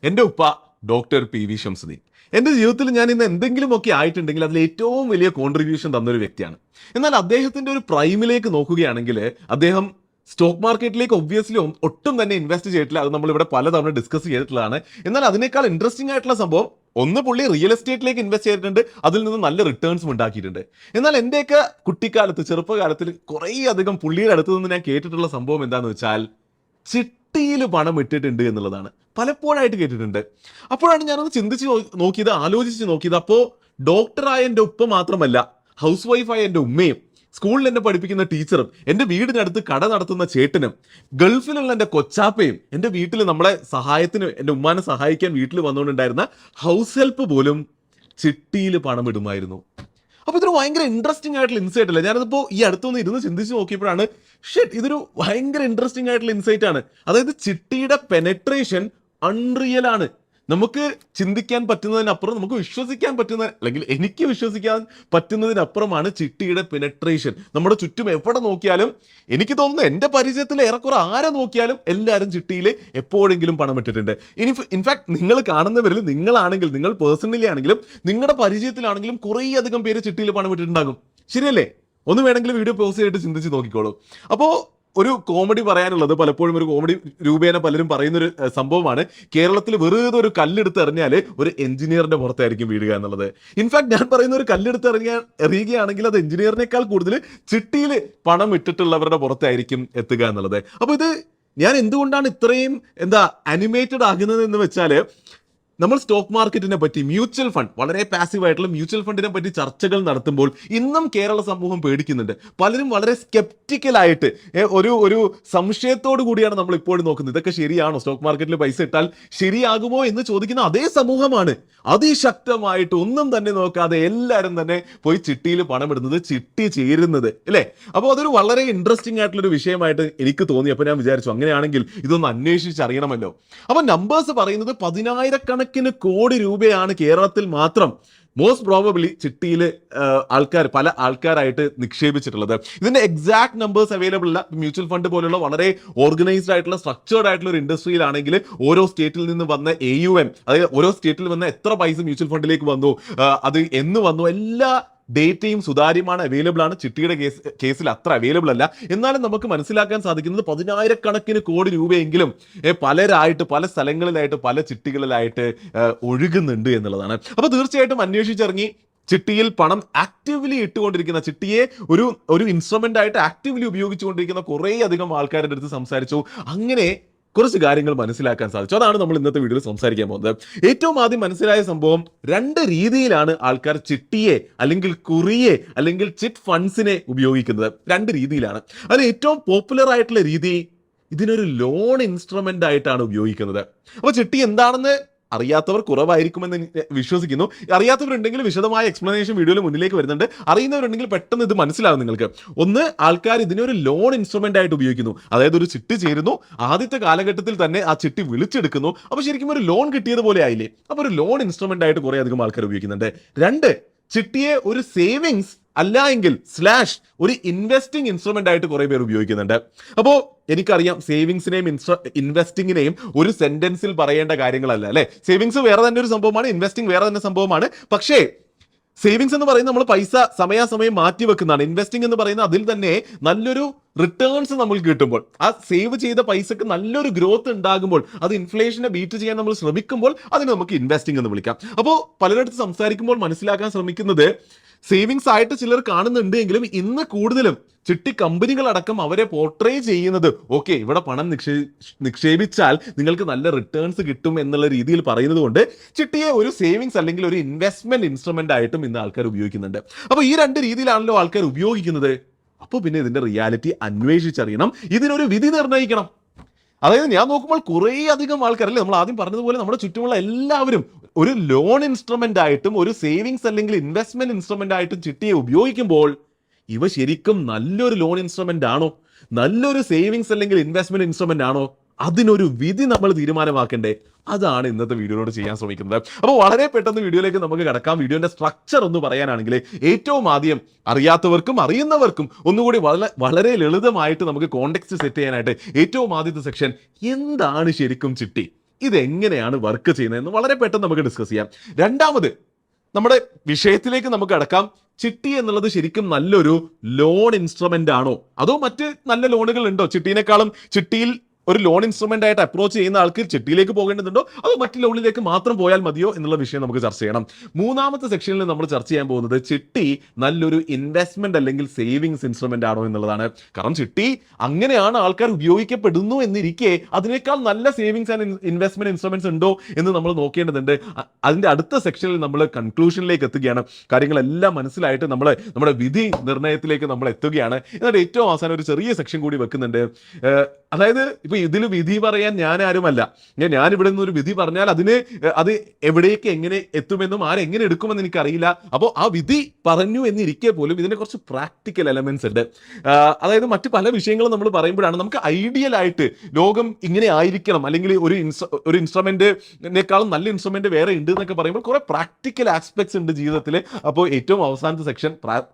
എൻ്റെ ഉപ്പ doctor PV Shamsuddin. എൻ്റെ ജീവിതത്തിൽ ഞാൻ ഇന്ന് എന്തെങ്കിലുമൊക്കെ ആയിട്ടുണ്ടെങ്കിൽ അതിൽ ഏറ്റവും വലിയ കോൺട്രിബ്യൂഷൻ തന്നൊരു വ്യക്തിയാണ്. എന്നാൽ അദ്ദേഹത്തിൻ്റെ ഒരു പ്രൈമിലേക്ക് നോക്കുകയാണെങ്കിൽ അദ്ദേഹം സ്റ്റോക്ക് മാർക്കറ്റിലേക്ക് ഒബ്വിയസ്ലി ഒട്ടും തന്നെ ഇൻവെസ്റ്റ് ചെയ്തിട്ടില്ല. അത് നമ്മളിവിടെ പലതവണ ഡിസ്കസ് ചെയ്തിട്ടുള്ളതാണ്. എന്നാൽ അതിനേക്കാൾ ഇൻട്രസ്റ്റിംഗ് ആയിട്ടുള്ള സംഭവം ഒന്ന്, പുള്ളി റിയൽ എസ്റ്റേറ്റിലേക്ക് ഇൻവെസ്റ്റ് ചെയ്തിട്ടുണ്ട്, അതിൽ നിന്ന് നല്ല റിട്ടേൺസും ഉണ്ടാക്കിയിട്ടുണ്ട്. എന്നാൽ എൻ്റെയൊക്കെ കുട്ടിക്കാലത്ത് ചെറുപ്പകാലത്തിൽ കുറേ അധികം പുള്ളിയുടെ അടുത്ത് നിന്ന് ഞാൻ കേട്ടിട്ടുള്ള സംഭവം എന്താണെന്ന് വെച്ചാൽ ചിട്ടിയിൽ പണം ഇട്ടിട്ടുണ്ട് എന്നുള്ളതാണ്. പലപ്പോഴായിട്ട് കേട്ടിട്ടുണ്ട്. അപ്പോഴാണ് ഞാനൊന്ന് ചിന്തിച്ച് നോക്കിയത്, ആലോചിച്ച് നോക്കിയത്. അപ്പോൾ ഡോക്ടറായ എൻ്റെ ഉപ്പ മാത്രമല്ല, ഹൗസ് വൈഫായ എൻ്റെ ഉമ്മയും സ്കൂളിൽ എന്നെ പഠിപ്പിക്കുന്ന ടീച്ചറും എൻ്റെ വീടിനടുത്ത് കട നടത്തുന്ന ചേട്ടനും ഗൾഫിലുള്ള എൻ്റെ കൊച്ചാപ്പയും എൻ്റെ വീട്ടിൽ നമ്മളെ സഹായത്തിന് എൻ്റെ ഉമ്മാനെ സഹായിക്കാൻ വീട്ടിൽ വന്നുകൊണ്ടുണ്ടായിരുന്ന ഹൗസ് ഹെൽപ്പ് പോലും ചിട്ടിയിൽ പണം ഇടുമായിരുന്നു. അപ്പോൾ ഇതൊരു ഭയങ്കര ഇൻട്രസ്റ്റിംഗ് ആയിട്ടുള്ള ഇൻസൈറ്റ് അല്ലേ? ഞാനതിപ്പോൾ ഈ അടുത്തൊന്ന് ഇരുന്ന് ചിന്തിച്ച് നോക്കിയപ്പോഴാണ് ഇതൊരു ഭയങ്കര ഇൻട്രസ്റ്റിംഗ് ആയിട്ടുള്ള ഇൻസൈറ്റ് ആണ്. അതായത് ചിട്ടിയുടെ പെനട്രേഷൻ അൺറിയൽ ആണ്. നമുക്ക് ചിന്തിക്കാൻ പറ്റുന്നതിനപ്പുറം, നമുക്ക് വിശ്വസിക്കാൻ പറ്റുന്ന, അല്ലെങ്കിൽ എനിക്ക് വിശ്വസിക്കാൻ പറ്റുന്നതിനപ്പുറമാണ് ചിട്ടിയുടെ പെനട്രേഷൻ. നമ്മുടെ ചുറ്റും എവിടെ നോക്കിയാലും എനിക്ക് തോന്നുന്നു എൻ്റെ പരിചയത്തിൽ ഏറെക്കുറെ ആരെ നോക്കിയാലും എല്ലാവരും ചിട്ടിയിൽ എപ്പോഴെങ്കിലും പണം ഇട്ടിട്ടുണ്ട്. ഇൻഫാക്ട് നിങ്ങൾ കാണുന്നവരിൽ നിങ്ങളാണെങ്കിൽ, നിങ്ങൾ പേഴ്സണലി ആണെങ്കിലും നിങ്ങളുടെ പരിചയത്തിലാണെങ്കിലും കുറേ അധികം പേര് ചിട്ടിയിൽ പണം ഇട്ടിട്ടുണ്ടാകും. ശരിയല്ലേ? ഒന്ന് വേണമെങ്കിൽ വീഡിയോ പോസ്റ്റ് ചെയ്തിട്ട് ചിന്തിച്ച് നോക്കിക്കോളൂ. അപ്പോൾ ഒരു കോമഡി പറയാനുള്ളത്, പലപ്പോഴും ഒരു കോമഡി രൂപേണ പലരും പറയുന്നൊരു സംഭവമാണ്, കേരളത്തിൽ വെറുതെ ഒരു കല്ലെടുത്ത് എറിഞ്ഞാൽ ഒരു എഞ്ചിനീയറിന്റെ പുറത്തായിരിക്കും വീഴുക എന്നുള്ളത്. ഇൻഫാക്ട് ഞാൻ പറയുന്ന ഒരു കല്ലെടുത്ത് എറിയുകയാണെങ്കിൽ അത് എഞ്ചിനീയറിനേക്കാൾ കൂടുതൽ ചിട്ടിയിൽ പണം ഇട്ടിട്ടുള്ളവരുടെ പുറത്തായിരിക്കും എത്തുക എന്നുള്ളത്. അപ്പോൾ ഇത് ഞാൻ എന്തുകൊണ്ടാണ് ഇത്രയും അനിമേറ്റഡ് ആകുന്നത് എന്ന് വെച്ചാൽ, നമ്മൾ സ്റ്റോക്ക് മാർക്കറ്റിനെ പറ്റി, മ്യൂച്വൽ ഫണ്ട്, വളരെ പാസീവ് ആയിട്ടുള്ള മ്യൂച്വൽ ഫണ്ടിനെ പറ്റി ചർച്ചകൾ നടത്തുമ്പോൾ ഇന്നും കേരള സമൂഹം പേടിക്കുന്നുണ്ട്. പലരും വളരെ സ്കെപ്റ്റിക്കലായിട്ട് ഒരു സംശയത്തോടു കൂടിയാണ് നമ്മൾ ഇപ്പോഴും നോക്കുന്നത്. ഇതൊക്കെ ശരിയാണോ? സ്റ്റോക്ക് മാർക്കറ്റിൽ പൈസ ഇട്ടാൽ ശരിയാകുമോ എന്ന് ചോദിക്കുന്ന അതേ സമൂഹമാണ് അതിശക്തമായിട്ട് ഒന്നും തന്നെ നോക്കാതെ എല്ലാവരും തന്നെ പോയി ചിട്ടിയിൽ പണമിടുന്നത്, ചിട്ടി ചേരുന്നത്, അല്ലേ? അപ്പോൾ അതൊരു വളരെ ഇൻട്രസ്റ്റിംഗ് ആയിട്ടുള്ളൊരു വിഷയമായിട്ട് എനിക്ക് തോന്നി. അപ്പോൾ ഞാൻ വിചാരിച്ചു അങ്ങനെയാണെങ്കിൽ ഇതൊന്ന് അന്വേഷിച്ചറിയണമല്ലോ. അപ്പോൾ നമ്പേഴ്സ് പറയുന്നത് 10,000 കോടി രൂപയാണ് കേരളത്തിൽ മാത്രം മോസ്റ്റ് പ്രോബബ്ലി ചിട്ടിയിൽ പല ആൾക്കാരായിട്ട് നിക്ഷേപിച്ചിട്ടുള്ളത്. ഇതിന്റെ എക്സാക്ട് നമ്പേഴ്സ് അവൈലബിൾ അല്ല. മ്യൂച്വൽ ഫണ്ട് പോലുള്ള വളരെ ഓർഗനൈസ്ഡ് ആയിട്ടുള്ള, സ്ട്രക്ചേർഡ് ആയിട്ടുള്ള ഒരു ഇൻഡസ്ട്രിയിലാണെങ്കിൽ ഓരോ സ്റ്റേറ്റിൽ നിന്ന് വന്ന AUM, അതായത് ഓരോ സ്റ്റേറ്റിൽ വന്ന എത്ര പൈസ മ്യൂച്വൽ ഫണ്ടിലേക്ക് വന്നു, അത് എന്ന് വന്നു, എല്ലാ ഡേറ്റയും സുതാര്യമാണ്, അവൈലബിൾ ആണ്. ചിട്ടിയുടെ കേസിൽ അത്ര അവൈലബിൾ അല്ല. എന്നാലും നമുക്ക് മനസ്സിലാക്കാൻ സാധിക്കുന്നത് 10,000 കോടി രൂപയെങ്കിലും പലരായിട്ട്, പല സ്ഥലങ്ങളിലായിട്ട്, പല ചിട്ടികളിലായിട്ട് ഒഴുകുന്നുണ്ട് എന്നുള്ളതാണ്. അപ്പോൾ തീർച്ചയായിട്ടും അന്വേഷിച്ചിറങ്ങി ചിട്ടിയിൽ പണം ആക്റ്റീവ്ലി ഇട്ടുകൊണ്ടിരിക്കുന്ന, ചിട്ടിയെ ഒരു ഇൻസ്ട്രുമെന്റ് ആയിട്ട് ആക്റ്റീവ്ലി ഉപയോഗിച്ചുകൊണ്ടിരിക്കുന്ന കുറേ അധികം ആൾക്കാരുടെ അടുത്ത് സംസാരിച്ചു. അങ്ങനെ കുറച്ച് കാര്യങ്ങൾ മനസ്സിലാക്കാൻ സാധിച്ചു. അതാണ് നമ്മൾ ഇന്നത്തെ വീഡിയോയിൽ സംസാരിക്കാൻ പോകുന്നത്. ഏറ്റവും ആദ്യം മനസ്സിലായ സംഭവം, 2 രീതിയിലാണ് ആൾക്കാർ ചിട്ടിയെ അല്ലെങ്കിൽ കുറിയെ അല്ലെങ്കിൽ ചിറ്റ് ഫണ്ട്സിനെ ഉപയോഗിക്കുന്നത്. 2 രീതിയിലാണ്. അതിൽ ഏറ്റവും പോപ്പുലർ ആയിട്ടുള്ള രീതി, ഇതിനൊരു ലോൺ ഇൻസ്ട്രുമെന്റ് ആയിട്ടാണ് ഉപയോഗിക്കുന്നത്. അപ്പോൾ ചിട്ടി എന്താണെന്ന് അറിയാത്തവർ കുറവായിരിക്കുമെന്ന് വിശ്വസിക്കുന്നു. അറിയാത്തവരുണ്ടെങ്കിൽ വിശദമായ എക്സ്പ്ലനേഷൻ വീഡിയോയിൽ മുന്നിലേക്ക് വരുന്നുണ്ട്. അറിയുന്നവരുണ്ടെങ്കിൽ പെട്ടെന്ന് ഇത് മനസ്സിലാവും നിങ്ങൾക്ക്. ഒന്ന്, ആൾക്കാർ ഇതിനൊരു ലോൺ ഇൻസ്ട്രുമെന്റ് ആയിട്ട് ഉപയോഗിക്കുന്നു. അതായത് ഒരു ചിട്ടി ചേരുന്നു, ആദ്യത്തെ കാലഘട്ടത്തിൽ തന്നെ ആ ചിട്ടി വിളിച്ചെടുക്കുന്നു. അപ്പോൾ ശരിക്കും ഒരു ലോൺ കിട്ടിയതുപോലെ ആയില്ലേ? അപ്പോൾ ഒരു ലോൺ ഇൻസ്ട്രുമെന്റ് ആയിട്ട് കുറേ അധികം ആൾക്കാർ ഉപയോഗിക്കുന്നുണ്ട്. 2, ചിട്ടിയെ ഒരു സേവിങ്സ് അല്ല എങ്കിൽ ഒരു ഇൻവെസ്റ്റിംഗ് ഇൻസ്ട്രുമെന്റ് ആയിട്ട് കുറെ പേർ ഉപയോഗിക്കുന്നുണ്ട്. അപ്പോൾ എനിക്കറിയാം സേവിങ്സിനെയും ഇൻവെസ്റ്റിങ്ങിനെയും ഒരു സെന്റൻസിൽ പറയേണ്ട കാര്യങ്ങളല്ല, അല്ലെ? സേവിങ്സ് വേറെ തന്നെ ഒരു സംഭവമാണ്, ഇൻവെസ്റ്റിംഗ് വേറെ തന്നെ സംഭവമാണ്. പക്ഷേ സേവിങ്സ് എന്ന് പറയുന്നത് നമ്മൾ പൈസ സമയാസമയം മാറ്റി വെക്കുന്നതാണ്. ഇൻവെസ്റ്റിംഗ് എന്ന് പറയുന്നത് അതിൽ തന്നെ നല്ലൊരു റിട്ടേൺസ് നമുക്ക് കിട്ടുമ്പോൾ, ആ സേവ് ചെയ്ത പൈസക്ക് നല്ലൊരു ഗ്രോത്ത് ഉണ്ടാകുമ്പോൾ, അത് ഇൻഫ്ലേഷനെ ബീറ്റ് ചെയ്യാൻ നമ്മൾ ശ്രമിക്കുമ്പോൾ അതിന് നമുക്ക് ഇൻവെസ്റ്റിംഗ് എന്ന് വിളിക്കാം. അപ്പോൾ പലരിടത്ത് സംസാരിക്കുമ്പോൾ മനസ്സിലാക്കാൻ ശ്രമിക്കുന്നത്, സേവിങ്സ് ആയിട്ട് ചിലർ കാണുന്നുണ്ട് എങ്കിലും ഇന്ന് കൂടുതലും ചിട്ടി കമ്പനികളടക്കം അവരെ പോർട്രേ ചെയ്യുന്നത്, ഓക്കെ, ഇവിടെ പണം നിക്ഷേപിച്ചാൽ നിങ്ങൾക്ക് നല്ല റിട്ടേൺസ് കിട്ടും എന്നുള്ള രീതിയിൽ പറയുന്നത് കൊണ്ട് ചിട്ടിയെ ഒരു സേവിങ്സ് അല്ലെങ്കിൽ ഒരു ഇൻവെസ്റ്റ്മെന്റ് ഇൻസ്ട്രുമെന്റ് ആയിട്ടും ഇന്ന് ആൾക്കാർ ഉപയോഗിക്കുന്നുണ്ട്. അപ്പോൾ ഈ 2 രീതിയിലാണല്ലോ ആൾക്കാർ ഉപയോഗിക്കുന്നത്. അപ്പോൾ പിന്നെ ഇതിന്റെ റിയാലിറ്റി അന്വേഷിച്ചറിയണം, ഇതിനൊരു വിധി നിർണ്ണയിക്കണം. അതായത് ഞാൻ നോക്കുമ്പോൾ കുറേ അധികം ആൾക്കാരല്ലേ, നമ്മൾ ആദ്യം പറഞ്ഞതുപോലെ നമ്മുടെ ചുറ്റുമുള്ള എല്ലാവരും ഒരു ലോൺ ഇൻസ്ട്രുമെന്റ് ആയിട്ടും ഒരു സേവിങ്സ് അല്ലെങ്കിൽ ഇൻവെസ്റ്റ്മെന്റ് ഇൻസ്ട്രുമെന്റ് ആയിട്ടും ചിട്ടിയെ ഉപയോഗിക്കുമ്പോൾ ഇവ ശരിക്കും നല്ലൊരു ലോൺ ഇൻസ്ട്രുമെന്റ് ആണോ, നല്ലൊരു സേവിങ്സ് അല്ലെങ്കിൽ ഇൻവെസ്റ്റ്മെന്റ് ഇൻസ്ട്രുമെന്റ് ആണോ? അതിനൊരു വിധി നമ്മൾ തീരുമാനമാക്കണ്ടേ? അതാണ് ഇന്നത്തെ വീഡിയോയോട് ചെയ്യാൻ ശ്രമിക്കുന്നത്. അപ്പോൾ വളരെ പെട്ടെന്ന് വീഡിയോയിലേക്ക് നമുക്ക് കടക്കാം. വീഡിയോന്റെ സ്ട്രക്ചർ ഒന്ന് പറയാനാണെങ്കിൽ, ഏറ്റവും ആദ്യം അറിയാത്തവർക്കും അറിയുന്നവർക്കും ഒന്നുകൂടി വളരെ ലളിതമായിട്ട് നമുക്ക് കോണ്ടെക്സ്റ്റ് സെറ്റ് ചെയ്യാനായിട്ട് ഏറ്റവും ആദ്യത്തെ സെക്ഷൻ, എന്താണ് ശരിക്കും ചിട്ടി? ഇതെങ്ങനെയാണ് വർക്ക് ചെയ്യുന്നതെന്ന് വളരെ പെട്ടെന്ന് നമുക്ക് ഡിസ്കസ് ചെയ്യാം. രണ്ടാമത് നമ്മുടെ വിഷയത്തിലേക്ക് നമുക്ക് കടക്കാം. ചിട്ടി എന്നുള്ളത് ശരിക്കും നല്ലൊരു ലോൺ ഇൻസ്ട്രുമെന്റ് ആണോ, അതോ മറ്റ് നല്ല ലോണുകൾ ഉണ്ടോ? ചിട്ടിനേക്കാളും ചിട്ടിയിൽ ഒരു ലോൺ ഇൻസ്ട്രുമെന്റ് ആയിട്ട് അപ്രോച്ച് ചെയ്യുന്ന ആൾക്ക് ചിട്ടിയിലേക്ക് പോകേണ്ടതുണ്ടോ, അതോ മറ്റു ലോണിലേക്ക് മാത്രം പോയാൽ മതിയോ എന്നുള്ള വിഷയം നമുക്ക് ചർച്ച ചെയ്യണം. മൂന്നാമത്തെ സെക്ഷനിൽ നമ്മൾ ചർച്ച ചെയ്യാൻ പോകുന്നത് ചിട്ടി നല്ലൊരു ഇൻവെസ്റ്റ്മെന്റ് അല്ലെങ്കിൽ സേവിങ്സ് ഇൻസ്ട്രുമെന്റ് ആണോ എന്നുള്ളതാണ്. കാരണം ചിട്ടി അങ്ങനെയാണ് ആൾക്കാർ ഉപയോഗിക്കപ്പെടുന്നു എന്നിരിക്കെ അതിനേക്കാൾ നല്ല സേവിങ്സ് ആൻഡ് ഇൻവെസ്റ്റ്മെന്റ് ഇൻസ്ട്രുമെന്റ്സ് ഉണ്ടോ എന്ന് നമ്മൾ നോക്കേണ്ടതുണ്ട്. അതിന്റെ അടുത്ത സെക്ഷനിൽ നമ്മൾ കൺക്ലൂഷനിലേക്ക് എത്തുകയാണ്. കാര്യങ്ങളെല്ലാം മനസ്സിലായിട്ട് നമ്മുടെ വിധി നിർണ്ണയത്തിലേക്ക് നമ്മൾ എത്തുകയാണ്. എന്നിട്ട് ഏറ്റവും അവസാനം ഒരു ചെറിയ സെക്ഷൻ കൂടി വെക്കുന്നുണ്ട്. അതായത് ഇപ്പൊ ഇതിൽ വിധി പറയാൻ ഞാൻ ആരുമല്ല. ഞാൻ ഇവിടെ നിന്ന് ഒരു വിധി പറഞ്ഞാൽ അത് എവിടേക്ക് എങ്ങനെ എത്തുമെന്നും ആരെങ്ങനെ എടുക്കുമെന്ന് എനിക്കറിയില്ല. അപ്പോൾ ആ വിധി പറഞ്ഞു എന്നിരിക്കെ പോലും ഇതിനെ കുറച്ച് പ്രാക്ടിക്കൽ എലമെന്റ്സ് ഉണ്ട്. അതായത് മറ്റു പല വിഷയങ്ങളും നമ്മൾ പറയുമ്പോഴാണ് നമുക്ക് ഐഡിയൽ ആയിട്ട് ലോകം ഇങ്ങനെ ആയിരിക്കണം, അല്ലെങ്കിൽ ഒരു ഇൻസ്ട്രുമെന്റിനേക്കാളും നല്ല ഇൻസ്ട്രുമെന്റ് വേറെ ഉണ്ട് എന്നൊക്കെ പറയുമ്പോൾ കുറെ പ്രാക്ടിക്കൽ ആസ്പെക്ട്സ് ഉണ്ട് ജീവിതത്തിൽ. അപ്പോൾ ഏറ്റവും അവസാനത്തെ സെക്ഷൻ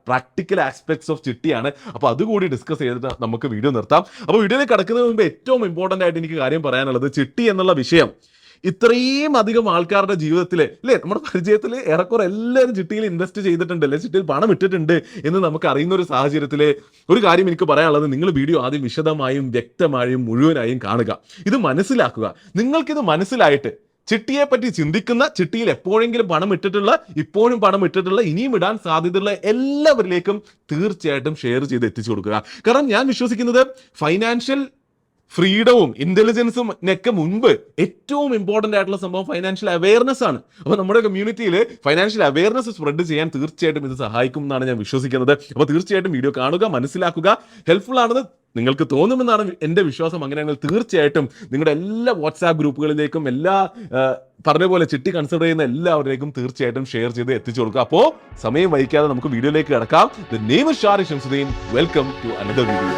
പ്രാക്ടിക്കൽ ആസ്പെക്ട്സ് ഓഫ് ചിട്ടിയാണ്. അപ്പോൾ അതുകൂടി ഡിസ്കസ് ചെയ്തിട്ട് നമുക്ക് വീഡിയോ നിർത്താം. അപ്പോൾ വീഡിയോയിലേക്ക് കടക്കുന്നതിന് മുമ്പ് ഏറ്റവും ഇമ്പോർട്ടന്റ് ആയിട്ട് എനിക്ക് കാര്യം പറയാനുള്ളത്, ചിട്ടി എന്നുള്ള വിഷയം ഇത്രയും അധികം ആൾക്കാരുടെ ജീവിതത്തിൽ അല്ലേ, നമ്മുടെ പരിചയത്തിൽ ഏറെക്കുറെ എല്ലാവരും ചിട്ടിയിൽ ഇൻവെസ്റ്റ് ചെയ്തിട്ടുണ്ട്, അല്ലെ ചിട്ടിയിൽ പണം ഇട്ടിട്ടുണ്ട് എന്ന് നമുക്ക് അറിയുന്ന ഒരു സാഹചര്യത്തിൽ ഒരു കാര്യം എനിക്ക് പറയാനുള്ളത്, നിങ്ങൾ വീഡിയോ ആദ്യം വിശദമായും വ്യക്തമായും മുഴുവനായും കാണുക, ഇത് മനസ്സിലാക്കുക. നിങ്ങൾക്കിത് മനസ്സിലായിട്ട് ചിട്ടിയെ പറ്റി ചിന്തിക്കുന്ന, ചിട്ടിയിൽ എപ്പോഴെങ്കിലും പണം ഇട്ടിട്ടുള്ള, ഇപ്പോഴും പണം ഇട്ടിട്ടുള്ള, ഇനിയും ഇടാൻ സാധ്യതയുള്ള എല്ലാവരിലേക്കും തീർച്ചയായിട്ടും ഷെയർ ചെയ്ത് എത്തിച്ചു കൊടുക്കുക. കാരണം ഞാൻ വിശ്വസിക്കുന്നത് ഫൈനാൻഷ്യൽ ഫ്രീഡവും ഇന്റലിജൻസും ഒക്കെ മുൻപ് ഏറ്റവും ഇമ്പോർട്ടന്റ് ആയിട്ടുള്ള സംഭവം ഫൈനാൻഷ്യൽ അവയർനെസ് ആണ്. അപ്പോൾ നമ്മുടെ കമ്മ്യൂണിറ്റിയിൽ ഫൈനാൻഷ്യൽ അവയർനെസ് സ്പ്രെഡ് ചെയ്യാൻ തീർച്ചയായിട്ടും ഇത് സഹായിക്കും എന്നാണ് ഞാൻ വിശ്വസിക്കുന്നത്. അപ്പോൾ തീർച്ചയായിട്ടും വീഡിയോ കാണുക, മനസ്സിലാക്കുക. ഹെൽപ്ഫുൾ ആണെന്ന് നിങ്ങൾക്ക് തോന്നുമെന്നാണ് എൻ്റെ വിശ്വാസം. അങ്ങനെയാണെങ്കിൽ തീർച്ചയായിട്ടും നിങ്ങളുടെ എല്ലാ വാട്സാപ്പ് ഗ്രൂപ്പുകളിലേക്കും എല്ലാ പറഞ്ഞ പോലെ ചിട്ടി കൺസിഡർ ചെയ്യുന്ന എല്ലാവരിലേക്കും തീർച്ചയായിട്ടും ഷെയർ ചെയ്ത് എത്തിച്ചു കൊടുക്കുക. അപ്പോൾ സമയം വൈകാതെ നമുക്ക് വീഡിയോയിലേക്ക് കടക്കാം. The name is Shariq Shamsuddin. Welcome to another video.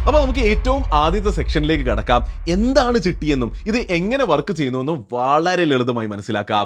അപ്പൊ നമുക്ക് ഏറ്റവും ആദ്യത്തെ സെക്ഷനിലേക്ക് കടക്കാം. എന്താണ് ചിട്ടിയെന്നും ഇത് എങ്ങനെ വർക്ക് ചെയ്യുന്നുവെന്നും വളരെ ലളിതമായി മനസ്സിലാക്കാം.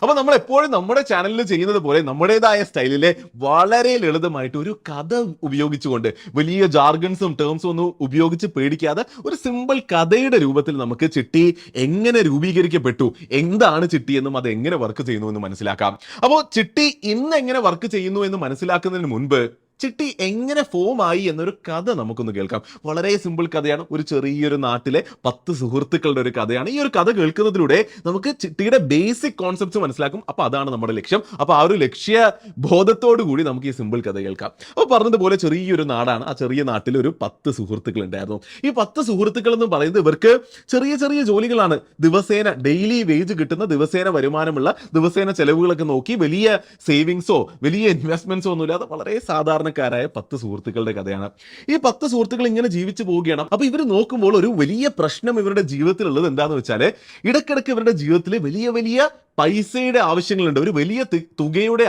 അപ്പൊ നമ്മൾ എപ്പോഴും നമ്മുടെ ചാനലിൽ ചെയ്യുന്നത് പോലെ നമ്മുടേതായ സ്റ്റൈലിലെ വളരെ ലളിതമായിട്ട് ഒരു കഥ ഉപയോഗിച്ചുകൊണ്ട്, വലിയ ജാർഗൺസും ടേംസും ഒന്നും ഉപയോഗിച്ച് പേടിക്കാതെ ഒരു സിമ്പിൾ കഥയുടെ രൂപത്തിൽ നമുക്ക് ചിട്ടി എങ്ങനെ രൂപീകരിക്കപ്പെട്ടു, എന്താണ് ചിട്ടി എന്നും അത് എങ്ങനെ വർക്ക് ചെയ്യുന്നു എന്ന് മനസ്സിലാക്കാം. അപ്പോൾ ചിട്ടി ഇന്ന് എങ്ങനെ വർക്ക് ചെയ്യുന്നു എന്ന് മനസ്സിലാക്കുന്നതിന് മുൻപ് ചിട്ടി എങ്ങനെ ഫോം ആയി എന്നൊരു കഥ നമുക്കൊന്ന് കേൾക്കാം. വളരെ സിമ്പിൾ കഥയാണ്. ഒരു ചെറിയൊരു നാട്ടിലെ 10 സുഹൃത്തുക്കളുടെ ഒരു കഥയാണ്. ഈ ഒരു കഥ കേൾക്കുന്നതിലൂടെ നമുക്ക് ചിട്ടിയുടെ ബേസിക് കോൺസെപ്റ്റ്സ് മനസ്സിലാക്കും. അപ്പോൾ അതാണ് നമ്മുടെ ലക്ഷ്യം. അപ്പോൾ ആ ഒരു ലക്ഷ്യ ബോധത്തോടു കൂടി നമുക്ക് ഈ സിമ്പിൾ കഥ കേൾക്കാം. അപ്പോൾ പറഞ്ഞതുപോലെ ചെറിയൊരു നാടാണ്. ആ ചെറിയ നാട്ടിൽ ഒരു 10 സുഹൃത്തുക്കൾ ഉണ്ടായിരുന്നു. ഈ 10 സുഹൃത്തുക്കൾ എന്ന് പറയുന്നത് ഇവർക്ക് ചെറിയ ചെറിയ ജോലികളാണ്. ദിവസേന ഡെയിലി വേജ് കിട്ടുന്ന, ദിവസേന വരുമാനമുള്ള, ദിവസേന ചെലവുകളൊക്കെ നോക്കി വലിയ സേവിങ്സോ വലിയ ഇൻവെസ്റ്റ്മെന്റ്സോ ഒന്നുമില്ലാതെ വളരെ സാധാരണ ായ 10 സുഹൃത്തുക്കളുടെ കഥയാണ്. ഈ 10 സുഹൃത്തുക്കൾ ഇങ്ങനെ ജീവിച്ചു പോവുകയാണ്. അപ്പൊ ഇവർ നോക്കുമ്പോൾ ഒരു വലിയ പ്രശ്നം ഇവരുടെ ജീവിതത്തിലുള്ളത് എന്താന്ന് വെച്ചാൽ, ഇടയ്ക്കിടയ്ക്ക് ഇവരുടെ ജീവിതത്തിൽ വലിയ വലിയ പൈസയുടെ ആവശ്യങ്ങളുണ്ട്. ഒരു വലിയ തുകയുടെ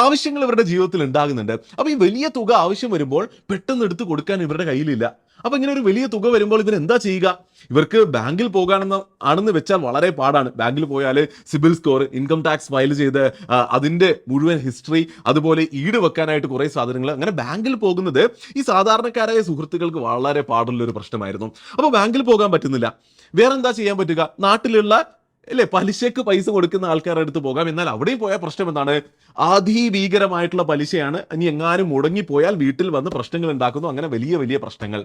ആവശ്യങ്ങൾ ഇവരുടെ ജീവിതത്തിൽ ഉണ്ടാകുന്നുണ്ട്. അപ്പൊ ഈ വലിയ തുക ആവശ്യം വരുമ്പോൾ പെട്ടെന്ന് എടുത്ത് കൊടുക്കാൻ ഇവരുടെ കയ്യിലില്ല. അപ്പൊ ഇങ്ങനെ ഒരു വലിയ തുക വരുമ്പോൾ ഇവർ എന്താ ചെയ്യുക? ഇവർക്ക് ബാങ്കിൽ ആണെന്ന് വെച്ചാൽ വളരെ പാടാണ്. ബാങ്കിൽ പോയാൽ CIBIL score, income tax file ചെയ്ത് അതിന്റെ മുഴുവൻ ഹിസ്റ്ററി, അതുപോലെ ഈട് വെക്കാനായിട്ട് കുറെ സാധനങ്ങൾ, അങ്ങനെ ബാങ്കിൽ പോകുന്നത് ഈ സാധാരണക്കാരായ സുഹൃത്തുക്കൾക്ക് വളരെ പാടുള്ള ഒരു പ്രശ്നമായിരുന്നു. അപ്പോൾ ബാങ്കിൽ പോകാൻ പറ്റുന്നില്ല. വേറെന്താ ചെയ്യാൻ പറ്റുക? നാട്ടിലുള്ള പലിശക്ക് പൈസ കൊടുക്കുന്ന ആൾക്കാരുടെ അടുത്ത് പോകാം. എന്നാൽ അവിടെയും പോയാൽ പ്രശ്നം എന്താണ്? അതിഭീകരമായിട്ടുള്ള പലിശയാണ്. ഇനി എങ്ങാനും മുടങ്ങിപ്പോയാൽ വീട്ടിൽ വന്ന് പ്രശ്നങ്ങൾ ഉണ്ടാക്കുന്നു. അങ്ങനെ വലിയ വലിയ പ്രശ്നങ്ങൾ.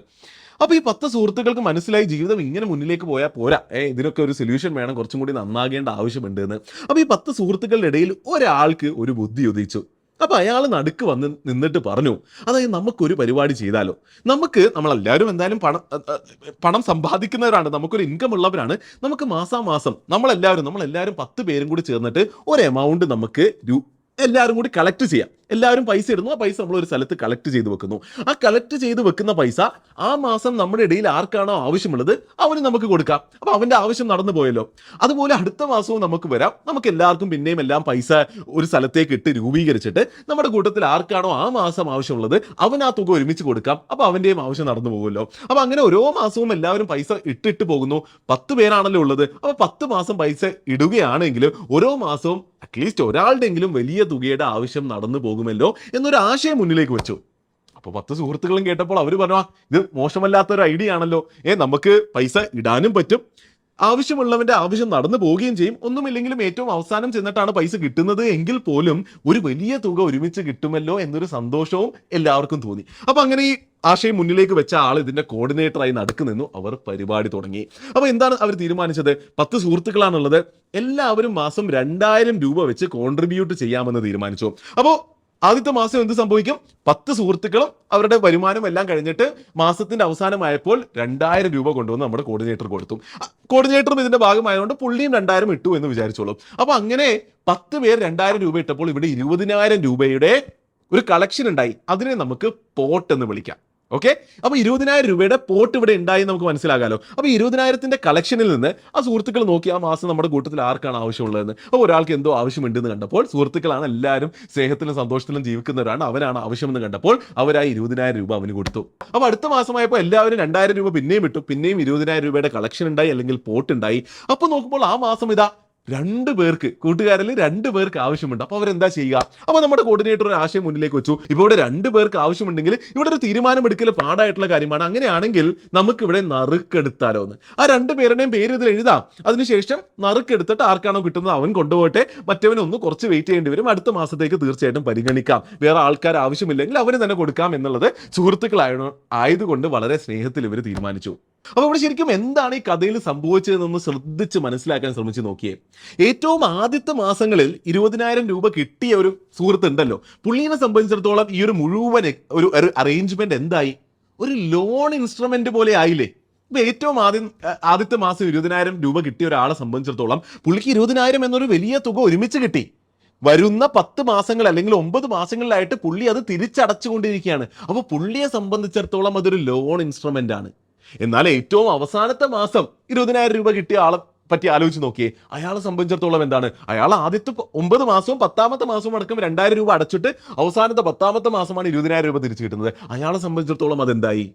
അപ്പൊ ഈ 10 സുഹൃത്തുക്കൾക്ക് മനസ്സിലായി ജീവിതം ഇങ്ങനെ മുന്നിലേക്ക് പോയാൽ പോരാ, ഇതിനൊക്കെ ഒരു സൊല്യൂഷൻ വേണം, കുറച്ചും കൂടി നന്നാകേണ്ട ആവശ്യമുണ്ട് എന്ന്. അപ്പൊ ഈ 10 സുഹൃത്തുക്കളുടെ ഇടയിൽ ഒരാൾക്ക് ഒരു ബുദ്ധി ഉദിച്ചു. അപ്പൊ അയാൾ നടുക്ക് വന്ന് നിന്നിട്ട് പറഞ്ഞു, അതായത് നമുക്കൊരു പരിപാടി ചെയ്താലോ? നമ്മളെല്ലാവരും എന്തായാലും പണം സമ്പാദിക്കുന്നവരാണ്, നമുക്കൊരു ഇൻകം ഉള്ളവരാണ്. നമുക്ക് മാസാമാസം നമ്മളെല്ലാവരും 10 പേരും കൂടി ചേർന്നിട്ട് ഒരു എമൗണ്ട് നമുക്ക് എല്ലാവരും കൂടി കളക്ട് ചെയ്യാം. എല്ലാവരും പൈസ ഇടുന്നു, ആ പൈസ നമ്മൾ ഒരു സ്ഥലത്ത് കളക്ട് ചെയ്ത് വെക്കുന്നു. ആ കളക്ട് ചെയ്ത് വെക്കുന്ന പൈസ ആ മാസം നമ്മുടെ ഇടയിൽ ആർക്കാണോ ആവശ്യമുള്ളത് അവന് നമുക്ക് കൊടുക്കാം. അപ്പൊ അവന്റെ ആവശ്യം നടന്നു പോയല്ലോ. അതുപോലെ അടുത്ത മാസവും നമുക്ക് വരാം, നമുക്ക് എല്ലാവർക്കും പിന്നെയും എല്ലാം പൈസ ഒരു സ്ഥലത്തേക്ക് ഇട്ട് രൂപീകരിച്ചിട്ട് നമ്മുടെ കൂട്ടത്തിൽ ആർക്കാണോ ആ മാസം ആവശ്യമുള്ളത് അവൻ ആ തുക ഒരുമിച്ച് കൊടുക്കാം. അപ്പൊ അവന്റെയും ആവശ്യം നടന്നു പോകുമല്ലോ. അപ്പൊ അങ്ങനെ ഓരോ മാസവും എല്ലാവരും പൈസ ഇട്ടിട്ട് പോകുന്നു. 10 പേരാണല്ലോ ഉള്ളത്. അപ്പൊ 10 മാസം പൈസ ഇടുകയാണെങ്കിൽ ഓരോ മാസവും അറ്റ്ലീസ്റ്റ് ഒരാളുടെയെങ്കിലും വലിയ തുകയുടെ ആവശ്യം നടന്നു പോകുമല്ലോ എന്നൊരു ആശയം മുന്നിലേക്ക് വെച്ചു. അപ്പൊ 10 സുഹൃത്തുക്കളും കേട്ടപ്പോൾ അവർ പറഞ്ഞു, ഇത് മോശമല്ലാത്തൊരു ഐഡിയ ആണല്ലോ, നമുക്ക് പൈസ ഇടാനും പറ്റും, ആവശ്യമുള്ളവന്റെ ആവശ്യം നടന്നു പോവുകയും ചെയ്യും, ഒന്നുമില്ലെങ്കിലും ഏറ്റവും അവസാനം ചെന്നിട്ടാണ് പൈസ കിട്ടുന്നത് എങ്കിൽ പോലും ഒരു വലിയ തുക ഒരുമിച്ച് കിട്ടുമല്ലോ എന്നൊരു സന്തോഷവും എല്ലാവർക്കും തോന്നി. അപ്പൊ അങ്ങനെ ഈ ആശയം മുന്നിലേക്ക് വെച്ച ആൾ ഇതിന്റെ കോർഡിനേറ്ററായി നടക്കു നിന്നു. അവർ പരിപാടി തുടങ്ങി. അപ്പൊ എന്താണ് അവർ തീരുമാനിച്ചത്? 10 സുഹൃത്തുക്കളാണുള്ളത്, എല്ലാവരും മാസം 2000 രൂപ വെച്ച് കോൺട്രിബ്യൂട്ട് ചെയ്യാമെന്ന് തീരുമാനിച്ചു. അപ്പോൾ ആദ്യത്തെ മാസം എന്ത് സംഭവിക്കും? 10 സുഹൃത്തുക്കളും അവരുടെ വരുമാനം എല്ലാം കഴിഞ്ഞിട്ട് മാസത്തിന്റെ അവസാനമായപ്പോൾ 2000 രൂപ കൊണ്ടുവന്ന് നമ്മുടെ കോർഡിനേറ്റർ കൊടുത്തു. കോർഡിനേറ്ററും ഇതിന്റെ ഭാഗമായതുകൊണ്ട് പുള്ളിയും 2000 ഇട്ടു എന്ന് വിചാരിച്ചോളും. അപ്പൊ അങ്ങനെ 10 പേർ 2000 രൂപ ഇട്ടപ്പോൾ ഇവിടെ 20,000 രൂപയുടെ ഒരു കളക്ഷൻ ഉണ്ടായി. അതിനെ നമുക്ക് പോട്ട് എന്ന് വിളിക്കാം. ഓക്കെ, അപ്പൊ 20,000 രൂപയുടെ പോട്ട് ഇവിടെ ഉണ്ടായി നമുക്ക് മനസ്സിലാകാലോ. അപ്പൊ 20,000ത്തിന്റെ കളക്ഷനിൽ നിന്ന് ആ സുഹൃത്തുക്കൾ നോക്കി ആ മാസം നമ്മുടെ കൂട്ടത്തിൽ ആർക്കാണ് ആവശ്യമുള്ളതെന്ന്. അപ്പോൾ ഒരാൾക്ക് എന്തോ ആവശ്യമുണ്ടെന്ന് കണ്ടപ്പോൾ, സുഹൃത്തുക്കളാണ് എല്ലാവരും സ്നേഹത്തിലും സന്തോഷത്തിലും ജീവിക്കുന്നവരാണ്, അവനാണ് ആവശ്യമെന്ന് കണ്ടപ്പോൾ അവരായി 20,000 രൂപ അവന് കൊടുത്തു. അപ്പൊ അടുത്ത മാസമായപ്പോൾ എല്ലാവരും 2000 രൂപ പിന്നെയും ഇട്ടു. പിന്നെയും 20,000 രൂപയുടെ കളക്ഷൻ ഉണ്ടായി, അല്ലെങ്കിൽ പോട്ട് ഉണ്ടായി. അപ്പൊ നോക്കുമ്പോൾ ആ മാസം ഇതാ 2 പേർക്ക്, കൂട്ടുകാരിൽ 2 പേർക്ക് ആവശ്യമുണ്ട്. അപ്പൊ അവരെന്താ ചെയ്യുക? അപ്പൊ നമ്മുടെ കോർഡിനേറ്റർ ഒരു ആശയം മുന്നിലേക്ക് വെച്ചു. ഇപ്പൊ ഇവിടെ 2 പേർക്ക് ആവശ്യമുണ്ടെങ്കിൽ ഇവിടെ ഒരു തീരുമാനമെടുക്കൽ പാടായിട്ടുള്ള കാര്യമാണ്. അങ്ങനെയാണെങ്കിൽ നമുക്ക് ഇവിടെ നറുക്കെടുത്താലോ എന്ന്. ആ 2 പേരുടെയും പേര് ഇതിൽ എഴുതാം. അതിനുശേഷം നറുക്കെടുത്തിട്ട് ആർക്കാണോ കിട്ടുന്നത് അവൻ കൊണ്ടുപോകട്ടെ, മറ്റവനൊന്ന് കുറച്ച് വെയിറ്റ് ചെയ്യേണ്ടി വരും, അടുത്ത മാസത്തേക്ക് തീർച്ചയായിട്ടും പരിഗണിക്കാം, വേറെ ആൾക്കാർ ആവശ്യമില്ലെങ്കിൽ അവന് തന്നെ കൊടുക്കാം എന്നുള്ളത് സുഹൃത്തുക്കളായതുകൊണ്ട് വളരെ സ്നേഹത്തിൽ ഇവർ തീരുമാനിച്ചു. അപ്പൊ ഇവിടെ ശരിക്കും എന്താണ് ഈ കഥയിൽ സംഭവിച്ചതെന്നൊന്ന് ശ്രദ്ധിച്ച് മനസ്സിലാക്കാൻ ശ്രമിച്ചു നോക്കിയേ. ഏറ്റവും ആദ്യത്തെ മാസങ്ങളിൽ 20,000 രൂപ കിട്ടിയ ഒരു സുഹൃത്ത് ഉണ്ടല്ലോ, പുള്ളിയെ സംബന്ധിച്ചിടത്തോളം ഈ ഒരു മുഴുവൻ ഒരു അറേഞ്ച്മെന്റ് എന്തായി? ഒരു ലോൺ ഇൻസ്ട്രുമെന്റ് പോലെ ആയില്ലേ. ഇപ്പൊ ഏറ്റവും ആദ്യത്തെ മാസം 20,000 രൂപ കിട്ടിയ ഒരാളെ സംബന്ധിച്ചിടത്തോളം പുള്ളിക്ക് 20,000 എന്നൊരു വലിയ തുക ഒരുമിച്ച് കിട്ടി. വരുന്ന 10 മാസങ്ങൾ അല്ലെങ്കിൽ 9 മാസങ്ങളിലായിട്ട് പുള്ളി അത് തിരിച്ചടച്ചുകൊണ്ടിരിക്കുകയാണ്. അപ്പൊ പുള്ളിയെ സംബന്ധിച്ചിടത്തോളം അതൊരു ലോൺ ഇൻസ്ട്രുമെന്റ് ആണ്. എന്നാൽ ഏറ്റവും അവസാനത്തെ മാസം 20,000 രൂപ കിട്ടിയ ആളെ പറ്റി ആലോചിച്ച് നോക്കിയേ. അയാളെ സംബന്ധിച്ചിടത്തോളം എന്താണ്? അയാൾ ആദ്യത്തെ 9 മാസവും 10ാമത്തെ മാസവും അടക്കം 2000 രൂപ അടച്ചിട്ട് അവസാനത്തെ 10ാമത്തെ മാസമാണ് 20,000 രൂപ തിരിച്ചു കിട്ടുന്നത്. അയാളെ സംബന്ധിച്ചിടത്തോളം അതെന്തായി?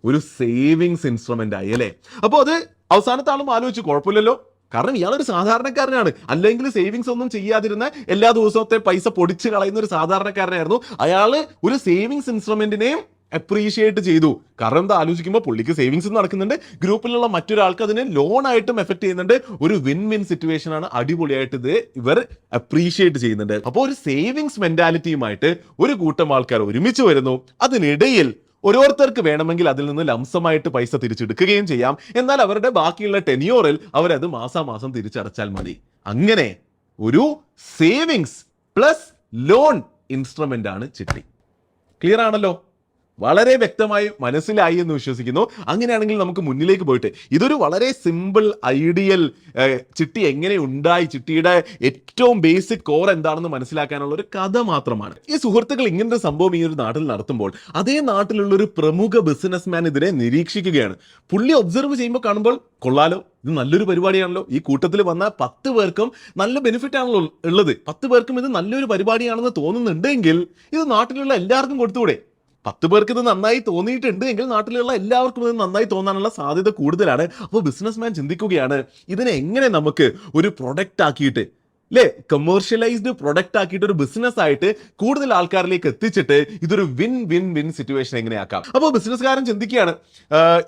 ഒരു സേവിങ്സ് ഇൻസ്ട്രുമെന്റ് ആയി അല്ലേ. അപ്പോൾ അത് അവസാനത്തെ ആളും ആലോചിച്ചു, കുഴപ്പമില്ലല്ലോ, കാരണം ഇയാളൊരു സാധാരണക്കാരനാണ്. അല്ലെങ്കിൽ സേവിങ്സ് ഒന്നും ചെയ്യാതിരുന്ന എല്ലാ ദിവസത്തെ പൈസ പൊടിച്ച് കളയുന്ന ഒരു സാധാരണക്കാരനായിരുന്നു. അയാൾ ഒരു സേവിങ്സ് ഇൻസ്ട്രുമെന്റിനെയും അപ്രീഷിയേറ്റ് ചെയ്തു. കാരണം എന്താ ആലോചിക്കുമ്പോൾ പുള്ളിക്ക് സേവിങ്സ് നടക്കുന്നുണ്ട്, ഗ്രൂപ്പിലുള്ള മറ്റൊരാൾക്ക് അതിനെ ലോൺ ആയിട്ടും എഫക്ട് ചെയ്യുന്നുണ്ട്. ഒരു വിൻ വിൻ സിറ്റുവേഷൻ ആണ്. അടിപൊളിയായിട്ട് ഇത് ഇവർ അപ്രീഷിയേറ്റ് ചെയ്യുന്നുണ്ട്. അപ്പോൾ ഒരു സേവിങ്സ് മെന്റാലിറ്റിയുമായിട്ട് ഒരു കൂട്ടം ആൾക്കാർ ഒരുമിച്ച് വരുന്നു. അതിനിടയിൽ ഓരോരുത്തർക്ക് വേണമെങ്കിൽ അതിൽ നിന്ന് ലംസമായിട്ട് പൈസ തിരിച്ചെടുക്കുകയും ചെയ്യാം. എന്നാൽ അവരുടെ ബാക്കിയുള്ള ടെന്യൂറിൽ അവരത് മാസാമാസം തിരിച്ചടച്ചാൽ മതി. അങ്ങനെ ഒരു സേവിങ്സ് പ്ലസ് ലോൺ ഇൻസ്ട്രുമെന്റ് ആണ് ചിട്ടി. ക്ലിയർ ആണല്ലോ? വളരെ വ്യക്തമായി മനസ്സിലായി എന്ന് വിശ്വസിക്കുന്നു. അങ്ങനെയാണെങ്കിൽ നമുക്ക് മുന്നിലേക്ക് പോയിട്ട് ഇതൊരു വളരെ സിമ്പിൾ ഐഡിയൽ ചിട്ടി എങ്ങനെ ഉണ്ടായി, ചിട്ടിയുടെ ഏറ്റവും ബേസിക് കോർ എന്താണെന്ന് മനസ്സിലാക്കാനുള്ള ഒരു കഥ മാത്രമാണ്. ഈ സുഹൃത്തുക്കൾ ഇങ്ങനത്തെ സംഭവം ഈ ഒരു നാട്ടിൽ നടത്തുമ്പോൾ അതേ നാട്ടിലുള്ള ഒരു പ്രമുഖ ബിസിനസ്മാൻ ഇതിനെ നിരീക്ഷിക്കുകയാണ്. പുള്ളി ഒബ്സർവ് ചെയ്യുമ്പോൾ കാണുമ്പോൾ കൊള്ളാലോ, ഇത് നല്ലൊരു പരിപാടിയാണല്ലോ, ഈ കൂട്ടത്തിൽ വന്ന 10 പേർക്കും നല്ല ബെനിഫിറ്റ് ആണല്ലോ ഉള്ളത്, 10 പേർക്കും ഇത് നല്ലൊരു പരിപാടിയാണെന്ന് തോന്നുന്നുണ്ടെങ്കിൽ ഇത് നാട്ടിലുള്ള എല്ലാവർക്കും കൊടുത്തുകൂടെ? 10 പേർക്ക് ഇത് നന്നായി തോന്നിയിട്ടുണ്ട് എങ്കിൽ നാട്ടിലുള്ള എല്ലാവർക്കും ഇത് നന്നായി തോന്നാനുള്ള സാധ്യത കൂടുതലാണ്. അപ്പോൾ ബിസിനസ്മാൻ ചിന്തിക്കുകയാണ്, ഇതിനെ എങ്ങനെ നമുക്ക് ഒരു പ്രൊഡക്റ്റ് ആക്കിയിട്ട്, അല്ലേ, കമേഴ്ഷ്യലൈസ്ഡ് പ്രൊഡക്റ്റ് ആക്കിയിട്ട് ഒരു ബിസിനസ് ആയിട്ട് കൂടുതൽ ആൾക്കാരിലേക്ക് എത്തിച്ചിട്ട് ഇതൊരു വിൻ വിൻ വിൻ സിറ്റുവേഷൻ എങ്ങനെയാക്കാം. അപ്പോൾ ബിസിനസ്സുകാരൻ ചിന്തിക്കുകയാണ്,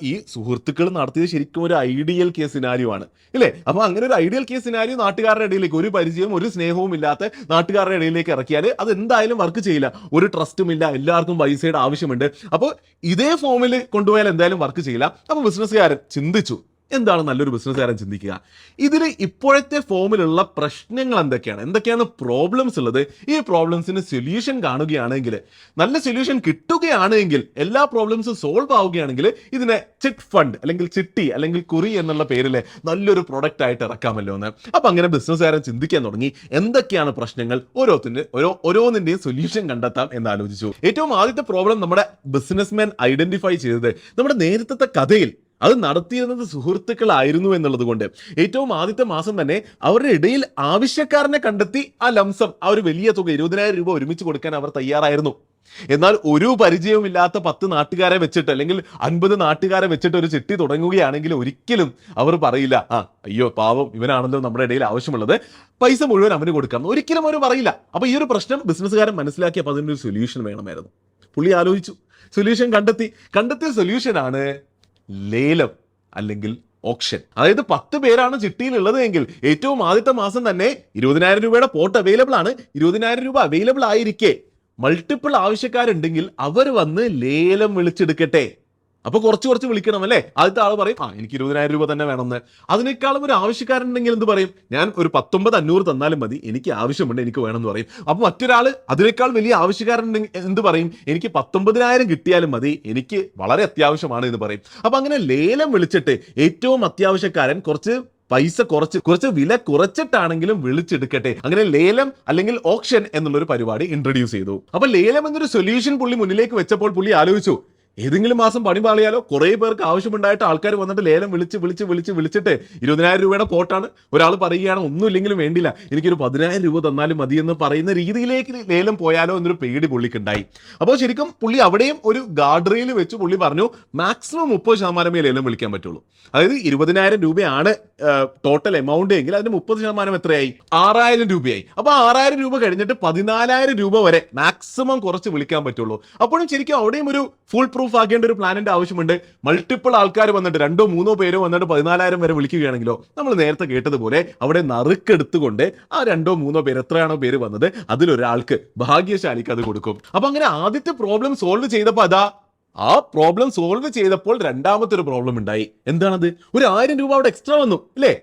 ഈ സുഹൃത്തുക്കൾ നടത്തിയത് ശരിക്കും ഒരു ഐഡിയൽ കേസ് സിനാരിയോ ആണ്, ഇല്ലേ? അപ്പോൾ അങ്ങനെ ഒരു ഐഡിയൽ കേസ് സിനാരിയോ നാട്ടുകാരുടെ ഇടയിലേക്ക്, ഒരു പരിചയവും ഒരു സ്നേഹവും ഇല്ലാത്ത നാട്ടുകാരുടെ ഇടയിലേക്ക് ഇറക്കിയാൽ അത് എന്തായാലും വർക്ക് ചെയ്യില്ല. ഒരു ട്രസ്റ്റും ഇല്ല, എല്ലാവർക്കും പൈസയുടെ ആവശ്യമുണ്ട്. അപ്പോൾ ഇതേ ഫോമിൽ കൊണ്ടുപോയാൽ എന്തായാലും വർക്ക് ചെയ്യില്ല. അപ്പോൾ ബിസിനസ്സുകാരൻ ചിന്തിച്ചു, എന്താണ് നല്ലൊരു ബിസിനസ്സുകാരൻ ചിന്തിക്കുക? ഇതിൽ ഇപ്പോഴത്തെ ഫോമിലുള്ള പ്രശ്നങ്ങൾ എന്തൊക്കെയാണ് പ്രോബ്ലംസ് ഉള്ളത്? ഈ പ്രോബ്ലംസിന് സൊല്യൂഷൻ കാണുകയാണെങ്കിൽ, നല്ല സൊല്യൂഷൻ കിട്ടുകയാണെങ്കിൽ, എല്ലാ പ്രോബ്ലംസും സോൾവ് ആവുകയാണെങ്കിൽ ഇതിനെ ചിറ്റ് ഫണ്ട് അല്ലെങ്കിൽ ചിട്ടി അല്ലെങ്കിൽ കുറി എന്നുള്ള പേരിൽ നല്ലൊരു പ്രൊഡക്റ്റ് ആയിട്ട് ഇറക്കാമല്ലോ എന്ന്. അപ്പൊ അങ്ങനെ ബിസിനസ്സുകാരൻ ചിന്തിക്കാൻ തുടങ്ങി, എന്തൊക്കെയാണ് പ്രശ്നങ്ങൾ, ഓരോന്നിന്റെയും സൊല്യൂഷൻ കണ്ടെത്താം എന്ന് ആലോചിച്ചു. ഏറ്റവും ആദ്യത്തെ പ്രോബ്ലം നമ്മുടെ ബിസിനസ്മാൻ ഐഡന്റിഫൈ ചെയ്തത് നമ്മുടെ നേരത്തെ കഥയിൽ അത് നടത്തിയിരുന്നത് സുഹൃത്തുക്കളായിരുന്നു എന്നുള്ളത് കൊണ്ട് ഏറ്റവും ആദ്യത്തെ മാസം തന്നെ അവരുടെ ഇടയിൽ ആവശ്യക്കാരനെ കണ്ടെത്തി ആ ലംസം, ആ ഒരു വലിയ തുക 20,000 രൂപ ഒരുമിച്ച് കൊടുക്കാൻ അവർ തയ്യാറായിരുന്നു. എന്നാൽ ഒരു പരിചയവുമില്ലാത്ത 10 നാട്ടുകാരെ വെച്ചിട്ട് അല്ലെങ്കിൽ 50 നാട്ടുകാരെ വെച്ചിട്ട് ഒരു ചിട്ടി തുടങ്ങുകയാണെങ്കിൽ ഒരിക്കലും അവർ പറയില്ല, അയ്യോ പാവം ഇവനാണല്ലോ നമ്മുടെ ഇടയിൽ ആവശ്യമുള്ളത്, പൈസ മുഴുവൻ അവന് കൊടുക്കാം, ഒരിക്കലും അവർ പറയില്ല. അപ്പൊ ഈ ഒരു പ്രശ്നം ബിസിനസ്സുകാരൻ മനസ്സിലാക്കിയപ്പോൾ അതിനൊരു സൊല്യൂഷൻ വേണമായിരുന്നു. പുള്ളി ആലോചിച്ചു, സൊല്യൂഷൻ കണ്ടെത്തിയ സൊല്യൂഷനാണ് ലേലം അല്ലെങ്കിൽ ഓപ്ഷൻ. അതായത് 10 പേരാണ് ചിട്ടിയിലുള്ളത് എങ്കിൽ ഏറ്റവും ആദ്യത്തെ മാസം തന്നെ 20,000 രൂപയുടെ പോട്ട് അവൈലബിൾ ആണ്. 20,000 രൂപ അവൈലബിൾ ആയിരിക്കെ മൾട്ടിപ്പിൾ ആവശ്യക്കാരുണ്ടെങ്കിൽ അവർ വന്ന് ലേലം വിളിച്ചെടുക്കട്ടെ. അപ്പൊ കുറച്ച് വിളിക്കണം അല്ലേ? ആദ്യത്തെ ആൾ പറയും എനിക്ക് 20,000 രൂപ തന്നെ വേണമെന്ന്. അതിനേക്കാളും ഒരു ആവശ്യക്കാരുണ്ടെങ്കിൽ എന്ത് പറയും? ഞാൻ ഒരു 19,500 തന്നാലും മതി, എനിക്ക് ആവശ്യമുണ്ട്, എനിക്ക് വേണമെന്ന് പറയും. അപ്പൊ മറ്റൊരാൾ അതിനേക്കാൾ വലിയ ആവശ്യക്കാരുണ്ടെങ്കിൽ എന്ത് പറയും? എനിക്ക് 19,000 കിട്ടിയാലും മതി, എനിക്ക് വളരെ അത്യാവശ്യമാണ് എന്ന് പറയും. അപ്പൊ അങ്ങനെ ലേലം വിളിച്ചിട്ട് ഏറ്റവും അത്യാവശ്യക്കാരൻ കുറച്ച് വില കുറച്ചിട്ടാണെങ്കിലും വിളിച്ചെടുക്കട്ടെ. അങ്ങനെ ലേലം അല്ലെങ്കിൽ ഓപ്ഷൻ എന്നുള്ളൊരു പരിപാടി ഇൻട്രൊഡ്യൂസ് ചെയ്തു. അപ്പൊ ലേലം എന്നൊരു സൊല്യൂഷൻ പുള്ളി മുന്നിലേക്ക് വെച്ചപ്പോൾ പുള്ളി ആലോചിച്ചു, ഏതെങ്കിലും മാസം പണി പാളിയാലോ, കുറെ പേർക്ക് ആവശ്യമുണ്ടായിട്ട് ആൾക്കാർ വന്നിട്ട് ലേലം വിളിച്ചിട്ട് 20,000 രൂപയുടെ പോട്ടാണ്, ഒരാൾ പറയുകയാണ് ഒന്നുമില്ലെങ്കിലും വേണ്ടില്ല, എനിക്കൊരു 10,000 രൂപ തന്നാലും മതി എന്ന് പറയുന്ന രീതിയിലേക്ക് ലേലം പോയാലോ എന്നൊരു പേടി പുള്ളിക്കുണ്ടായി. അപ്പോൾ ശരിക്കും പുള്ളി അവിടെയും ഒരു ഗാർഡ് റെയിൽ വെച്ച് പുള്ളി പറഞ്ഞു, മാക്സിമം 30% ലേലം വിളിക്കാൻ പറ്റുള്ളൂ. അതായത് 20,000 രൂപയാണ് ടോട്ടൽ എമൗണ്ട് എങ്കിൽ അതിന് 30% എത്രയായി? 6,000 രൂപയായി. അപ്പൊ 6,000 രൂപ കഴിഞ്ഞിട്ട് 14,000 രൂപ വരെ മാക്സിമം കുറച്ച് വിളിക്കാൻ പറ്റുള്ളൂ. അപ്പോഴും ശരിക്കും അവിടെയും ഒരു ഫുൾ പ്രൂഫ് ആക്കേണ്ട ഒരു പ്ലാനിന്റെ ആവശ്യമുണ്ട്. മൾട്ടിപ്പിൾ ആൾക്കാർ വന്നിട്ട് 2-3 പേരോ വന്നിട്ട് 14,000 വരെ വിളിക്കുകയാണെങ്കിലോ നമ്മൾ നേരത്തെ കേട്ടതുപോലെ അവിടെ നറുക്കെടുത്തുകൊണ്ട് ആ 2-3 പേര് എത്രയാണോ പേര് വന്നത് അതിലൊരാൾക്ക്, ഭാഗ്യശാലിക്ക് അത് കൊടുക്കും. അപ്പൊ അങ്ങനെ ആദ്യത്തെ പ്രോബ്ലം സോൾവ് ചെയ്തപ്പോൾ ആ പ്രോബ്ലം സോൾവ് ചെയ്തപ്പോൾ രണ്ടാമത്തെ ഒരു പ്രോബ്ലം ഉണ്ടായി. എന്താണത്? ഒരു 1,000 രൂപ അവിടെ എക്സ്ട്രാ വന്നു അല്ലേ?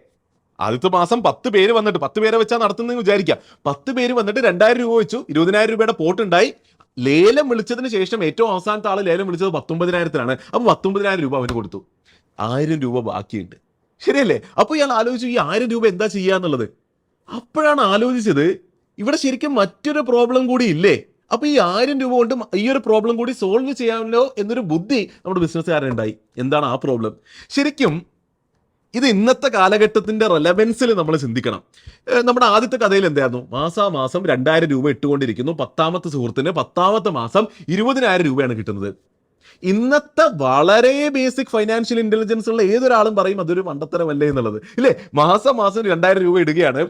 ആദ്യത്തെ മാസം 10 പേര് വന്നിട്ട്, 10 പേരെ വെച്ചാൽ നടത്തുന്നതെന്ന് വിചാരിക്കാം, 10 പേര് വന്നിട്ട് 2,000 രൂപ വെച്ചു, 20,000 രൂപയുടെ പോട്ട് ഉണ്ടായി. ലേലം വിളിച്ചതിന് ശേഷം ഏറ്റവും അവസാനത്തെ ആള് ലേലം വിളിച്ചത് 19,000-ത്തിനാണ്. അപ്പൊ 19,000 രൂപ അവന് കൊടുത്തു, 1,000 രൂപ ബാക്കിയുണ്ട്. ശരിയല്ലേ? അപ്പൊ ഇയാൾ ആലോചിച്ചു ഈ 1,000 രൂപ എന്താ ചെയ്യാന്നുള്ളത്. അപ്പോഴാണ് ആലോചിച്ചത് ഇവിടെ ശരിക്കും മറ്റൊരു പ്രോബ്ലം കൂടി ഇല്ലേ? അപ്പൊ ഈ 1,000 രൂപ കൊണ്ട് ഈ ഒരു പ്രോബ്ലം കൂടി സോൾവ് ചെയ്യാമല്ലോ എന്നൊരു ബുദ്ധി നമ്മുടെ ബിസിനസ്സുകാരനുണ്ടായി. എന്താണ് ആ പ്രോബ്ലം? ശരിക്കും ഇത് ഇന്നത്തെ കാലഘട്ടത്തിന്റെ റെലവൻസിൽ നമ്മൾ ചിന്തിക്കണം. നമ്മുടെ ആദ്യത്തെ കഥയിൽ എന്തായിരുന്നു? മാസാമാസം 2,000 രൂപ ഇട്ടുകൊണ്ടിരിക്കുന്നു. 10ാമത്തെ സുഹൃത്തിന് 10ാമത്തെ മാസം 20,000 രൂപയാണ് കിട്ടുന്നത്. ഇന്നത്തെ വളരെ ബേസിക് ഫൈനാൻഷ്യൽ ഇന്റലിജൻസ് ഉള്ള ഏതൊരാളും പറയും അതൊരു മണ്ടത്തരമല്ലേ എന്നുള്ളത്, ഇല്ലേ? മാസം 2,000 രൂപ ഇടുകയാണ്,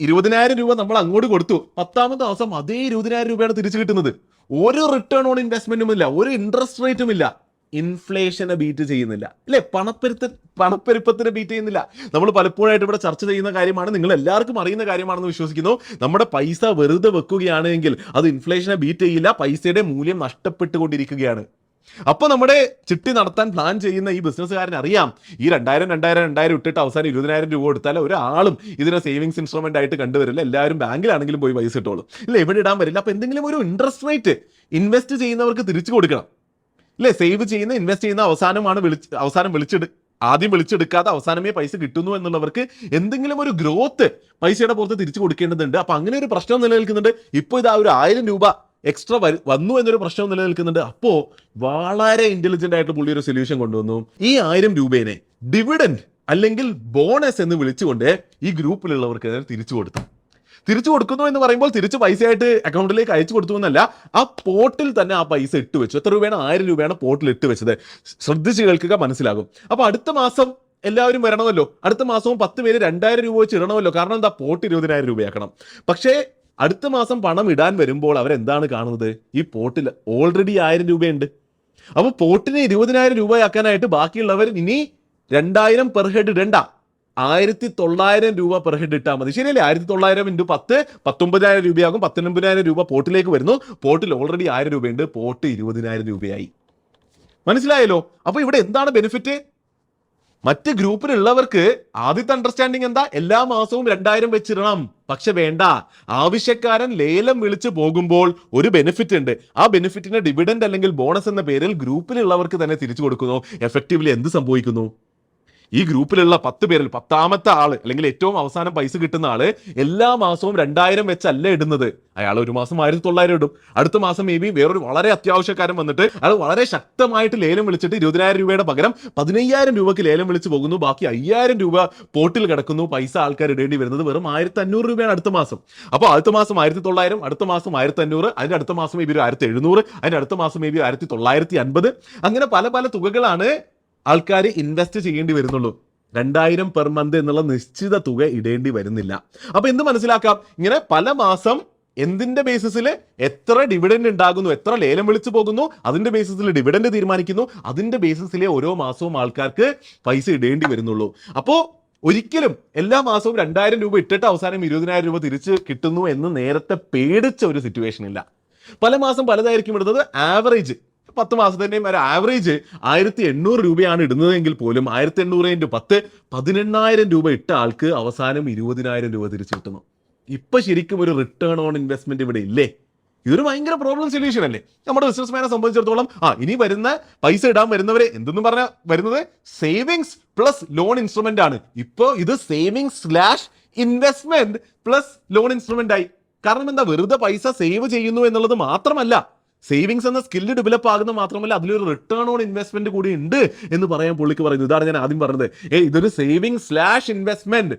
20,000 രൂപ നമ്മൾ അങ്ങോട്ട് കൊടുത്തു, 10ാമത്തെ മാസം അതേ 20,000 രൂപയാണ് തിരിച്ചു കിട്ടുന്നത്. ഒരു റിട്ടേൺ ഓൺ ഇൻവെസ്റ്റ്മെന്റും ഇല്ല, ഒരു ഇൻട്രസ്റ്റ് റേറ്റും ഇല്ല, ഇൻഫ്ലേഷനെ ബീറ്റ് ചെയ്യുന്നില്ല, അല്ലെ? പണപ്പെരുപ്പത്തിനെ ബീറ്റ് ചെയ്യുന്നില്ല. നമ്മൾ പലപ്പോഴായിട്ട് ഇവിടെ ചർച്ച ചെയ്യുന്ന കാര്യമാണ്, നിങ്ങൾ എല്ലാവർക്കും അറിയുന്ന കാര്യമാണെന്ന് വിശ്വസിക്കുന്നു. നമ്മുടെ പൈസ വെറുതെ വെക്കുകയാണെങ്കിൽ അത് ഇൻഫ്ലേഷനെ ബീറ്റ് ചെയ്യില്ല, പൈസയുടെ മൂല്യം നഷ്ടപ്പെട്ടുകൊണ്ടിരിക്കുകയാണ്. അപ്പൊ നമ്മുടെ ചിട്ടി നടത്താൻ പ്ലാൻ ചെയ്യുന്ന ഈ ബിസിനസ്സുകാരൻ അറിയാം, ഈ 2,000 ഇട്ടിട്ട് അവസാനം 20,000 രൂപ കൊടുത്താൽ ഒരാളും ഇതിനെ സേവിങ്സ് ഇൻസ്ട്രുമെന്റ് ആയിട്ട് കണ്ടുവരില്ല. എല്ലാവരും ബാങ്കിലാണെങ്കിലും പോയി പൈസ ഇട്ടോളും, ഇല്ല എവിടെ ഇടാൻ വരില്ല. അപ്പൊ എന്തെങ്കിലും ഒരു ഇൻട്രസ്റ്റ് റേറ്റ് ഇൻവെസ്റ്റ് ചെയ്യുന്നവർക്ക് തിരിച്ചു കൊടുക്കണം, അല്ലെ? സേവ് ചെയ്യുന്ന, ഇൻവെസ്റ്റ് ചെയ്യുന്ന ആദ്യം വിളിച്ചെടുക്കാതെ അവസാനമേ പൈസ കിട്ടുന്നു എന്നുള്ളവർക്ക് എന്തെങ്കിലും ഒരു ഗ്രോത്ത് പൈസയുടെ പുറത്ത് തിരിച്ചു കൊടുക്കേണ്ടതുണ്ട്. അപ്പൊ അങ്ങനെ ഒരു പ്രശ്നം നിലനിൽക്കുന്നുണ്ട്. ഇപ്പൊ ഇതാ ഒരു 1,000 രൂപ എക്സ്ട്രാ വന്നു എന്നൊരു പ്രശ്നം നിലനിൽക്കുന്നുണ്ട്. അപ്പോ വളരെ ഇന്റലിജന്റ് ആയിട്ട് പുള്ളി ഒരു സൊല്യൂഷൻ കൊണ്ടുവന്നു. ഈ 1,000 രൂപേനെ ഡിവിഡൻഡ് അല്ലെങ്കിൽ ബോണസ് എന്ന് വിളിച്ചുകൊണ്ട് ഈ ഗ്രൂപ്പിലുള്ളവർക്ക് തിരിച്ചു കൊടുക്കുന്നു എന്ന് പറയുമ്പോൾ തിരിച്ച് പൈസയായിട്ട് അക്കൗണ്ടിലേക്ക് അയച്ചു കൊടുത്തു എന്നല്ല, ആ പോർട്ടിൽ തന്നെ ആ പൈസ ഇട്ട് വെച്ചു. എത്ര രൂപയാണ്? 1,000 രൂപയാണ് പോർട്ടിൽ ഇട്ട് വെച്ചത്. ശ്രദ്ധിച്ച് കേൾക്കുക, മനസ്സിലാകും. അപ്പൊ അടുത്ത മാസം എല്ലാവരും വരണമല്ലോ, അടുത്ത മാസവും 10 പേര് 2,000 രൂപ വെച്ച് ഇടണമല്ലോ, കാരണം എന്താ? പോർട്ട് 20,000 രൂപയാക്കണം. പക്ഷേ അടുത്ത മാസം പണം ഇടാൻ വരുമ്പോൾ അവരെന്താണ് കാണുന്നത്? ഈ പോർട്ടിൽ ഓൾറെഡി 1,000 രൂപയുണ്ട്. അപ്പൊ പോർട്ടിനെ 20,000 രൂപയാക്കാനായിട്ട് ബാക്കിയുള്ളവർ ഇനി 2,000 പെർ ഹെഡ് ഇടണ്ട, 1,900 രൂപ പെർ ഹെഡ് ഇട്ടാൽ മതി. ശരിയല്ലേ? 1,900 × 10 19,000 രൂപയാകും. 19,000 രൂപ പോർട്ടിലേക്ക് വരുന്നു. പോർട്ടിൽ ഓൾറെഡി 1,000 രൂപയുണ്ട്, പോർട്ട് 20,000 രൂപയായി. മനസ്സിലായല്ലോ? അപ്പൊ ഇവിടെ എന്താണ് ബെനിഫിറ്റ്? മറ്റ് ഗ്രൂപ്പിലുള്ളവർക്ക് ആദ്യത്തെ അണ്ടർസ്റ്റാൻഡിങ് എന്താ, എല്ലാ മാസവും 2000 വെച്ചിടണം. പക്ഷെ വേണ്ട, ആവശ്യക്കാരൻ ലേലം വിളിച്ചു പോകുമ്പോൾ ഒരു ബെനിഫിറ്റ് ഉണ്ട്. ആ ബെനിഫിറ്റിന് ഡിവിഡൻഡ് അല്ലെങ്കിൽ ബോണസ് എന്ന പേരിൽ ഗ്രൂപ്പിലുള്ളവർക്ക് തന്നെ തിരിച്ചു കൊടുക്കുന്നു. എഫക്റ്റീവ്ലി എന്ത് സംഭവിക്കുന്നു, ഈ ഗ്രൂപ്പിലുള്ള 10 പേരിൽ 10ാമത്തെ ആള് അല്ലെങ്കിൽ ഏറ്റവും അവസാനം പൈസ കിട്ടുന്ന ആള് എല്ലാ മാസവും 2000 വെച്ചല്ല ഇടുന്നത്. അയാൾ ഒരു മാസം 1900 ഇടും. അടുത്ത മാസം മേ ബി വേറൊരു വളരെ അത്യാവശ്യക്കാരൻ വന്നിട്ട് അയാൾ വളരെ ശക്തമായിട്ട് ലേലം വിളിച്ചിട്ട് 20,000 രൂപയുടെ പകരം 15,000 രൂപയ്ക്ക് ലേലം വിളിച്ച് പോകുന്നു. ബാക്കി 5,000 രൂപ പോട്ടിൽ കിടക്കുന്നു. പൈസ ആൾക്കാർ ഇടേണ്ടി വരുന്നത് വെറും 1,500 രൂപയാണ് അടുത്ത മാസം. അപ്പോൾ അടുത്ത മാസം 1,900, അടുത്ത മാസം 1,500, അതിന്റെ അടുത്ത മാസം മേ ബി 1,700, അതിന്റെ അടുത്ത മാസം മേ ബി 1,950. അങ്ങനെ പല പല തുകകളാണ് ആൾക്കാർ ഇൻവെസ്റ്റ് ചെയ്യേണ്ടി വരുന്നുള്ളൂ. 2000 പെർ മന്ത് എന്നുള്ള നിശ്ചിത തുക ഇടേണ്ടി വരുന്നില്ല. അപ്പൊ എന്ത് മനസ്സിലാക്കാം, ഇങ്ങനെ പല മാസം എന്തിന്റെ ബേസിസിൽ എത്ര ഡിവിഡൻഡ് ഉണ്ടാകുന്നു, എത്ര ലേലം വിളിച്ചു പോകുന്നു, അതിന്റെ ബേസിസിൽ ഡിവിഡൻഡ് തീരുമാനിക്കുന്നു. അതിന്റെ ബേസിസിലെ ഓരോ മാസവും ആൾക്കാർക്ക് പൈസ ഇടേണ്ടി വരുന്നുള്ളൂ. അപ്പോ ഒരിക്കലും എല്ലാ മാസവും 2000 രൂപ ഇട്ടിട്ട് അവസാനം 20,000 രൂപ തിരിച്ച് കിട്ടുന്നു എന്ന് നേരത്തെ പേടിച്ച ഒരു സിറ്റുവേഷൻ ഇല്ല. പല മാസം പലതായിരിക്കും ഇടുന്നത്. ആവറേജ് 10 മാസത്തിന്റെയും ഒരു ആവറേജ് 1,800 രൂപയാണ് ഇടുന്നതെങ്കിൽ പോലും 1,800 × 10 18,000 രൂപ ഇട്ട ആൾക്ക് അവസാനം 20,000 രൂപ തിരിച്ചു കിട്ടുന്നു. ഇപ്പൊ ശരിക്കും ഒരു റിട്ടേൺ ഓൺ ഇൻവെസ്റ്റ്മെന്റ് ഇവിടെ ഇല്ലേ? ഇതൊരു ഭയങ്കര പ്രോബ്ലം സൊല്യൂഷൻ അല്ലേ നമ്മുടെ ബിസിനസ്മാനെ സംബന്ധിച്ചിടത്തോളം. ഇനി വരുന്ന പൈസ ഇടാൻ വരുന്നവരെ എന്തെന്നും പറഞ്ഞ വരുന്നത് സേവിങ്സ് പ്ലസ് ലോൺ ഇൻസ്ട്രുമെന്റ് ആണ്. ഇപ്പൊ ഇത് സേവിങ്സ്/ഇൻവെസ്റ്റ്മെന്റ് പ്ലസ് ലോൺ ഇൻസ്ട്രുമെന്റ് ആയി. കാരണം എന്താ, വെറുതെ പൈസ സേവ് ചെയ്യുന്നു എന്നുള്ളത് മാത്രമല്ല, സേവിങ്സ് എന്ന സ്കില്ല് ഡെവലപ്പ് ആകുന്ന മാത്രമല്ല, അതിലൊരു റിട്ടേൺ ഓൺ ഇൻവെസ്റ്റ്മെന്റ് കൂടി ഉണ്ട് എന്ന് പറയാൻ പുള്ളിക്ക് പറയുന്നു. ഇതാണ് ഞാൻ ആദ്യം പറഞ്ഞത്. ഇതൊരു സേവിങ്സ്/ഇൻവെസ്റ്റ്മെന്റ്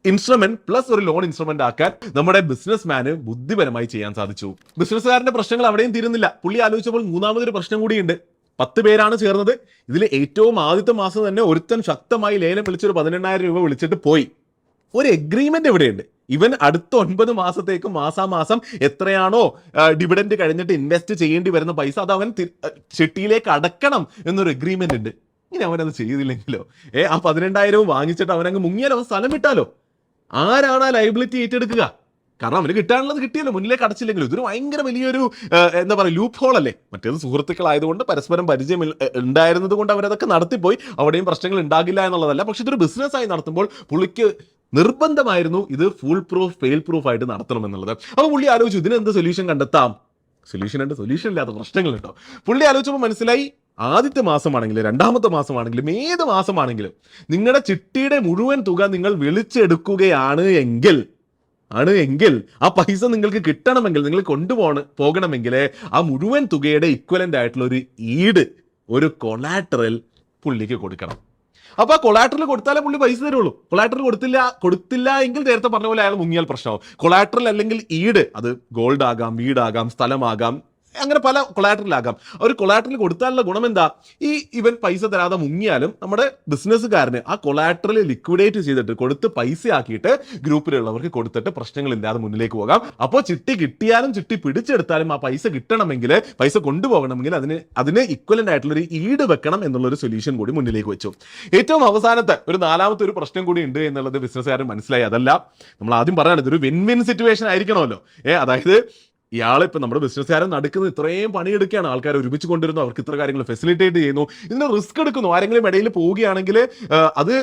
ഇൻസ്ട്രുമെന്റ് പ്ലസ് ഒരു ലോൺ ഇൻസ്ട്രുമെന്റ് ആക്കാൻ നമ്മുടെ ബിസിനസ്മാന് ബുദ്ധിപരമായി ചെയ്യാൻ സാധിച്ചു. ബിസിനസ്സുകാരന്റെ പ്രശ്നങ്ങൾ അവിടെയും തീരുന്നില്ല. പുള്ളി ആലോചിച്ചപ്പോൾ മൂന്നാമതൊരു പ്രശ്നം കൂടിയുണ്ട്. 10 പേരാണ് ചേർന്നത്. ഇതിൽ ഏറ്റവും ആദ്യത്തെ മാസം തന്നെ ഒരുത്തൻ ശക്തമായി ലേലം വിളിച്ചൊരു 18,000 രൂപ വിളിച്ചിട്ട് പോയി. ഒരു എഗ്രിമെന്റ് എവിടെയുണ്ട്. ഇവൻ അടുത്ത 9 മാസത്തേക്ക് മാസാമാസം എത്രയാണോ ഡിവിഡൻഡ് കഴിഞ്ഞിട്ട് ഇൻവെസ്റ്റ് ചെയ്യേണ്ടി വരുന്ന പൈസ അത് അവൻ ചിട്ടിയിലേക്ക് അടക്കണം എന്നൊരു എഗ്രിമെന്റ് ഉണ്ട്. ഇനി അവനത് ചെയ്തില്ലെങ്കിലോ, ആ 18,000 വാങ്ങിച്ചിട്ട് അവനങ്ങ് മുങ്ങിയാലോ, സ്ഥലം വിട്ടാലോ, ആരാണ് ആ ലയബിലിറ്റി ഏറ്റെടുക്കുക? കാരണം അവന് കിട്ടാനുള്ളത് കിട്ടിയല്ലോ, മുന്നിലേക്ക് അടച്ചില്ലെങ്കിലും. ഇതൊരു ഭയങ്കര വലിയൊരു എന്താ പറയുക, ലൂപ്പ് ഹോൾ അല്ലേ. മറ്റേത് സുഹൃത്തുക്കളായതുകൊണ്ട് പരസ്പരം പരിചയം ഉണ്ടായിരുന്നത് കൊണ്ട് അവരതൊക്കെ നടത്തിപ്പോയി. അവിടെയും പ്രശ്നങ്ങൾ ഉണ്ടാകില്ല എന്നുള്ളതല്ല. പക്ഷെ ഇതൊരു ബിസിനസ്സായി നടത്തുമ്പോൾ പുള്ളിക്ക് നിർബന്ധമായിരുന്നു ഇത് ഫുൾ പ്രൂഫ് ഫെയിൽ പ്രൂഫ് ആയിട്ട് നടത്തണം എന്നുള്ളത്. അപ്പോൾ പുള്ളി ആലോചിച്ചു ഇതിനെന്ത് സൊല്യൂഷൻ കണ്ടെത്താം. സൊല്യൂഷൻ ഇല്ലാത്ത പ്രശ്നങ്ങളുണ്ടോ. പുള്ളി ആലോചിച്ചപ്പോൾ മനസ്സിലായി, ആദ്യത്തെ മാസമാണെങ്കിലും 2ാമത്തെ മാസമാണെങ്കിലും ഏത് മാസമാണെങ്കിലും നിങ്ങളുടെ ചിട്ടിയുടെ മുഴുവൻ തുക നിങ്ങൾ വിളിച്ചെടുക്കുകയാണ് എങ്കിൽ ആ പൈസ നിങ്ങൾക്ക് കിട്ടണമെങ്കിൽ, നിങ്ങൾ പോകണമെങ്കിൽ ആ മുഴുവൻ തുകയുടെ ഇക്വലന്റ് ആയിട്ടുള്ള ഒരു ഈട്, ഒരു കൊളാറ്ററൽ പുള്ളിക്ക് കൊടുക്കണം. അപ്പൊ ആ കൊളാറ്ററൽ കൊടുത്താലേ പുള്ളി പൈസ തരുള്ളൂ. കൊളാറ്ററൽ കൊടുത്തില്ല എങ്കിൽ നേരത്തെ പറഞ്ഞ പോലെ അയാൾ മുങ്ങിയാൽ പ്രശ്നമാവും. കൊളാറ്ററൽ അല്ലെങ്കിൽ ഈട്, അത് ഗോൾഡ് ആകാം, വീടാകാം, സ്ഥലമാകാം, അങ്ങനെ പല കൊളാറ്ററലാകാം. ഒരു കൊളാറ്ററൽ കൊടുത്താലുള്ള ഗുണം എന്താ, ഇവൻ പൈസ തരാതെ മുങ്ങിയാലും നമ്മുടെ ബിസിനസ്സുകാരന് ആ കൊളാറ്ററൽ ലിക്വിഡേറ്റ് ചെയ്തിട്ട് കൊടുത്ത് പൈസ ആക്കിയിട്ട് ഗ്രൂപ്പിലുള്ളവർക്ക് കൊടുത്തിട്ട് പ്രശ്നങ്ങളില്ലാതെ മുന്നിലേക്ക് പോകാം. അപ്പോൾ ചിട്ടി കിട്ടിയാലും ചിട്ടി പിടിച്ചെടുത്താലും ആ പൈസ കിട്ടണമെങ്കിൽ, പൈസ കൊണ്ടുപോകണമെങ്കിൽ അതിന് ഇക്വലന്റ് ആയിട്ടുള്ള ഒരു ഈട് വെക്കണം എന്നുള്ളൊരു സൊല്യൂഷൻ കൂടി മുന്നിലേക്ക് വെച്ചു. ഏറ്റവും അവസാനത്തെ ഒരു 4ാമത്തെ ഒരു പ്രശ്നം കൂടി ഉണ്ട് എന്നുള്ളത് ബിസിനസ്സുകാരൻ മനസ്സിലായി. അതല്ല, നമ്മൾ ആദ്യം പറയാണ്, ഇതൊരു വിൻ വിൻ സിറ്റുവേഷൻ ആയിരിക്കണമല്ലോ. അതായത് ഇയാളിപ്പോൾ നമ്മുടെ ബിസിനസ്സുകാരൻ നടക്കുന്നത് ഇത്രയും പണിയെടുക്കുകയാണ്, ആൾക്കാർ ഒരുമിച്ച് കൊണ്ടുവരുന്നു, അവർക്ക് ഇത്ര കാര്യങ്ങൾ ഫെസിലിറ്റേറ്റ് ചെയ്യുന്നു, ഇതിന് റിസ്ക് എടുക്കുന്നു. ആരെങ്കിലും ഇടയിൽ പോവുകയാണെങ്കിൽ അത്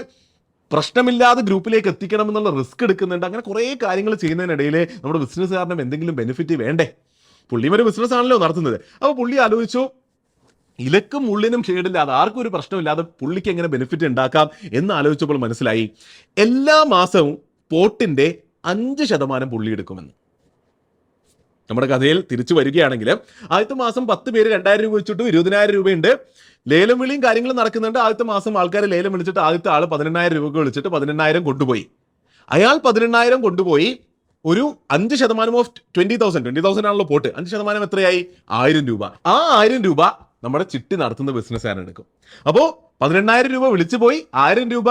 പ്രശ്നമില്ലാതെ ഗ്രൂപ്പിലേക്ക് എത്തിക്കണം എന്നുള്ള റിസ്ക് എടുക്കുന്നുണ്ട്. അങ്ങനെ കുറേ കാര്യങ്ങൾ ചെയ്യുന്നതിനിടയിൽ നമ്മുടെ ബിസിനസ്സുകാരനും എന്തെങ്കിലും ബെനിഫിറ്റ് വേണ്ടേ. പുള്ളിയും ഒരു ബിസിനസ് ആണല്ലോ നടത്തുന്നത്. അപ്പോൾ പുള്ളി ആലോചിച്ചു, ഇലക്കും ഉള്ളിനും ഷെയ്ഡില്ലാതെ ആർക്കും ഒരു പ്രശ്നമില്ലാതെ പുള്ളിക്ക് എങ്ങനെ ബെനിഫിറ്റ് ഉണ്ടാക്കാം എന്ന് ആലോചിച്ചപ്പോൾ മനസ്സിലായി, എല്ലാ മാസവും പോട്ടിന്റെ 5% പുള്ളി എടുക്കുമെന്ന്. നമ്മുടെ കഥയിൽ തിരിച്ചു വരികയാണെങ്കിൽ ആദ്യത്തെ മാസം 10 പേര് 2,000 രൂപ വെച്ചിട്ട് 20,000 രൂപയുണ്ട്. ലേലം വിളിയും കാര്യങ്ങളും നടക്കുന്നുണ്ട്. ആദ്യത്തെ മാസം ആൾക്കാർ ലേലം വിളിച്ചിട്ട് ആദ്യത്തെ ആൾ 18,000 രൂപ വിളിച്ചിട്ട് 18,000 കൊണ്ടുപോയി. അയാൾ 18,000 കൊണ്ടുപോയി. ഒരു 5% ഓഫ് 20,000 ആണല്ലോ പോട്ട്. 5% എത്രയായി? 1,000 രൂപ. ആ 1,000 രൂപ നമ്മുടെ ചിട്ടി നടത്തുന്ന ബിസിനസ്സുകാരൻ എടുക്കും. അപ്പോൾ 18,000 രൂപ വിളിച്ചു പോയി, 1,000 രൂപ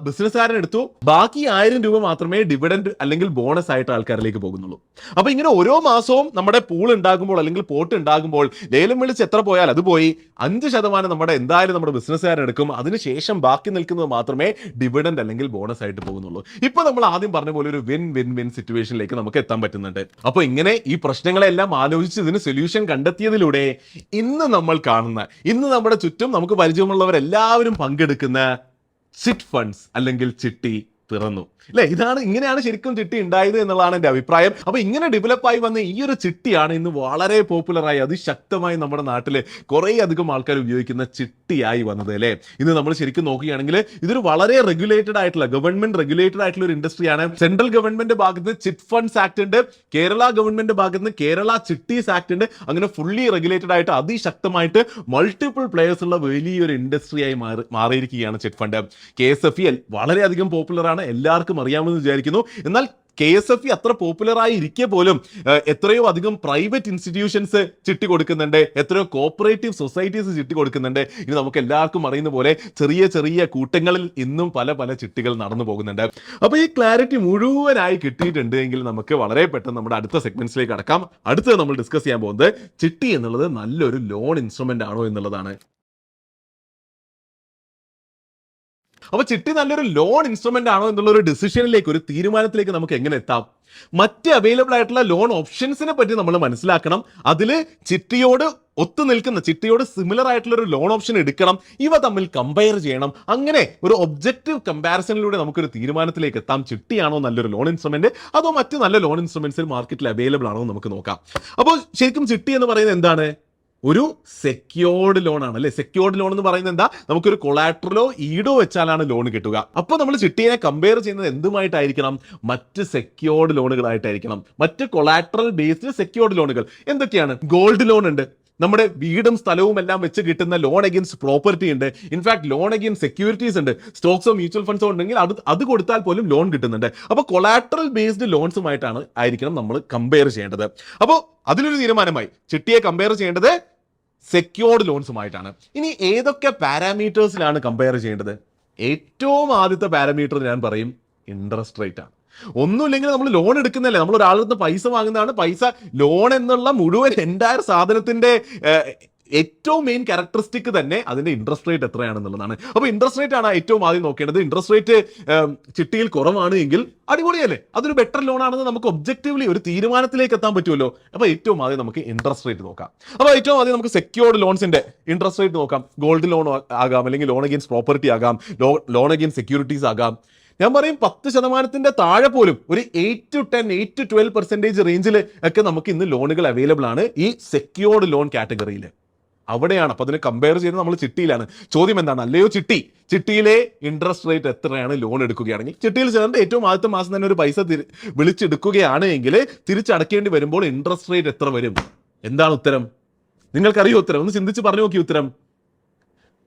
ബിസിനസ്സുകാരൻ എടുത്തു. ബാക്കി 1,000 രൂപ മാത്രമേ ഡിവിഡൻഡ് അല്ലെങ്കിൽ ബോണസ് ആയിട്ട് ആൾക്കാരിലേക്ക് പോകുന്നുള്ളൂ. അപ്പൊ ഇങ്ങനെ ഓരോ മാസവും നമ്മുടെ പൂൾ ഉണ്ടാകുമ്പോൾ അല്ലെങ്കിൽ പോട്ട് ഉണ്ടാകുമ്പോൾ ലേലം വിളിച്ച് എത്ര പോയാൽ അത് പോയി. 5% നമ്മുടെ എന്തായാലും നമ്മുടെ ബിസിനസ്സുകാരൻ എടുക്കും. അതിനുശേഷം ബാക്കി നിൽക്കുന്നത് മാത്രമേ ഡിവിഡൻഡ് അല്ലെങ്കിൽ ബോണസ് ആയിട്ട് പോകുന്നുള്ളൂ. ഇപ്പൊ നമ്മൾ ആദ്യം പറഞ്ഞ പോലെ ഒരു വിൻ വിൻ വിൻ സിറ്റുവേഷനിലേക്ക് നമുക്ക് എത്താൻ പറ്റുന്നുണ്ട്. അപ്പൊ ഇങ്ങനെ ഈ പ്രശ്നങ്ങളെല്ലാം ആലോചിച്ച് ഇതിന് സൊല്യൂഷൻ കണ്ടെത്തിയതിലൂടെ ഇന്ന് നമ്മൾ കാണുന്ന, ഇന്ന് നമ്മുടെ ചുറ്റും നമുക്ക് പരിചയമുള്ളവരെല്ലാവരും പങ്കെടുക്കുന്ന ചിറ്റ് ഫണ്ട്സ് അല്ലെങ്കിൽ ചിട്ടി പിറന്നു അല്ലെ. ഇങ്ങനെയാണ് ശരിക്കും ചിട്ടി ഉണ്ടായത് എന്നുള്ളതാണ് എൻ്റെ അഭിപ്രായം. അപ്പൊ ഇങ്ങനെ ഡെവലപ്പായി വന്ന ഈ ഒരു ചിട്ടിയാണ് ഇന്ന് വളരെ പോപ്പുലറായി അതിശക്തമായി നമ്മുടെ നാട്ടിൽ കുറേ അധികം ആൾക്കാർ ഉപയോഗിക്കുന്ന ചിട്ടിയായി വന്നത് അല്ലേ. ഇന്ന് നമ്മൾ ശരിക്കും നോക്കുകയാണെങ്കിൽ ഇതൊരു വളരെ റെഗുലേറ്റഡ് ആയിട്ടുള്ള ഗവൺമെന്റ് റെഗുലേറ്റഡ് ആയിട്ടുള്ള ഒരു ഇൻഡസ്ട്രിയാണ്. സെൻട്രൽ ഗവൺമെന്റ് ഭാഗത്ത് നിന്ന് ചിറ്റ് ഫണ്ട്സ് ആക്ട് ഉണ്ട്, കേരള ഗവൺമെന്റ് ഭാഗത്ത് നിന്ന് കേരള ചിട്ടീസ് ആക്ട് ഉണ്ട്. അങ്ങനെ ഫുള്ളി റെഗുലേറ്റഡ് ആയിട്ട് അതിശക്തമായിട്ട് മൾട്ടിപ്പിൾ പ്ലേയേഴ്സ് ഉള്ള വലിയൊരു ഇൻഡസ്ട്രിയായി മാറിയിരിക്കുകയാണ് ചിറ്റ് ഫണ്ട്. KSFE വളരെയധികം പോപ്പുലറാണ്, എല്ലാവർക്കും അറിയാമെന്ന് വിചാരിക്കുന്നു. എന്നാൽ KSFE അത്ര പോപ്പുലറായി ഇരിക്കെ പോലും എത്രയോ അധികം പ്രൈവറ്റ് ഇൻസ്റ്റിറ്റ്യൂഷൻസ് ചിട്ടി കൊടുക്കുന്നുണ്ട്, എത്രയോ കോപ്പറേറ്റീവ് സൊസൈറ്റീസ് ചിട്ടി കൊടുക്കുന്നുണ്ട്. ഇനി നമുക്ക് എല്ലാവർക്കും അറിയുന്ന പോലെ ചെറിയ ചെറിയ കൂട്ടങ്ങളിൽ ഇന്നും പല പല ചിട്ടികൾ നടന്നു പോകുന്നുണ്ട്. അപ്പോൾ ഈ ക്ലാരിറ്റി മുഴുവനായി കിട്ടിയിട്ടുണ്ട് എങ്കിൽ നമുക്ക് വളരെ പെട്ടെന്ന് നമ്മുടെ അടുത്ത സെഗ്മെന്റ്സിലേക്ക് കടക്കാം. അടുത്തത് നമ്മൾ ഡിസ്കസ് ചെയ്യാൻ പോകുന്നത് ചിട്ടി എന്നുള്ളത് നല്ലൊരു ലോൺ ഇൻസ്ട്രുമെന്റ് ആണോ എന്നുള്ളതാണ്. അപ്പൊ ചിട്ടി നല്ലൊരു ലോൺ ഇൻസ്ട്രുമെന്റ് ആണോ എന്നുള്ള ഒരു ഡിസിഷനിലേക്ക്, ഒരു തീരുമാനത്തിലേക്ക് നമുക്ക് എങ്ങനെ എത്താം? മറ്റ് അവൈലബിൾ ആയിട്ടുള്ള ലോൺ ഓപ്ഷൻസിനെ പറ്റി നമ്മൾ മനസ്സിലാക്കണം. അതിൽ ചിട്ടിയോട് ഒത്തുനിൽക്കുന്ന, ചിട്ടിയോട് സിമിലർ ആയിട്ടുള്ള ഒരു ലോൺ ഓപ്ഷൻ എടുക്കണം. ഇവ തമ്മിൽ കമ്പയർ ചെയ്യണം. അങ്ങനെ ഒരു ഒബ്ജക്റ്റീവ് കമ്പാരിസണിലൂടെ നമുക്കൊരു തീരുമാനത്തിലേക്ക് എത്താം. ചിട്ടിയാണോ നല്ലൊരു ലോൺ ഇൻസ്ട്രുമെന്റ്, അതോ മറ്റ് നല്ല ലോൺ ഇൻസ്ട്രുമെന്റ്സ് മാർക്കറ്റിൽ അവൈലബിൾ ആണോ എന്ന് നമുക്ക് നോക്കാം. അപ്പോൾ ശരിക്കും ചിട്ടി എന്ന് പറയുന്നത് എന്താണ്? ഒരു സെക്യൂർഡ് ലോൺ ആണ് അല്ലെ. സെക്യൂർഡ് ലോൺ എന്ന് പറയുന്നത് എന്താ? നമുക്കൊരു കൊളാട്രലോ ഈടോ വെച്ചാലാണ് ലോൺ കിട്ടുക. അപ്പോൾ നമ്മൾ ചിട്ടിയെ കമ്പയർ ചെയ്യുന്നത് എന്തുമായിട്ടായിരിക്കണം? മറ്റ് സെക്യൂർഡ് ലോണുകളായിട്ടായിരിക്കണം. മറ്റ് കൊളാട്രൽ ബേസ്ഡ് സെക്യൂർഡ് ലോണുകൾ എന്തൊക്കെയാണ്? ഗോൾഡ് ലോൺ ഉണ്ട്, നമ്മുടെ വീടും സ്ഥലവും എല്ലാം വെച്ച് കിട്ടുന്ന ലോൺ അഗെയിൻസ്റ്റ് പ്രോപ്പർട്ടി ഉണ്ട്, ഇൻഫാക്ട് ലോൺ അഗെയിൻസ്റ്റ് സെക്യൂരിറ്റീസ് ഉണ്ട്, സ്റ്റോക്സോ മ്യൂച്വൽ ഫണ്ട്സോ ഉണ്ടെങ്കിൽ അത് കൊടുത്താൽ പോലും ലോൺ കിട്ടുന്നുണ്ട്. അപ്പോൾ കൊളാട്രൽ ബേസ്ഡ് ലോൺസുമായിട്ടാണ് ആയിരിക്കണം നമ്മൾ കമ്പയർ ചെയ്യേണ്ടത്. അപ്പോൾ അതിലൊരു തീരുമാനമായി ചിട്ടിയെ കമ്പയർ ചെയ്യേണ്ടത് സെക്യൂർഡ് ലോൺസുമായിട്ടാണ്. ഇനി ഏതൊക്കെ പാരാമീറ്റേഴ്സിലാണ് കമ്പയർ ചെയ്യേണ്ടത്? ഏറ്റവും ആദ്യത്തെ പാരാമീറ്റർ ഞാൻ പറയും ഇൻട്രസ്റ്റ് റേറ്റ് ആണ്. ഒന്നുമില്ലെങ്കിൽ നമ്മൾ ലോൺ എടുക്കുന്നല്ലേ, നമ്മൾ ഒരാളുടെ അടുത്ത് പൈസ വാങ്ങുന്നതാണ്. പൈസ ലോൺ എന്നുള്ള മുഴുവൻ എൻറ്റയർ സാധനത്തിന്റെ ഏറ്റവും മെയിൻ ക്യാരക്ടറിസ്റ്റിക് തന്നെ അതിന്റെ ഇൻട്രസ്റ്റ് റേറ്റ് എത്രയാണെന്നുള്ളതാണ്. അപ്പോൾ ഇൻട്രസ്റ്റ് റേറ്റ് ആണ് ഏറ്റവും ആദ്യം നോക്കേണ്ടത്. ഇൻട്രസ്റ്റ് റേറ്റ് ചിട്ടിയിൽ കുറവാണ് എങ്കിൽ അടിപൊളിയല്ലേ, അതൊരു ബെറ്റർ ലോൺ ആണെന്ന് നമുക്ക് ഒബ്ജക്റ്റീവ്ലി ഒരു തീരുമാനത്തിലേക്ക് എത്താൻ പറ്റുമല്ലോ. അപ്പോൾ ഏറ്റവും ആദ്യം നമുക്ക് ഇൻട്രസ്റ്റ് റേറ്റ് നോക്കാം. അപ്പോൾ ഏറ്റവും ആദ്യം നമുക്ക് സെക്യൂർഡ് ലോൺസിന്റെ ഇൻട്രസ്റ്റ് റേറ്റ് നോക്കാം. ഗോൾഡ് ലോൺ ആകാം, അല്ലെങ്കിൽ ലോൺ അഗെയിൻസ്റ്റ് പ്രോപ്പർട്ടി ആകാം, ലോൺ അഗെയിൻസ്റ്റ് സെക്യൂരിറ്റീസ് ആകാം. ഞാൻ പറയും 10% താഴെ പോലും ഒരു 8 to 10, 8 to 12% റേഞ്ചിൽ ഒക്കെ നമുക്ക് ഇന്ന് ലോണുകൾ അവൈലബിൾ ആണ് ഈ സെക്യൂർഡ് ലോൺ കാറ്റഗറിയിൽ. അവിടെയാണ്. അപ്പോൾ അതിനെ കമ്പയർ ചെയ്യുന്നത് നമ്മൾ ചിട്ടിയിലാണ്. ചോദ്യം എന്താണ്? അല്ലയോ ചിട്ടിയിലെ ഇൻട്രസ്റ്റ് റേറ്റ് എത്രയാണ് ലോൺ എടുക്കുകയാണെങ്കിൽ? ചിട്ടിയിൽ ചേർന്ന് ഏറ്റവും ആദ്യത്തെ മാസം തന്നെ ഒരു പൈസ വിളിച്ചെടുക്കുകയാണ് എങ്കിൽ തിരിച്ചടക്കേണ്ടി വരുമ്പോൾ ഇൻട്രസ്റ്റ് റേറ്റ് എത്ര വരും? എന്താണ് ഉത്തരം? നിങ്ങൾക്കറിയോ ഉത്തരം? ഒന്ന് ചിന്തിച്ച് പറഞ്ഞു നോക്കി ഉത്തരം.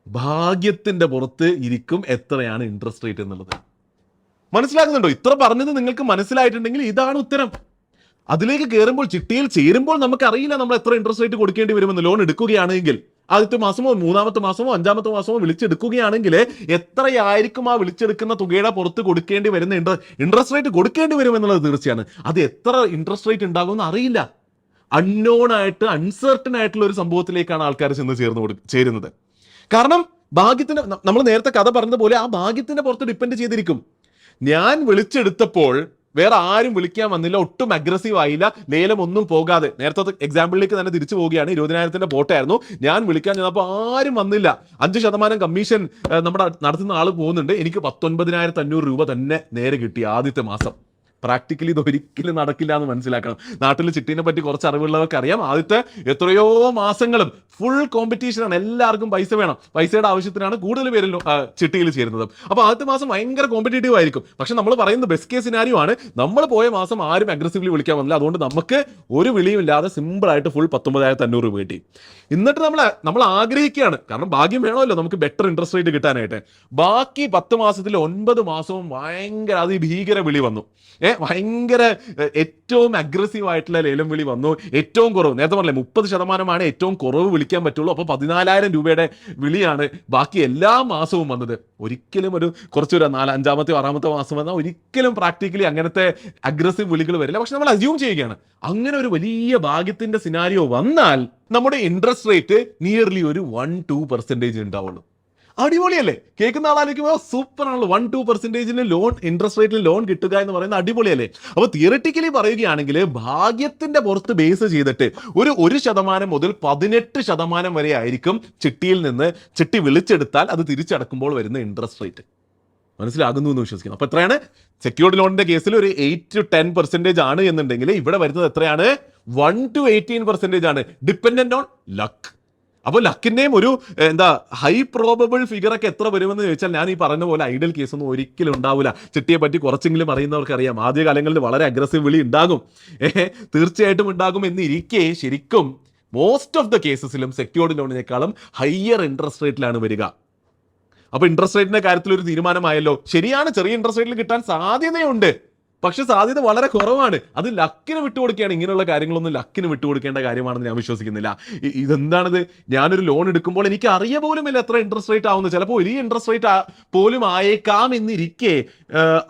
ഭാഗ്യത്തിന്റെ പുറത്ത് ഇരിക്കും എത്രയാണ് ഇൻട്രസ്റ്റ് റേറ്റ് എന്നുള്ളത്. മനസ്സിലാക്കുന്നുണ്ടോ? ഇത്ര പറഞ്ഞത് നിങ്ങൾക്ക് മനസ്സിലായിട്ടുണ്ടെങ്കിൽ ഇതാണ് ഉത്തരം. അതിലേക്ക് കയറുമ്പോൾ, ചിട്ടിയിൽ ചേരുമ്പോൾ നമുക്കറിയില്ല നമ്മൾ എത്ര ഇൻട്രസ്റ്റ് റേറ്റ് കൊടുക്കേണ്ടി വരുമെന്ന്. ലോൺ എടുക്കുകയാണെങ്കിൽ ആദ്യത്തെ മാസമോ മൂന്നാമത്തെ മാസമോ അഞ്ചാമത്തെ മാസമോ വിളിച്ചെടുക്കുകയാണെങ്കിൽ എത്രയായിരിക്കും ആ വിളിച്ചെടുക്കുന്ന തുകയുടെ പുറത്ത് കൊടുക്കേണ്ടി വരുന്ന ഇൻട്രസ്റ്റ് റേറ്റ് കൊടുക്കേണ്ടി വരുമെന്നുള്ളത് തീർച്ചയാണ്. അത് എത്ര ഇൻട്രസ്റ്റ് റേറ്റ് ഉണ്ടാകുമെന്ന് അറിയില്ല. അൺനോൺ ആയിട്ട്, അൺസർട്ടൺ ആയിട്ടുള്ള ഒരു സംഭവത്തിലേക്കാണ് ആൾക്കാർ ചേരുന്നത്. കാരണം ഭാഗ്യത്തിന്, നമ്മൾ നേരത്തെ കഥ പറഞ്ഞതുപോലെ ആ ഭാഗ്യത്തിന്റെ പുറത്ത് ഡിപ്പെൻഡ് ചെയ്തിരിക്കും. ഞാൻ വിളിച്ചെടുത്തപ്പോൾ വേറെ ആരും വിളിക്കാൻ വന്നില്ല, ഒട്ടും അഗ്രസീവ് ആയില്ല, ലേലം ഒന്നും പോകാതെ, നേരത്തെ എക്സാമ്പിളിലേക്ക് തന്നെ തിരിച്ചു പോവുകയാണ്. 20,000 ബോട്ടായിരുന്നു, ഞാൻ വിളിക്കാൻ ചെന്നപ്പോൾ ആരും വന്നില്ല. 5% കമ്മീഷൻ നമ്മുടെ നടത്തുന്ന ആൾ പോകുന്നുണ്ട്. എനിക്ക് 19,500 രൂപ തന്നെ നേരെ കിട്ടി ആദ്യത്തെ മാസം. പ്രാക്ടിക്കലി ഇത് ഒരിക്കലും നടക്കില്ല എന്ന് മനസ്സിലാക്കണം. നാട്ടിൽ ചിട്ടീനെ പറ്റി കുറച്ച് അറിവുള്ളവർക്ക് അറിയാം. ആദ്യത്തെ എത്രയോ മാസങ്ങളും ഫുൾ കോമ്പറ്റീഷനാണ്, എല്ലാവർക്കും പൈസ വേണം. പൈസയുടെ ആവശ്യത്തിനാണ് കൂടുതൽ പേര് ചിട്ടിയിൽ ചേരുന്നത്. അപ്പോൾ ആദ്യത്തെ മാസം ഭയങ്കര കോമ്പറ്റേറ്റീവ് ആയിരിക്കും. പക്ഷെ നമ്മൾ പറയുന്നത് ബെസ്റ്റ് കേസ് സിനാരിയോ ആണ്. നമ്മൾ പോയ മാസം ആരും അഗ്രസീവ്ലി വിളിക്കാൻ വന്നില്ല. അതുകൊണ്ട് നമുക്ക് ഒരു വിളിയും ഇല്ലാതെ സിമ്പിളായിട്ട് ഫുൾ 19,500 രൂപ കിട്ടി. എന്നിട്ട് നമ്മൾ ആഗ്രഹിക്കുകയാണ്, കാരണം ഭാഗ്യം വേണമല്ലോ നമുക്ക് ബെറ്റർ ഇൻട്രസ്റ്റ് റേറ്റ് കിട്ടാനായിട്ട്. ബാക്കി 10 മാസത്തിൽ 9 മാസവും ഭയങ്കര അതിഭീകര വിളി വന്നു. ഭയങ്കര ഏറ്റവും അഗ്രസീവ് ആയിട്ടുള്ള ലേലം വിളി വന്നു. ഏറ്റവും കുറവ്, നേരത്തെ പറഞ്ഞില്ലേ 30% ഏറ്റവും കുറവ് വിളിക്കാൻ പറ്റുള്ളൂ. അപ്പോൾ 14,000 രൂപയുടെ വിളിയാണ് ബാക്കി എല്ലാ മാസവും വന്നത്. ഒരിക്കലും കുറച്ചൊരു 5-ാമത്തെയോ 6-ാമത്തെ മാസം വന്നാൽ ഒരിക്കലും പ്രാക്ടിക്കലി അങ്ങനത്തെ അഗ്രസീവ് വിളികൾ വരില്ല. പക്ഷെ നമ്മൾ അസ്യൂം ചെയ്യുകയാണ്. അങ്ങനെ ഒരു വലിയ ഭാഗ്യത്തിന്റെ സിനാരിയോ വന്നാൽ നമ്മുടെ ഇൻട്രസ്റ്റ് റേറ്റ് നിയർലി ഒരു 1-2% ഉണ്ടാവുള്ളൂ. അടിപൊളിയല്ലേ? കേൾക്കുന്ന ആളായിരിക്കുമ്പോൾ സൂപ്പർ ആണല്ലോ. 1-2% ലോൺ ഇൻട്രസ്റ്റ് റേറ്റിൽ ലോൺ കിട്ടുക എന്ന് പറയുന്നത് അടിപൊളിയല്ലേ? അപ്പോൾ തിയറിറ്റിക്കലി പറയുകയാണെങ്കിൽ ഭാഗ്യത്തിന്റെ പുറത്ത് ബേസ് ചെയ്തിട്ട് ഒരു 1% മുതൽ 18% വരെ ആയിരിക്കും ചിട്ടി വിളിച്ചെടുത്താൽ അത് തിരിച്ചടക്കുമ്പോൾ വരുന്ന ഇൻട്രസ്റ്റ് റേറ്റ്. മനസ്സിലാകുന്നു എന്ന് വിശ്വസിക്കുന്നു. അപ്പൊ എത്രയാണ്? സെക്യൂർഡ് ലോണിന്റെ കേസിൽ ഒരു 8 to 10% ആണ് എന്നുണ്ടെങ്കിൽ ഇവിടെ വരുന്നത് എത്രയാണ്? 1 to 18% ആണ്, ഡിപ്പെൻഡന്റ് ഓൺ ലക്ക്. അപ്പോൾ ലക്കിന്റെയും ഒരു ഹൈ പ്രോബബിൾ ഫിഗർ ഒക്കെ എത്ര വരുമെന്ന് ചോദിച്ചാൽ ഞാൻ ഈ പറഞ്ഞ പോലെ ഐഡിയൽ കേസ് ഒന്നും ഒരിക്കലും ഉണ്ടാവില്ല. ചിട്ടിയെ പറ്റി കുറച്ചെങ്കിലും അറിയുന്നവർക്ക് അറിയാം, ആദ്യകാലങ്ങളിൽ വളരെ അഗ്രസീവ് വിളി ഉണ്ടാകും, തീർച്ചയായിട്ടും ഉണ്ടാകും എന്നിരിക്കെ ശരിക്കും മോസ്റ്റ് ഓഫ് ദ കേസസിലും സെക്യൂർഡ് ലോണിനേക്കാളും ഹയർ ഇൻട്രസ്റ്റ് റേറ്റിലാണ് വരിക. അപ്പൊ ഇൻട്രസ്റ്റ് റേറ്റിന്റെ കാര്യത്തിൽ ഒരു തീരുമാനമായല്ലോ. ശരിയാണ്, ചെറിയ ഇൻട്രസ്റ്റ് റേറ്റിൽ കിട്ടാൻ സാധ്യതയുണ്ട്, പക്ഷെ സാധ്യത വളരെ കുറവാണ്. അത് ലക്കിന് വിട്ടുകൊടുക്കുകയാണ്. ഇങ്ങനെയുള്ള കാര്യങ്ങളൊന്നും ലക്കിന് വിട്ടുകൊടുക്കേണ്ട കാര്യമാണെന്ന് ഞാൻ വിശ്വസിക്കുന്നില്ല. ഇതെന്താണിത്? ഞാനൊരു ലോൺ എടുക്കുമ്പോൾ എനിക്ക് അറിയ പോലുമില്ല എത്ര ഇൻട്രസ്റ്റ് റേറ്റ് ആവുന്നത്. ചിലപ്പോൾ വലിയ ഇൻട്രസ്റ്റ് റേറ്റ് പോലും ആയേക്കാം എന്നിരിക്കെ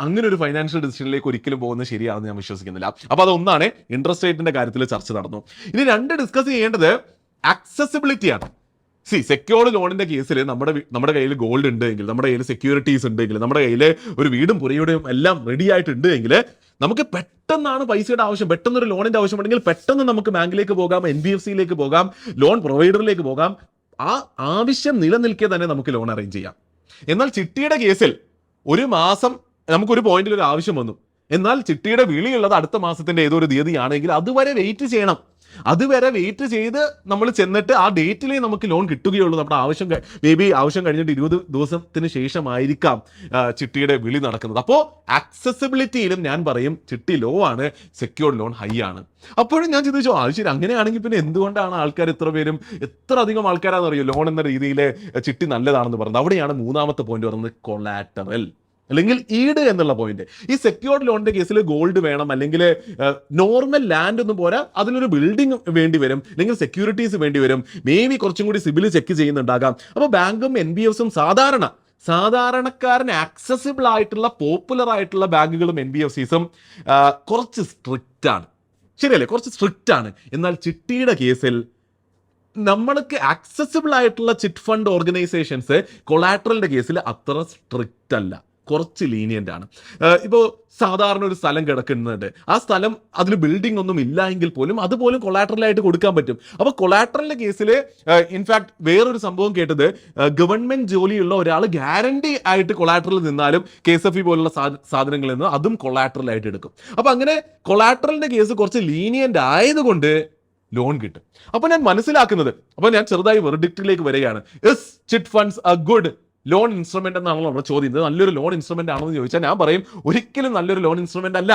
അങ്ങനെ ഒരു ഫൈനാൻഷ്യൽ ഡിസിഷനിലേക്ക് ഒരിക്കലും പോകുന്നത് ശരിയാണെന്ന് ഞാൻ വിശ്വസിക്കുന്നില്ല. അപ്പൊ അതൊന്നാണ്, ഇൻട്രസ്റ്റ് റേറ്റിന്റെ കാര്യത്തിൽ ചർച്ച നടന്നു. ഇനി രണ്ട് ഡിസ്കസ് ചെയ്യേണ്ടത് ആക്സസിബിലിറ്റിയാണ്. സെക്യൂർഡ് ലോണിന്റെ കേസിൽ നമ്മുടെ കയ്യിൽ ഗോൾഡ് ഉണ്ട് എങ്കിൽ, നമ്മുടെ കയ്യിൽ സെക്യൂരിറ്റീസ് ഉണ്ടെങ്കിൽ, നമ്മുടെ കയ്യിൽ ഒരു വീടും പുരയുടെയും എല്ലാം റെഡി ആയിട്ടുണ്ട് എങ്കിൽ നമുക്ക് പെട്ടെന്നാണ് പൈസയുടെ ആവശ്യം, പെട്ടെന്നൊരു ലോണിന്റെ ആവശ്യമുണ്ടെങ്കിൽ പെട്ടെന്ന് നമുക്ക് ബാങ്കിലേക്ക് പോകാം, NBFCയിലേക്ക് പോകാം, ലോൺ പ്രൊവൈഡറിലേക്ക് പോകാം. ആ ആവശ്യം നിലനിൽക്കെ തന്നെ നമുക്ക് ലോൺ അറേഞ്ച് ചെയ്യാം. എന്നാൽ ചിട്ടിയുടെ കേസിൽ ഒരു മാസം നമുക്കൊരു പോയിന്റിൽ ഒരു ആവശ്യം വന്നു, എന്നാൽ ചിട്ടിയുടെ വിളിയുള്ളത് അടുത്ത മാസത്തിന്റെ ഏതോ ഒരു തീയതിയാണെങ്കിൽ അതുവരെ വെയിറ്റ് ചെയ്യണം. അതുവരെ വെയിറ്റ് ചെയ്ത് നമ്മൾ ചെന്നിട്ട് ആ ഡേറ്റിലേ നമുക്ക് ലോൺ കിട്ടുകയുള്ളൂ. നമ്മുടെ ആവശ്യം ആവശ്യം കഴിഞ്ഞിട്ട് 20 ദിവസത്തിന് ശേഷമായിരിക്കാം ചിട്ടിയുടെ വിളി നടക്കുന്നത്. അപ്പോൾ ആക്സസിബിലിറ്റിയിലും ഞാൻ പറയും ചിട്ടി ലോ ആണ്, സെക്യൂർഡ് ലോൺ ഹൈ ആണ്. അപ്പോഴും ഞാൻ ചിന്തിച്ചു, ശരി, അങ്ങനെയാണെങ്കിൽ പിന്നെ എന്തുകൊണ്ടാണ് ആൾക്കാർ എത്ര അധികം ആൾക്കാരാണെന്ന് അറിയോ ലോൺ എന്ന രീതിയിൽ ചിട്ടി നല്ലതാണെന്ന് പറയുന്നത്? അവിടെയാണ് മൂന്നാമത്തെ പോയിന്റ് പറയുന്നത്, കൊളാറ്ററൽ അല്ലെങ്കിൽ ഈട് എന്നുള്ള പോയിന്റ്. ഈ സെക്യൂർഡ് ലോണിന്റെ കേസിൽ ഗോൾഡ് വേണം, അല്ലെങ്കിൽ നോർമൽ ലാൻഡ് ഒന്നും പോരാ, അതിലൊരു ബിൽഡിംഗ് വേണ്ടി വരും, അല്ലെങ്കിൽ സെക്യൂരിറ്റീസ് വേണ്ടി വരും, മേ ബി കുറച്ചും കൂടി സിബിൽ ചെക്ക് ചെയ്യുന്നുണ്ടാകാം. അപ്പോൾ ബാങ്കും NBFCയും സാധാരണക്കാരന് ആക്സസിബിൾ ആയിട്ടുള്ള പോപ്പുലർ ആയിട്ടുള്ള ബാങ്കുകളും NBFCസും കുറച്ച് സ്ട്രിക്റ്റ് ആണ്, ശരിയല്ലേ? കുറച്ച് സ്ട്രിക്റ്റ് ആണ്. എന്നാൽ ചിട്ടിയുടെ കേസിൽ നമ്മൾക്ക് ആക്സസിബിൾ ആയിട്ടുള്ള ചിറ്റ് ഫണ്ട് ഓർഗനൈസേഷൻസ് കൊളാട്രലിന്റെ കേസിൽ അത്ര സ്ട്രിക്റ്റ് അല്ല, കുറച്ച് ലീനിയന്റ് ആണ്. ഇപ്പോൾ സാധാരണ ഒരു സ്ഥലം കിടക്കുന്നുണ്ട്, ആ സ്ഥലം അതിൽ ബിൽഡിംഗ് ഒന്നും ഇല്ല എങ്കിൽ പോലും അതുപോലും കൊളാട്രലായിട്ട് കൊടുക്കാൻ പറ്റും. അപ്പോൾ കൊളാട്രലിന്റെ കേസിൽ ഇൻഫാക്ട് വേറൊരു സംഭവം കേട്ടത്, ഗവൺമെന്റ് ജോലിയുള്ള ഒരാൾ ഗ്യാരണ്ടി ആയിട്ട് കൊളാട്രൽ നിന്നാലും KSFE പോലുള്ള സാധനങ്ങളിൽ നിന്ന് അതും കൊളാട്രലായിട്ട് എടുക്കും. അപ്പൊ അങ്ങനെ കൊളാട്രലിന്റെ കേസ് കുറച്ച് ലീനിയന്റ് ആയതുകൊണ്ട് ലോൺ കിട്ടും. അപ്പൊ ഞാൻ മനസ്സിലാക്കുന്നത്, അപ്പൊ ഞാൻ ചെറുതായി വെർഡിക്റ്റിലേക്ക് വരികയാണ്. Is chit funds A good loan instrument എന്നാണല്ലോ നമ്മുടെ ചോദ്യം. ഇത് നല്ലൊരു ലോൺ ഇൻസ്ട്രുമെന്റ് ആണോ എന്ന് ചോദിച്ചാൽ ഞാൻ പറയും ഒരിക്കലും നല്ലൊരു ലോൺ ഇൻസ്ട്രുമെന്റ് അല്ല.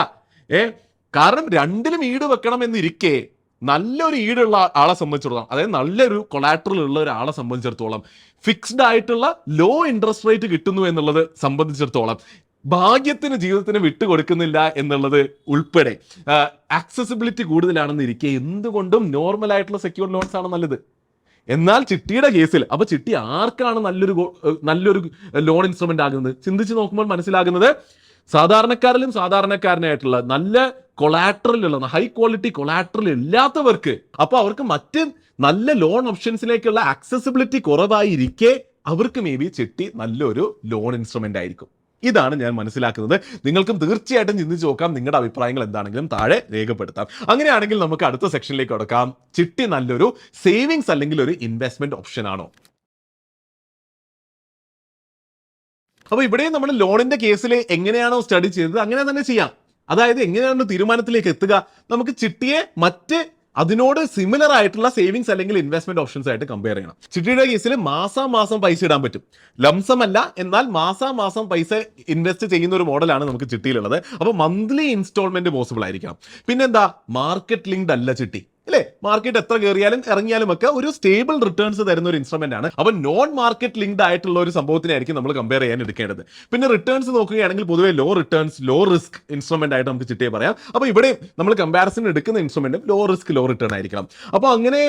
കാരണം രണ്ടിലും ഈട് വെക്കണം എന്നിരിക്കെ നല്ലൊരു ഈടുള്ള ആളെ സംബന്ധിച്ചിടത്തോളം, അതായത് നല്ലൊരു കൊളാട്രൽ ഉള്ള ഒരാളെ സംബന്ധിച്ചിടത്തോളം, ഫിക്സ്ഡ് ആയിട്ടുള്ള ലോ ഇൻട്രസ്റ്റ് റേറ്റ് കിട്ടുന്നു എന്നുള്ളത് സംബന്ധിച്ചിടത്തോളം, ഭാഗ്യത്തിന് ജീവിതത്തിന് വിട്ടുകൊടുക്കുന്നില്ല എന്നുള്ളത് ഉൾപ്പെടെ ആക്സസിബിലിറ്റി കൂടുതലാണെന്നിരിക്കെ എന്തുകൊണ്ടും നോർമൽ ആയിട്ടുള്ള സെക്യൂർ ലോൺസ് ആണ് നല്ലത്. എന്നാൽ ചിട്ടിയുടെ കേസിൽ അപ്പൊ ചിട്ടി ആർക്കാണ് നല്ലൊരു ലോൺ ഇൻസ്ട്രുമെന്റ് ആകുന്നത്? ചിന്തിച്ച് നോക്കുമ്പോൾ മനസ്സിലാകുന്നത് സാധാരണക്കാരിലും സാധാരണക്കാരനായിട്ടുള്ള നല്ല കൊളാട്രലുള്ള ഹൈ ക്വാളിറ്റി കൊളാട്രൽ ഇല്ലാത്തവർക്ക്, അപ്പൊ അവർക്ക് മറ്റ് നല്ല ലോൺ ഓപ്ഷൻസിലേക്കുള്ള ആക്സസിബിലിറ്റി കുറവായിരിക്കെ അവർക്ക് മേ ബി ചിട്ടി നല്ലൊരു ലോൺ ഇൻസ്ട്രുമെന്റ് ആയിരിക്കും. ഇതാണ് ഞാൻ മനസ്സിലാക്കുന്നത്. നിങ്ങൾക്കും തീർച്ചയായിട്ടും ചിന്തിച്ച് നോക്കാം, നിങ്ങളുടെ അഭിപ്രായങ്ങൾ എന്താണെങ്കിലും താഴെ രേഖപ്പെടുത്താം. അങ്ങനെയാണെങ്കിൽ നമുക്ക് അടുത്ത സെക്ഷനിലേക്ക് കടക്കാം. ചിട്ടി നല്ലൊരു സേവിങ്സ് അല്ലെങ്കിൽ ഒരു ഇൻവെസ്റ്റ്മെന്റ് ഓപ്ഷൻ ആണോ? അപ്പൊ ഇവിടെയും നമ്മൾ ലോണിന്റെ കേസിൽ എങ്ങനെയാണോ സ്റ്റഡി ചെയ്തത് അങ്ങനെ തന്നെ ചെയ്യാം. അതായത് എങ്ങനെയാണ് തീരുമാനത്തിലേക്ക് എത്തുക? നമുക്ക് ചിട്ടിയെ അതിനോട് സിമിലർ ആയിട്ടുള്ള സേവിങ്സ് അല്ലെങ്കിൽ ഇൻവെസ്റ്റ്മെന്റ് ഓപ്ഷൻസ് ആയിട്ട് കമ്പയർ ചെയ്യണം. ചിട്ടിയുടെ കേസിൽ മാസം പൈസ ഇടാൻ പറ്റും, ലംസം അല്ല, എന്നാൽ മാസം പൈസ ഇൻവെസ്റ്റ് ചെയ്യുന്ന ഒരു മോഡലാണ് നമുക്ക് ചിട്ടിയിലുള്ളത്. അപ്പോൾ മന്ത്ലി ഇൻസ്റ്റാൾമെന്റ് പോസിബിൾ ആയിരിക്കണം. പിന്നെന്താ, മാർക്കറ്റ് ലിങ്ക്ഡ് അല്ല ചിട്ടി, അല്ലേ? മാർക്കറ്റ് എത്ര കയറിയാലും ഇറങ്ങിയാലും ഒക്കെ ഒരു സ്റ്റേബിൾ റിട്ടേൺസ് തരുന്ന ഒരു ഇൻസ്ട്രുമെന്റ് ആണ്. അപ്പൊ നോൺ മാർക്കറ്റ് ലിങ്ക്ഡ് ആയിട്ടുള്ള ഒരു സംഭവത്തിനായിരിക്കും നമ്മൾ കമ്പയർ ചെയ്യാൻ എടുക്കേണ്ടത്. പിന്നെ റിട്ടേൺസ് നോക്കുകയാണെങ്കിൽ പൊതുവെ low returns low risk instrument ആയിട്ട് നമുക്ക് ചിട്ടിയെ പറയാം. അപ്പൊ ഇവിടെ നമ്മൾ കമ്പാരിസൺ എടുക്കുന്ന ഇൻസ്ട്രുമെന്റും ലോ റിസ്ക് ലോ റിട്ടേൺ ആയിരിക്കണം. അപ്പൊ അങ്ങനെ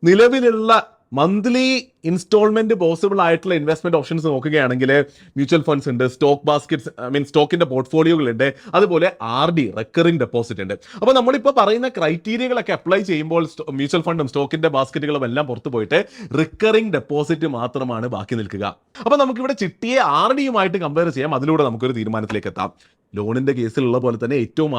നിലവിലുള്ള മന്ത്ലി ഇൻസ്റ്റാൾമെന്റ് പോസിബിൾ ആയിട്ടുള്ള ഇൻവെസ്റ്റ്മെന്റ് ഓപ്ഷൻസ് നോക്കുകയാണെങ്കിൽ മ്യൂച്വൽ ഫണ്ട്സ് ഉണ്ട്, സ്റ്റോക്ക് ബാസ്ക്കറ്റ്സ് സ്റ്റോക്കിന്റെ പോർട്ട്ഫോളിയോകളുണ്ട്, അതുപോലെ RD റെക്കറിംഗ് ഡെപ്പോസിറ്റ് ഉണ്ട്. അപ്പോൾ നമ്മളിപ്പോൾ പറയുന്ന ക്രൈറ്റീരിയകളൊക്കെ അപ്ലൈ ചെയ്യുമ്പോൾ മ്യൂച്വൽ ഫണ്ടും സ്റ്റോക്കിന്റെ ബാസ്ക്കറ്റുകളും എല്ലാം പുറത്തു പോയിട്ട് റിക്കറിംഗ് ഡെപ്പോസിറ്റ് മാത്രമാണ് ബാക്കി നിൽക്കുക. അപ്പോൾ നമുക്കിവിടെ ചിട്ടിയെ RDയുമായിട്ട് കമ്പയർ ചെയ്യാം, അതിലൂടെ നമുക്കൊരു തീരുമാനത്തിലേക്ക് എത്താം. ലോണിന്റെ കേസിലുള്ള പോലെ തന്നെ ഏറ്റവും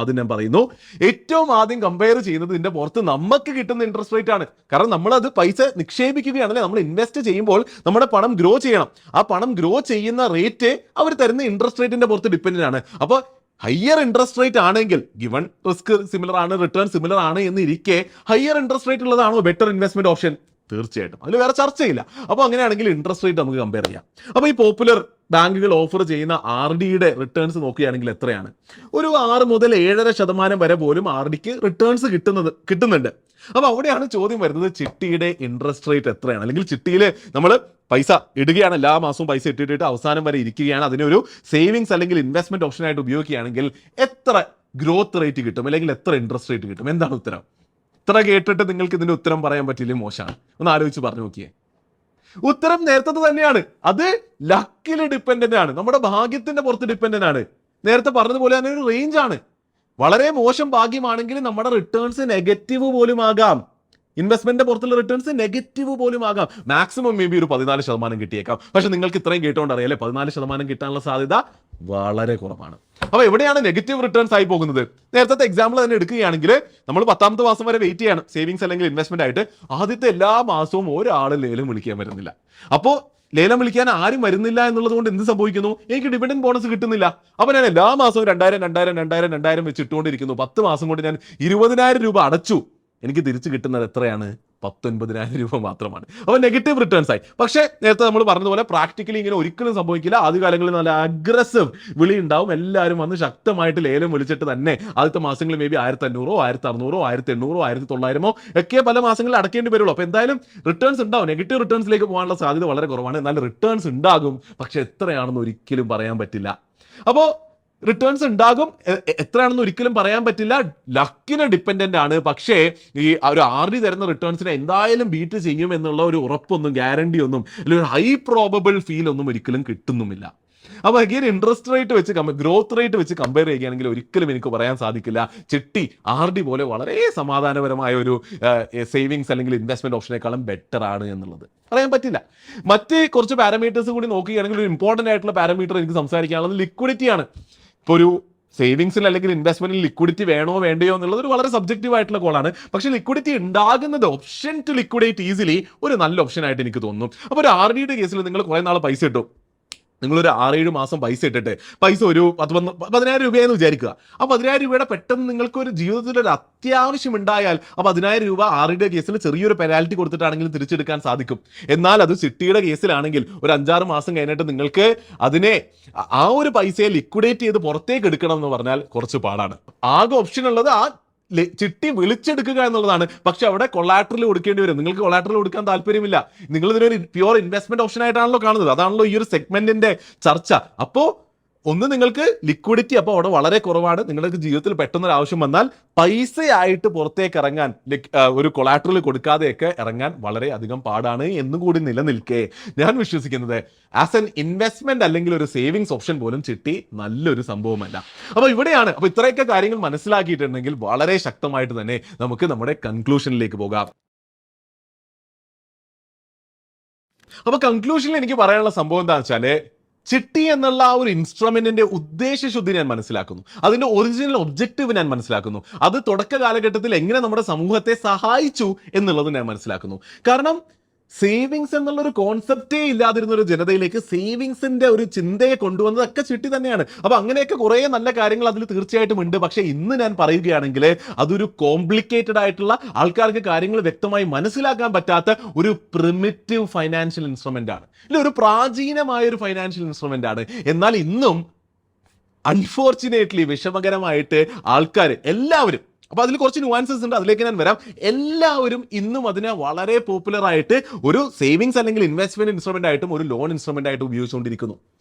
ആദ്യം കമ്പയർ ചെയ്യുന്നത് ഇതിന്റെ പുറത്ത് നമുക്ക് കിട്ടുന്ന ഇൻട്രസ്റ്റ് റേറ്റ് ആണ്. കാരണം നമ്മളത് പൈസ നിക്ഷേപിക്കുകയാണല്ലേ, നമ്മൾ ഇൻവെസ്റ്റ് ഇൻവെസ്റ്റ് ചെയ്യുമ്പോൾ നമ്മുടെ പണം ഗ്രോ ചെയ്യണം. ആ പണം ഗ്രോ ചെയ്യുന്ന റേറ്റ് അവർ തരുന്ന ഇൻട്രസ്റ്റ് റേറ്റിന്റെ പുറത്ത് ഡിപ്പെൻഡന്റ് ആണ്. അപ്പോൾ ഹയർ ഇൻട്രസ്റ്റ് റേറ്റ് ആണെങ്കിൽ ഗിവൺ റിസ്ക് സിമിലർ ആണ്, റിട്ടേൺ സിമിലർ ആണ് എന്നിരിക്കെ ഹയർ ഇൻട്രസ്റ്റ് റേറ്റ് ഉള്ളതാണോ ബെറ്റർ ഇൻവെസ്റ്റ്മെന്റ് ഓപ്ഷൻ? തീർച്ചയായിട്ടും അതിൽ വേറെ ചർച്ചയില്ല. അപ്പോൾ അങ്ങനെയാണെങ്കിൽ ഇൻട്രസ്റ്റ് റേറ്റ് നമുക്ക് കമ്പയർ ചെയ്യാം. അപ്പോൾ ഈ പോപ്പുലർ ബാങ്കുകൾ ഓഫർ ചെയ്യുന്ന ആർ ഡിയുടെ റിട്ടേൺസ് നോക്കുകയാണെങ്കിൽ എത്രയാണ്? ഒരു 6 മുതൽ 7.5% വരെ പോലും ആർ ഡിക്ക് റിട്ടേൺസ് കിട്ടുന്നുണ്ട്. അപ്പോൾ അവിടെയാണ് ചോദ്യം വരുന്നത്, ചിട്ടിയുടെ ഇൻട്രസ്റ്റ് റേറ്റ് എത്രയാണ്? അല്ലെങ്കിൽ ചിട്ടിയിൽ നമ്മൾ പൈസ ഇടുകയാണ്, എല്ലാ മാസവും പൈസ ഇട്ടിട്ട് അവസാനം വരെ ഇരിക്കുകയാണ്, അതിനൊരു സേവിങ്സ് അല്ലെങ്കിൽ ഇൻവെസ്റ്റ്മെന്റ് ഓപ്ഷനായിട്ട് ഉപയോഗിക്കുകയാണെങ്കിൽ എത്ര ഗ്രോത്ത് റേറ്റ് കിട്ടും, അല്ലെങ്കിൽ എത്ര ഇൻട്രസ്റ്റ് റേറ്റ് കിട്ടും? എന്താണ് ഉത്തരം? ഇത്ര കേട്ടിട്ട് നിങ്ങൾക്ക് ഇതിന്റെ ഉത്തരം പറയാൻ പറ്റില്ല, മോശമാണ്. ഒന്ന് ആലോചിച്ച് പറഞ്ഞു നോക്കിയേ. ഉത്തരം നേരത്തെ തന്നെയാണ്. അത് ലക്കിൽ ഡിപ്പെൻഡന്റ് ആണ്, നമ്മുടെ ഭാഗ്യത്തിന്റെ പുറത്ത് ഡിപ്പെൻഡന്റ് ആണ്. നേരത്തെ പറഞ്ഞതുപോലെ തന്നെ ഒരു റേഞ്ച് ആണ്. വളരെ മോശം ഭാഗ്യമാണെങ്കിൽ നമ്മുടെ റിട്ടേൺസ് നെഗറ്റീവ് പോലും ആകാം. ഇൻവെസ്റ്റ്മെന്റിന്റെ പുറത്തുള്ള റിട്ടേൺസ് നെഗറ്റീവ് പോലും ആകാം. മാക്സിമം മേ ബി ഒരു 14% കിട്ടിയേക്കാം. പക്ഷെ നിങ്ങൾക്ക് ഇത്രയും കേട്ടോണ്ട് അറിയാലേ 14% കിട്ടാനുള്ള സാധ്യത വളരെ കുറവാണ്. അപ്പൊ എവിടെയാണ് നെഗറ്റീവ് റിട്ടേൺസ് ആയി പോകുന്നത്? നേരത്തെ എക്സാമ്പിൾ തന്നെ എടുക്കുകയാണെങ്കിൽ നമ്മൾ 10ാമത്തെ മാസം വരെ വെയിറ്റ് ചെയ്യണം സേവിങ്സ് അല്ലെങ്കിൽ ഇൻവെസ്റ്റ്മെന്റ് ആയിട്ട്. ആദ്യത്തെ എല്ലാ മാസവും ഒരാൾ ലേലം വിളിക്കാൻ വരുന്നില്ല. അപ്പോൾ ലേലം വിളിക്കാൻ ആരും വരുന്നില്ല എന്നുള്ളത് കൊണ്ട് എന്ത് സംഭവിക്കുന്നു? എനിക്ക് ഡിവിഡൻഡ് ബോണസ് കിട്ടുന്നില്ല. അപ്പൊ ഞാൻ എല്ലാ മാസവും 2000 വെച്ച് ഇട്ടുകൊണ്ടിരിക്കുന്നു. 10 മാസം കൊണ്ട് ഞാൻ 20,000 രൂപ അടച്ചു. എനിക്ക് തിരിച്ചു കിട്ടുന്നത് എത്രയാണ്? 19,000 രൂപ മാത്രമാണ്. അപ്പോൾ നെഗറ്റീവ് റിട്ടേൺസ് ആയി. പക്ഷേ നേരത്തെ നമ്മൾ പറഞ്ഞതുപോലെ പ്രാക്ടിക്കലി ഇങ്ങനെ ഒരിക്കലും സംഭവിക്കില്ല. ആദ്യകാലങ്ങളിൽ നല്ല അഗ്രസീവ് വിളി ഉണ്ടാവും. എല്ലാവരും വന്ന് ശക്തമായിട്ട് ലേലം വിളിച്ചിട്ട് തന്നെ ആദ്യത്തെ മാസങ്ങളിൽ മേ ബി 1500, 1600, 1800, 1900 ഒക്കെ പല മാസങ്ങളിൽ അടക്കേണ്ടി വരുള്ളൂ. അപ്പോൾ എന്തായാലും റിട്ടേൺസ് ഉണ്ടാവും. നെഗറ്റീവ് റിട്ടേൺസിലേക്ക് പോകാനുള്ള സാധ്യത വളരെ കുറവാണ്. എന്നാൽ റിട്ടേൺസ് ഉണ്ടാകും, പക്ഷെ എത്രയാണെന്ന് ഒരിക്കലും പറയാൻ പറ്റില്ല. അപ്പോൾ റിട്ടേൺസ് ഉണ്ടാകും, എത്രയാണെന്ന് ഒരിക്കലും പറയാൻ പറ്റില്ല. ലക്കിന് ഡിപ്പെൻഡന്റ് ആണ്. പക്ഷേ ഈ ഒരു ആർ ഡി തരുന്ന റിട്ടേൺസിനെ എന്തായാലും ബീറ്റ് ചെയ്യും എന്നുള്ള ഒരു ഉറപ്പൊന്നും, ഗ്യാരണ്ടി ഒന്നും, അല്ലെങ്കിൽ ഒരു ഹൈ പ്രോബബിൾ ഫീൽ ഒന്നും ഒരിക്കലും കിട്ടുന്നുമില്ല. അപ്പോൾ അഗെയിൻ ഇൻട്രസ്റ്റ് റേറ്റ് വെച്ച് ഗ്രോത്ത് റേറ്റ് വെച്ച് കമ്പയർ ചെയ്യുകയാണെങ്കിൽ ഒരിക്കലും എനിക്ക് പറയാൻ സാധിക്കില്ല ചിട്ടി ആർ ഡി പോലെ വളരെ സമാധാനപരമായ ഒരു സേവിങ്സ് അല്ലെങ്കിൽ ഇൻവെസ്റ്റ്മെന്റ് ഓപ്ഷനേക്കാളും ബെറ്റർ ആണ് എന്നുള്ളത് പറയാൻ പറ്റില്ല. മറ്റ് കുറച്ച് പാരാമീറ്റേഴ്സ് കൂടി നോക്കുകയാണെങ്കിൽ ഒരു ഇമ്പോർട്ടൻ്റ് ആയിട്ടുള്ള പാരാമീറ്റർ എനിക്ക് സംസാരിക്കാനുള്ളത് ലിക്വിഡിറ്റിയാണ്. ഇപ്പോൾ ഒരു സേവിങ്സിൽ അല്ലെങ്കിൽ ഇൻവെസ്റ്റ്മെന്റിൽ ലിക്വിഡിറ്റി വേണോ വേണ്ടയോ എന്നുള്ളത് ഒരു വളരെ സബ്ജക്റ്റീവ് ആയിട്ടുള്ള കോളാണ്. പക്ഷേ ലിക്വിഡിറ്റി ഉണ്ടാകുന്നത്, ഓപ്ഷൻ ടു ലിക്വിഡേറ്റ് ഈസിലി, ഒരു നല്ല ഓപ്ഷൻ ആയിട്ട് എനിക്ക് തോന്നുന്നു. അപ്പോൾ ഒരു ആർ ഡിയുടെ കേസിൽ നിങ്ങൾ കുറേ നാൾ പൈസ ഇട്ടു, നിങ്ങളൊരു 6-7 മാസം പൈസ ഇട്ടിട്ട് പൈസ ഒരു 10,000 രൂപയെന്ന് വിചാരിക്കുക. ആ 10,000 രൂപയുടെ പെട്ടെന്ന് നിങ്ങൾക്ക് ഒരു ജീവിതത്തിൽ ഒരു അത്യാവശ്യം ഉണ്ടായാൽ ആ 10,000 രൂപ ആറിയുടെ കേസിൽ ചെറിയൊരു പെനാൽറ്റി കൊടുത്തിട്ടാണെങ്കിലും തിരിച്ചെടുക്കാൻ സാധിക്കും. എന്നാൽ അത് ചിട്ടിയുടെ കേസിലാണെങ്കിൽ ഒരു 5-6 മാസം കഴിഞ്ഞിട്ട് നിങ്ങൾക്ക് അതിനെ ആ ഒരു പൈസയെ ലിക്വിഡേറ്റ് ചെയ്ത് പുറത്തേക്ക് എടുക്കണം എന്ന് പറഞ്ഞാൽ കുറച്ച് പാടാണ്. ആകെ ഓപ്ഷൻ ഉള്ളത് ആ ചിട്ടി വിളിച്ചെടുക്കുക എന്നുള്ളതാണ്. പക്ഷെ അവിടെ കൊളാട്രൽ കൊടുക്കേണ്ടി വരും. നിങ്ങൾക്ക് കൊളാട്രൽ കൊടുക്കാൻ താല്പര്യമില്ല. നിങ്ങൾ ഇതിനൊരു പ്യുവർ ഇൻവെസ്റ്റ്മെന്റ് ഓപ്ഷൻ ആയിട്ടാണല്ലോ കാണുന്നത്. അതാണല്ലോ ഈ ഒരു സെഗ്മെന്റിന്റെ ചർച്ച. അപ്പോൾ ഒന്ന് നിങ്ങൾക്ക് ലിക്വിഡിറ്റി അപ്പോൾ അവിടെ വളരെ കുറവാണ്. നിങ്ങൾക്ക് ജീവിതത്തിൽ പെട്ടെന്നൊരു ആവശ്യം വന്നാൽ പൈസയായിട്ട് പുറത്തേക്ക് ഇറങ്ങാൻ, ഒരു കൊളാട്രൽ കൊടുക്കാതെയൊക്കെ ഇറങ്ങാൻ വളരെ അധികം പാടാണ് എന്നുകൂടി നിലനിൽക്കെ ഞാൻ വിശ്വസിക്കുന്നത് ആസ് എൻ ഇൻവെസ്റ്റ്മെന്റ് അല്ലെങ്കിൽ ഒരു സേവിങ്സ് ഓപ്ഷൻ പോലും ചിട്ടി നല്ലൊരു സംഭവമല്ല. അപ്പോൾ ഇവിടെയാണ്. അപ്പോൾ ഇത്രയൊക്കെ കാര്യങ്ങൾ മനസ്സിലാക്കിയിട്ടുണ്ടെങ്കിൽ വളരെ ശക്തമായിട്ട് തന്നെ നമുക്ക് നമ്മുടെ കൺക്ലൂഷനിലേക്ക് പോകാം. അപ്പോൾ കൺക്ലൂഷനിൽ എനിക്ക് പറയാനുള്ള സംഭവം എന്താണെന്ന് വെച്ചാൽ, ചിട്ടി എന്നുള്ള ആ ഒരു ഇൻസ്ട്രുമെന്റിന്റെ ഉദ്ദേശശുദ്ധി ഞാൻ മനസ്സിലാക്കുന്നു. അതിന്റെ ഒറിജിനൽ ഒബ്ജക്റ്റീവ് ഞാൻ മനസ്സിലാക്കുന്നു. അത് തുടക്ക കാലഘട്ടത്തിൽ എങ്ങനെ നമ്മുടെ സമൂഹത്തെ സഹായിച്ചു എന്നുള്ളത് ഞാൻ മനസ്സിലാക്കുന്നു. കാരണം സേവിങ്സ് എന്നുള്ളൊരു കോൺസെപ്റ്റേ ഇല്ലാതിരുന്ന ഒരു ജനതയിലേക്ക് സേവിങ്സിന്റെ ഒരു ചിന്തയെ കൊണ്ടുവന്നതൊക്കെ ചിട്ടി തന്നെയാണ്. അപ്പൊ അങ്ങനെയൊക്കെ കുറേ നല്ല കാര്യങ്ങൾ അതിൽ തീർച്ചയായിട്ടും ഉണ്ട്. പക്ഷെ ഇന്ന് ഞാൻ പറയുകയാണെങ്കിൽ അതൊരു കോംപ്ലിക്കേറ്റഡ് ആയിട്ടുള്ള, ആൾക്കാർക്ക് കാര്യങ്ങൾ വ്യക്തമായി മനസ്സിലാക്കാൻ പറ്റാത്ത ഒരു പ്രിമിറ്റീവ് ഫൈനാൻഷ്യൽ ഇൻസ്ട്രുമെന്റ് ആണ്. ഇല്ല, ഒരു പ്രാചീനമായ ഒരു ഫൈനാൻഷ്യൽ ഇൻസ്ട്രുമെന്റ് ആണ്. എന്നാൽ ഇന്നും അൺഫോർച്ചുനേറ്റ്ലി, വിഷമകരമായിട്ട് ആൾക്കാർ എല്ലാവരും, അപ്പൊ അതിൽ കുറച്ച് ന്യൂവാൻസസ് ഉണ്ട്, അതിലേക്ക് ഞാൻ വരാം, എല്ലാവരും ഇന്നും അതിനെ വളരെ പോപ്പുലർ ആയിട്ട് ഒരു സേവിങ്സ് അല്ലെങ്കിൽ ഇൻവെസ്റ്റ്മെന്റ് ഇൻസ്ട്രുമെന്റ് ആയിട്ടും ഒരു ലോൺ ഇൻസ്ട്രുമെന്റ് ആയിട്ട് ഉപയോഗിച്ചുകൊണ്ടിരിക്കുന്നു.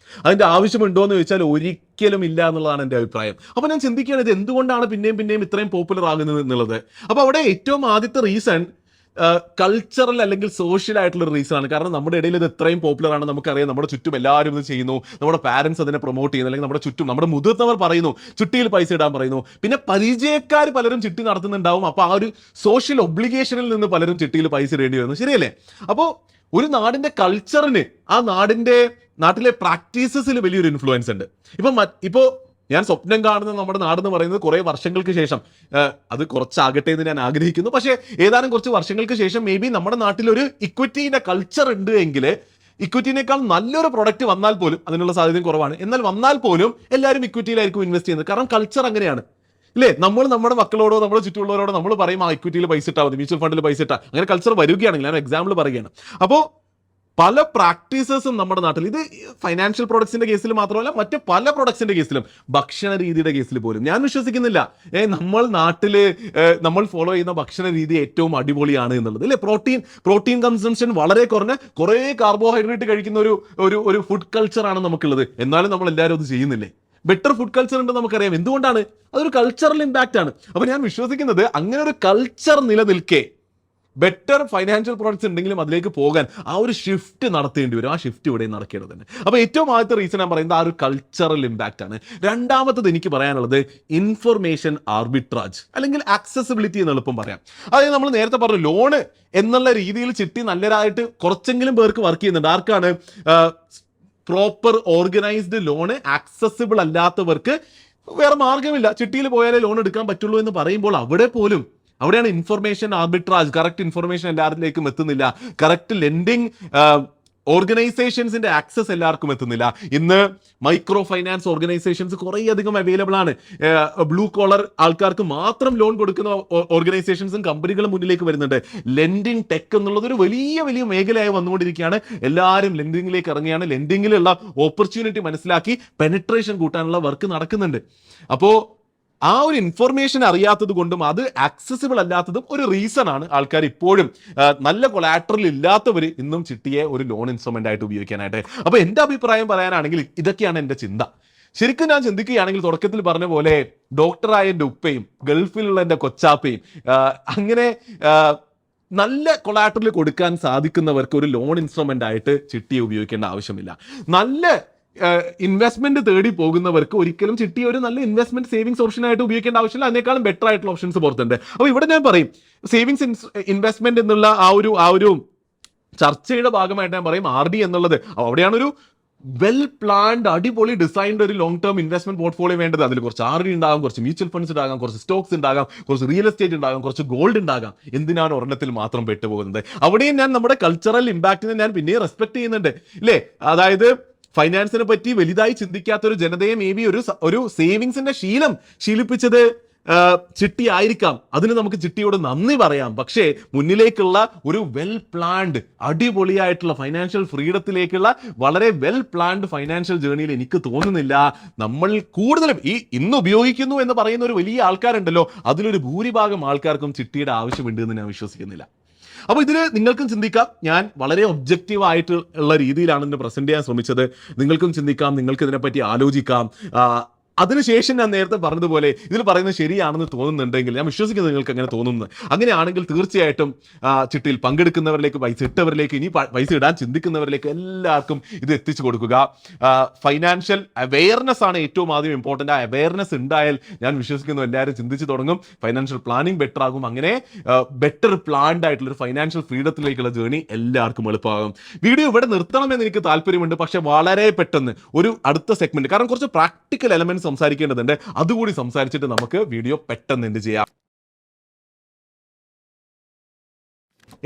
അതിന്റെ ആവശ്യമുണ്ടോ എന്ന് ചോദിച്ചാൽ ഒരിക്കലും ഇല്ല എന്നുള്ളതാണ് എൻ്റെ അഭിപ്രായം. അപ്പൊ ഞാൻ ചിന്തിക്കുകയാണ്, ഇത് എന്തുകൊണ്ടാണ് പിന്നെയും ഇത്രയും പോപ്പുലർ ആകുന്നത് എന്നുള്ളത്. അപ്പൊ അവിടെ ഏറ്റവും ആദ്യത്തെ റീസൺ കൾച്ചറൽ അല്ലെങ്കിൽ സോഷ്യൽ ആയിട്ടുള്ള റീസൺ ആണ്. കാരണം നമ്മുടെ ഇടയിൽ ഇത് എത്രയും പോപ്പുലർ ആണ് നമുക്കറിയാം. നമ്മുടെ ചുറ്റും എല്ലാവരും ഇത് ചെയ്യുന്നു. നമ്മുടെ പാരന്റ്സ് അതിനെ പ്രൊമോട്ട് ചെയ്യുന്നു, അല്ലെങ്കിൽ നമ്മുടെ ചുറ്റും നമ്മുടെ മുതിർന്നവർ പറയുന്നു ചിട്ടിയിൽ പൈസ ഇടാൻ പറയുന്നു. പിന്നെ പരിചയക്കാർ പലരും ചിട്ടി നടത്തുന്നുണ്ടാവും. അപ്പോൾ ആ ഒരു സോഷ്യൽ ഒബ്ലിഗേഷനിൽ നിന്ന് പലരും ചിട്ടിയിൽ പൈസ ഇടേണ്ടി വരുന്നു. ശരിയല്ലേ? അപ്പോൾ ഒരു നാടിന്റെ കൾച്ചറിന്, ആ നാട്ടിലെ പ്രാക്ടീസസിൽ വലിയൊരു ഇൻഫ്ലുവൻസ് ഉണ്ട്. ഇപ്പൊ ഞാൻ സ്വപ്നം കാണുന്ന നമ്മുടെ നാടെന്ന് പറയുന്നത് കുറേ വർഷങ്ങൾക്ക് ശേഷം, അത് കുറച്ചാകട്ടെ എന്ന് ഞാൻ ആഗ്രഹിക്കുന്നു, പക്ഷേ ഏതാനും കുറച്ച് വർഷങ്ങൾക്ക് ശേഷം മേ ബി നമ്മുടെ നാട്ടിൽ ഒരു ഇക്വിറ്റീൻ്റെ കൾച്ചർ ഉണ്ട് എങ്കിൽ ഇക്വിറ്റിനേക്കാൾ നല്ലൊരു പ്രൊഡക്റ്റ് വന്നാൽ പോലും, അതിനുള്ള സാധ്യതയും കുറവാണ്, എന്നാൽ വന്നാൽ പോലും എല്ലാവരും ഇക്വിറ്റിയിലായിരിക്കും ഇൻവെസ്റ്റ് ചെയ്യുന്നത്. കാരണം കൾച്ചർ അങ്ങനെയാണ് അല്ലേ. നമ്മൾ നമ്മുടെ മക്കളോടോ നമ്മുടെ ചുറ്റുമുള്ളവരോടോ നമ്മൾ പറയും ആ ഇക്വിറ്റിയിൽ പൈസ ഇട്ടാൽ മതി, മ്യൂച്വൽ ഫണ്ടിൽ പൈസ ഇട്ടാൽ, അങ്ങനെ കൾച്ചർ വരികയാണെങ്കിൽ ഞാൻ എക്സാമ്പിൾ പറയുകയാണ്. അപ്പോൾ പല പ്രാക്ടീസസും നമ്മുടെ നാട്ടിൽ, ഇത് ഫൈനാൻഷ്യൽ പ്രൊഡക്ട്സിന്റെ കേസിൽ മാത്രമല്ല മറ്റ് പല പ്രൊഡക്ട്സിന്റെ കേസിലും, ഭക്ഷണ രീതിയുടെ കേസിൽ പോലും ഞാൻ വിശ്വസിക്കുന്നില്ല നമ്മൾ നാട്ടിൽ നമ്മൾ ഫോളോ ചെയ്യുന്ന ഭക്ഷണ രീതി ഏറ്റവും അടിപൊളിയാണ് എന്നുള്ളത് അല്ലേ. പ്രോട്ടീൻ കൺസംഷൻ വളരെ കുറഞ്ഞ കുറേ കാർബോഹൈഡ്രേറ്റ് കഴിക്കുന്ന ഒരു ഫുഡ് കൾച്ചറാണ് നമുക്കുള്ളത്. എന്നാലും നമ്മൾ എല്ലാവരും അത് ചെയ്യുന്നില്ലേ. ബെറ്റർ ഫുഡ് കൾച്ചർ ഉണ്ട് നമുക്കറിയാം. എന്തുകൊണ്ടാണ്? അതൊരു കൾച്ചറൽ ഇമ്പാക്റ്റ് ആണ്. അപ്പോൾ ഞാൻ വിശ്വസിക്കുന്നത് അങ്ങനെ ഒരു കൾച്ചർ നിലനിൽക്കെ ബെറ്റർ ഫൈനാൻഷ്യൽ പ്രോഡക്ട്സ് ഉണ്ടെങ്കിലും അതിലേക്ക് പോകാൻ ആ ഒരു ഷിഫ്റ്റ് നടത്തേണ്ടി വരും. ആ ഷിഫ്റ്റ് ഇവിടെ നടക്കേണ്ടതുണ്ട്. അപ്പോൾ ഏറ്റവും ആദ്യത്തെ റീസൺ ഞാൻ പറയുന്നത് ആ ഒരു കൾച്ചറൽ ഇമ്പാക്റ്റ് ആണ്. രണ്ടാമത്തത് എനിക്ക് പറയാനുള്ളത് ഇൻഫർമേഷൻ ആർബിട്രാജ് അല്ലെങ്കിൽ ആക്സസിബിലിറ്റി എന്ന് എളുപ്പം പറയാം. അതായത് നമ്മൾ നേരത്തെ പറഞ്ഞു ലോണ് എന്നുള്ള രീതിയിൽ ചിട്ടി നല്ലതായിട്ട് കുറച്ചെങ്കിലും പേർക്ക് വർക്ക് ചെയ്യുന്നുണ്ട്. ആർക്കാണ്? പ്രോപ്പർ ഓർഗനൈസ്ഡ് ലോണ് ആക്സസിബിൾ അല്ലാത്തവർക്ക് വേറെ മാർഗമില്ല, ചിട്ടിയിൽ പോയാലേ ലോൺ എടുക്കാൻ പറ്റുള്ളൂ എന്ന് പറയുമ്പോൾ അവിടെയാണ് ഇൻഫർമേഷൻ ആർബിട്രാജ്. കറക്റ്റ് ഇൻഫർമേഷൻ എല്ലാവരിലേക്കും എത്തുന്നില്ല. കറക്റ്റ് ലെൻഡിങ് ഓർഗനൈസേഷൻസിന്റെ ആക്സസ് എല്ലാവർക്കും എത്തുന്നില്ല. ഇന്ന് മൈക്രോ ഫൈനാൻസ് ഓർഗനൈസേഷൻസ് കുറേയധികം അവൈലബിൾ ആണ്. ബ്ലൂ കോളർ ആൾക്കാർക്ക് മാത്രം ലോൺ കൊടുക്കുന്ന ഓർഗനൈസേഷൻസും കമ്പനികളും മുന്നിലേക്ക് വരുന്നുണ്ട്. ലെൻഡിങ് ടെക് എന്നുള്ളത് ഒരു വലിയ മേഖലയായി വന്നുകൊണ്ടിരിക്കുകയാണ്. എല്ലാവരും ലെൻഡിങ്ങിലേക്ക് ഇറങ്ങിയാണ്. ലെൻഡിങ്ങിലുള്ള ഓപ്പർച്യൂണിറ്റി മനസ്സിലാക്കി പെനിട്രേഷൻ കൂട്ടാനുള്ള വർക്ക് നടക്കുന്നുണ്ട്. അപ്പോൾ ആ ഒരു ഇൻഫർമേഷൻ അറിയാത്തത് കൊണ്ടും അത് ആക്സസിബിൾ അല്ലാത്തതും ഒരു റീസൺ ആണ് ആൾക്കാർ ഇപ്പോഴും നല്ല കൊളാട്രൽ ഇല്ലാത്തവർ ഇന്നും ചിട്ടിയെ ഒരു ലോൺ ഇൻസ്ട്രുമെന്റ് ആയിട്ട് ഉപയോഗിക്കാനായിട്ട്. അപ്പോൾ എൻ്റെ അഭിപ്രായം പറയാനാണെങ്കിൽ ഇതൊക്കെയാണ് എൻ്റെ ചിന്ത. ശരിക്കും ഞാൻ ചിന്തിക്കുകയാണെങ്കിൽ തുടക്കത്തിൽ പറഞ്ഞ പോലെ ഡോക്ടറായ എൻ്റെ ഉപ്പയും ഗൾഫിലുള്ള എൻ്റെ കൊച്ചാപ്പയും അങ്ങനെ നല്ല കൊളാട്രൽ കൊടുക്കാൻ സാധിക്കുന്നവർക്ക് ഒരു ലോൺ ഇൻസ്ട്രുമെന്റ് ആയിട്ട് ചിട്ടിയെ ഉപയോഗിക്കേണ്ട ആവശ്യമില്ല. നല്ല ഇൻവെസ്റ്റ്മെന്റ് തേടി പോകുന്നവർക്ക് ഒരിക്കലും ചിട്ടി ഒരു നല്ല ഇൻവെസ്റ്റ്മെന്റ് സേവിങ്സ് ഓപ്ഷനായിട്ട് ഉപയോഗിക്കേണ്ട ആവശ്യമില്ല. അതിനേക്കാളും ബെറ്റർ ആയിട്ടുള്ള ഓപ്ഷൻസ് പുറത്തുണ്ട്. അപ്പോൾ ഇവിടെ ഞാൻ പറയും സേവിങ്സ് ഇൻവെസ്റ്റ്മെന്റ് എന്നുള്ള ആ ഒരു ചർച്ചയുടെ ഭാഗമായിട്ട് ഞാൻ പറയും RD എന്നുള്ളത് അവിടെയാണ് ഒരു വെൽ പ്ലാൻഡ് അടിപൊളി ഡിസൈൻഡ് ഒരു ലോങ് ടേം ഇൻവെസ്റ്റ്മെന്റ് പോർട്ട്ഫോളിയോ വേണ്ടത്. അതിൽ കുറച്ച് RD ഉണ്ടാകും, കുറച്ച് മ്യൂച്വൽ ഫണ്ട്സ് ഉണ്ടാകാം, കുറച്ച് സ്റ്റോക്സ് ഉണ്ടാകാം, കുറച്ച് റിയൽ എസ്റ്റേറ്റ് ഉണ്ടാകാം, കുറച്ച് ഗോൾഡ് ഉണ്ടാകാം. എന്തിനാണ് ഒരെണ്ണത്തിൽ മാത്രം പെട്ടുപോകുന്നത്? അവിടെയും ഞാൻ നമ്മുടെ കൾച്ചറൽ ഇമ്പാക്റ്റിനെ ഞാൻ പിന്നെയും റെസ്പെക്ട് ചെയ്യുന്നുണ്ട് ഇല്ലേ. അതായത് ഫൈനാൻസിനെ പറ്റി വലുതായി ചിന്തിക്കാത്ത ഒരു ജനതയെ മേ ബി ഒരു സേവിങ്സിന്റെ ശീലിപ്പിച്ചത് ചിട്ടി ആയിരിക്കാം. അതിന് നമുക്ക് ചിട്ടിയോട് നന്ദി പറയാം. പക്ഷേ മുന്നിലേക്കുള്ള ഒരു വെൽ പ്ലാൻഡ് അടിപൊളിയായിട്ടുള്ള ഫൈനാൻഷ്യൽ ഫ്രീഡത്തിലേക്കുള്ള വളരെ വെൽ പ്ലാൻഡ് ഫൈനാൻഷ്യൽ ജേർണിയിൽ എനിക്ക് തോന്നുന്നില്ല. നമ്മൾ കൂടുതലും ഇന്ന് ഉപയോഗിക്കുന്നു എന്ന് പറയുന്ന ഒരു വലിയ ആൾക്കാരുണ്ടല്ലോ, അതിലൊരു ഭൂരിഭാഗം ആൾക്കാർക്കും ചിട്ടിയുടെ ആവശ്യമുണ്ട് എന്ന് ഞാൻ വിശ്വസിക്കുന്നില്ല. അപ്പോൾ ഇതിൽ നിങ്ങൾക്കും ചിന്തിക്കാം. ഞാൻ വളരെ ഒബ്ജക്റ്റീവ് ആയിട്ടുള്ള രീതിയിലാണ് ഇതിനെ പ്രസന്റ് ചെയ്യാൻ ശ്രമിച്ചത്. നിങ്ങൾക്കും ചിന്തിക്കാം, നിങ്ങൾക്ക് ഇതിനെപ്പറ്റി ആലോചിക്കാം. അതിനുശേഷം ഞാൻ നേരത്തെ പറഞ്ഞതുപോലെ ഇതിൽ പറയുന്നത് ശരിയാണെന്ന് തോന്നുന്നുണ്ടെങ്കിൽ, ഞാൻ വിശ്വസിക്കുന്നത് നിങ്ങൾക്ക് അങ്ങനെ തോന്നുന്നത്, അങ്ങനെയാണെങ്കിൽ തീർച്ചയായിട്ടും ചിട്ടിയിൽ പങ്കെടുക്കുന്നവരിലേക്ക്, പൈസ ഇട്ടവരിലേക്ക്, ഇനി പൈസ ഇടാൻ ചിന്തിക്കുന്നവരിലേക്ക് എല്ലാവർക്കും ഇത് എത്തിച്ചു കൊടുക്കുക. ഫൈനാൻഷ്യൽ അവെയർനെസ് ആണ് ഏറ്റവും ആദ്യം ഇമ്പോർട്ടൻ്റ്. ആ അവെയർനെസ് ഉണ്ടായാൽ ഞാൻ വിശ്വസിക്കുന്നു എല്ലാവരും ചിന്തിച്ചു തുടങ്ങും, ഫൈനാൻഷ്യൽ പ്ലാനിങ് ബെറ്റർ ആകും. അങ്ങനെ ബെറ്റർ പ്ലാൻഡ് ആയിട്ടുള്ള ഒരു ഫൈനാൻഷ്യൽ ഫ്രീഡത്തിലേക്കുള്ള ജേർണി എല്ലാവർക്കും എളുപ്പമാകും. വീഡിയോ ഇവിടെ നിർത്തണമെന്ന് എനിക്ക് താല്പര്യമുണ്ട്, പക്ഷെ വളരെ പെട്ടെന്ന് ഒരു അടുത്ത സെഗ്മെന്റ്, കാരണം കുറച്ച് പ്രാക്ടിക്കൽ എലമെന്റ്സ് സംസാരിക്കേണ്ടതുണ്ട്, അതുകൂടി സംസാരിച്ചിട്ട് നമുക്ക് വീഡിയോ പെട്ടെന്ന് എൻഡ് ചെയ്യാം.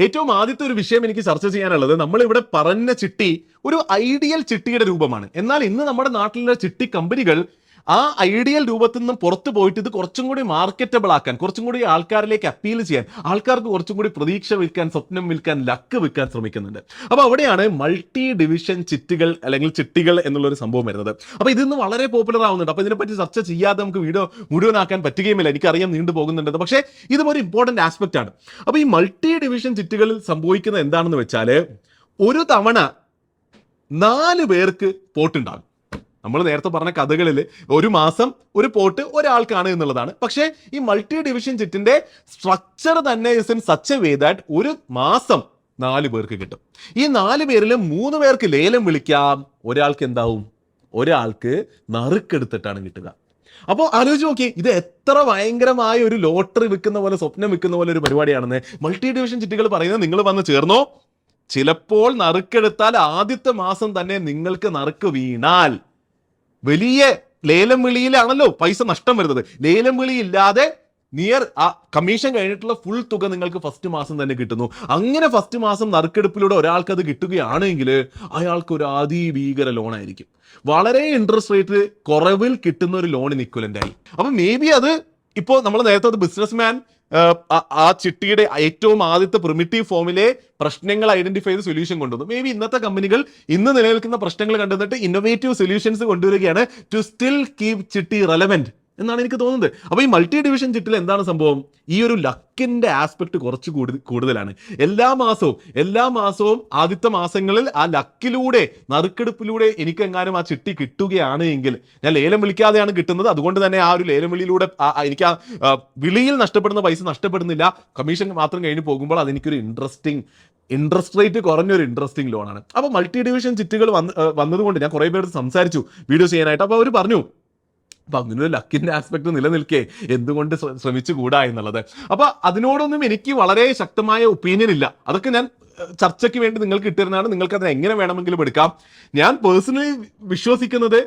ഏറ്റവും ആദ്യത്തെ ഒരു വിഷയം എനിക്ക് ചർച്ച ചെയ്യാനുള്ളത്, നമ്മളിവിടെ പറഞ്ഞ ചിട്ടി ഒരു ഐഡിയൽ ചിട്ടിയുടെ രൂപമാണ്. എന്നാൽ ഇന്ന് നമ്മുടെ നാട്ടിലുള്ള ചിട്ടി കമ്പനികൾ ആ ഐഡിയൽ രൂപത്തിൽ നിന്നും പുറത്തു പോയിട്ട് ഇത് കുറച്ചും കൂടി മാർക്കറ്റബിൾ ആക്കാൻ, കുറച്ചും കൂടി ആൾക്കാരിലേക്ക് അപ്പീൽ ചെയ്യാൻ, ആൾക്കാർക്ക് കുറച്ചും കൂടി പ്രതീക്ഷ വിൽക്കാൻ, സ്വപ്നം വിൽക്കാൻ, ലക്ക് വിൽക്കാൻ ശ്രമിക്കുന്നുണ്ട്. അപ്പോൾ അവിടെയാണ് മൾട്ടി ഡിവിഷൻ ചിറ്റുകൾ അല്ലെങ്കിൽ ചിട്ടികൾ എന്നുള്ളൊരു സംഭവം വരുന്നത്. അപ്പോൾ ഇതിന്ന് വളരെ പോപ്പുലർ ആവുന്നുണ്ട്. അപ്പോൾ ഇതിനെപ്പറ്റി ചർച്ച ചെയ്യാതെ നമുക്ക് വീഡിയോ മുഴുവനാക്കാൻ പറ്റുകയുമില്ല. എനിക്കറിയാം നീണ്ടു പോകുന്നുണ്ട്, പക്ഷേ ഇതും ഒരു ഇമ്പോർട്ടൻ്റ് ആസ്പെക്റ്റ് ആണ്. അപ്പോൾ ഈ മൾട്ടി ഡിവിഷൻ ചിറ്റുകളിൽ സംഭവിക്കുന്നത് എന്താണെന്ന് വെച്ചാൽ, ഒരു തവണ 4 പേർക്ക് പോട്ടുണ്ടാകും. നമ്മൾ നേരത്തെ പറഞ്ഞ കഥകളിൽ ഒരു മാസം ഒരു പോട്ട് ഒരാൾക്കാണ് എന്നുള്ളതാണ്. പക്ഷേ ഈ മൾട്ടി ഡിവിഷൻ ചിറ്റിന്റെ സ്ട്രക്ചർ തന്നെ is in such a way that ഒരു മാസം 4 പേർക്ക് കിട്ടും. ഈ 4 പേരിൽ 3 പേർക്ക് ലേലം വിളിക്കാം, ഒരാൾക്ക് എന്താവും? ഒരാൾക്ക് നറുക്കെടുത്തിട്ടാണ് കിട്ടുക. അപ്പോൾ ആലോചിച്ച് നോക്കിയേ, ഇത് എത്ര ഭയങ്കരമായ ഒരു ലോട്ടറി വിൽക്കുന്ന പോലെ, സ്വപ്നം വിൽക്കുന്ന പോലെ ഒരു പരിപാടിയാണെന്ന്. മൾട്ടി ഡിവിഷൻ ചിട്ടികൾ പറയുന്നത്, നിങ്ങൾ വന്ന് ചേർന്നോ, ചിലപ്പോൾ നറുക്കെടുത്താൽ ആദ്യത്തെ മാസം തന്നെ നിങ്ങൾക്ക് നറുക്ക് വീണാൽ വലിയ ലേലം വിളിയിലാണല്ലോ പൈസ നഷ്ടം വരുന്നത്. ലേലം വിളി ഇല്ലാതെ നിയർ ആ കമ്മീഷൻ കഴിഞ്ഞിട്ടുള്ള ഫുൾ തുക നിങ്ങൾക്ക് ഫസ്റ്റ് മാസം തന്നെ കിട്ടുന്നു. അങ്ങനെ ഫസ്റ്റ് മാസം നറുക്കെടുപ്പിലൂടെ ഒരാൾക്ക് അത് കിട്ടുകയാണെങ്കിൽ അയാൾക്ക് ഒരു അതിഭീകര ലോൺ ആയിരിക്കും. വളരെ ഇൻട്രസ്റ്റ് റേറ്റ് കുറവിൽ കിട്ടുന്ന ഒരു ലോണിന് ഇക്വലന്റ് ആയി. അപ്പൊ മേ ബി അത് ഇപ്പോൾ നമ്മൾ നേരത്തെ ബിസിനസ് മാൻ ആ ചിട്ടിയുടെ ഏറ്റവും ആദ്യത്തെ പ്രിമിറ്റീവ് ഫോമിലെ പ്രശ്നങ്ങൾ ഐഡന്റിഫൈ ചെയ്ത് സൊല്യൂഷൻ കൊണ്ടുവന്നു. മേ ബി ഇന്നത്തെ കമ്പനികൾ ഇന്ന് നിലനിൽക്കുന്ന പ്രശ്നങ്ങൾ കണ്ടുവന്നിട്ട് ഇന്നോവേറ്റീവ് സൊല്യൂഷൻസ് കൊണ്ടുവരികയാണ് ടു സ്റ്റിൽ കീപ് ചിട്ടി റെലവെന്റ് എന്നാണ് എനിക്ക് തോന്നുന്നത്. അപ്പോൾ ഈ മൾട്ടി ഡിവിഷൻ ചിട്ടിൽ എന്താണ് സംഭവം? ഈ ഒരു ലക്കിന്റെ ആസ്പെക്ട് കുറച്ച് കൂടുതലാണ്. എല്ലാ മാസവും ആദ്യത്തെ മാസങ്ങളിൽ ആ ലക്കിലൂടെ നറുക്കെടുപ്പിലൂടെ എനിക്ക് എങ്ങാനും ആ ചിട്ടി കിട്ടുകയാണ് എങ്കിൽ, ഞാൻ ലേലം വിളിക്കാതെയാണ് കിട്ടുന്നത്, അതുകൊണ്ട് തന്നെ ആ ഒരു ലേലം വിളിയിലൂടെ എനിക്ക് ആ വിളിയിൽ നഷ്ടപ്പെടുന്ന പൈസ നഷ്ടപ്പെടുന്നില്ല, കമ്മീഷൻ മാത്രം കഴിഞ്ഞ് പോകുമ്പോൾ അതെനിക്കൊരു ഇൻട്രസ്റ്റ് റേറ്റ് കുറഞ്ഞൊരു ഇൻട്രസ്റ്റിംഗ് ലോണാണ്. അപ്പോൾ മൾട്ടി ഡിവിഷൻ ചിറ്റുകൾ വന്നതുകൊണ്ട് ഞാൻ കുറേ പേര് സംസാരിച്ചു വീഡിയോ ചെയ്യാനായിട്ട്. അപ്പോൾ അവർ പറഞ്ഞു അപ്പൊ അങ്ങനെ ഒരു ലക്കിന്റെ ആസ്പെക്ട് നിലനിൽക്കേ എന്തുകൊണ്ട് ശ്രമിച്ചുകൂടാ എന്നുള്ളത്. അപ്പൊ അതിനോടൊന്നും എനിക്ക് വളരെ ശക്തമായ ഒപ്പീനിയൻ ഇല്ല. അതൊക്കെ ഞാൻ ചർച്ചയ്ക്ക് വേണ്ടി നിങ്ങൾക്ക് ഇട്ടിരുന്നതാണ്. നിങ്ങൾക്ക് അത് എങ്ങനെ വേണമെങ്കിലും എടുക്കാം. ഞാൻ പേഴ്സണലി വിശ്വസിക്കുന്നത്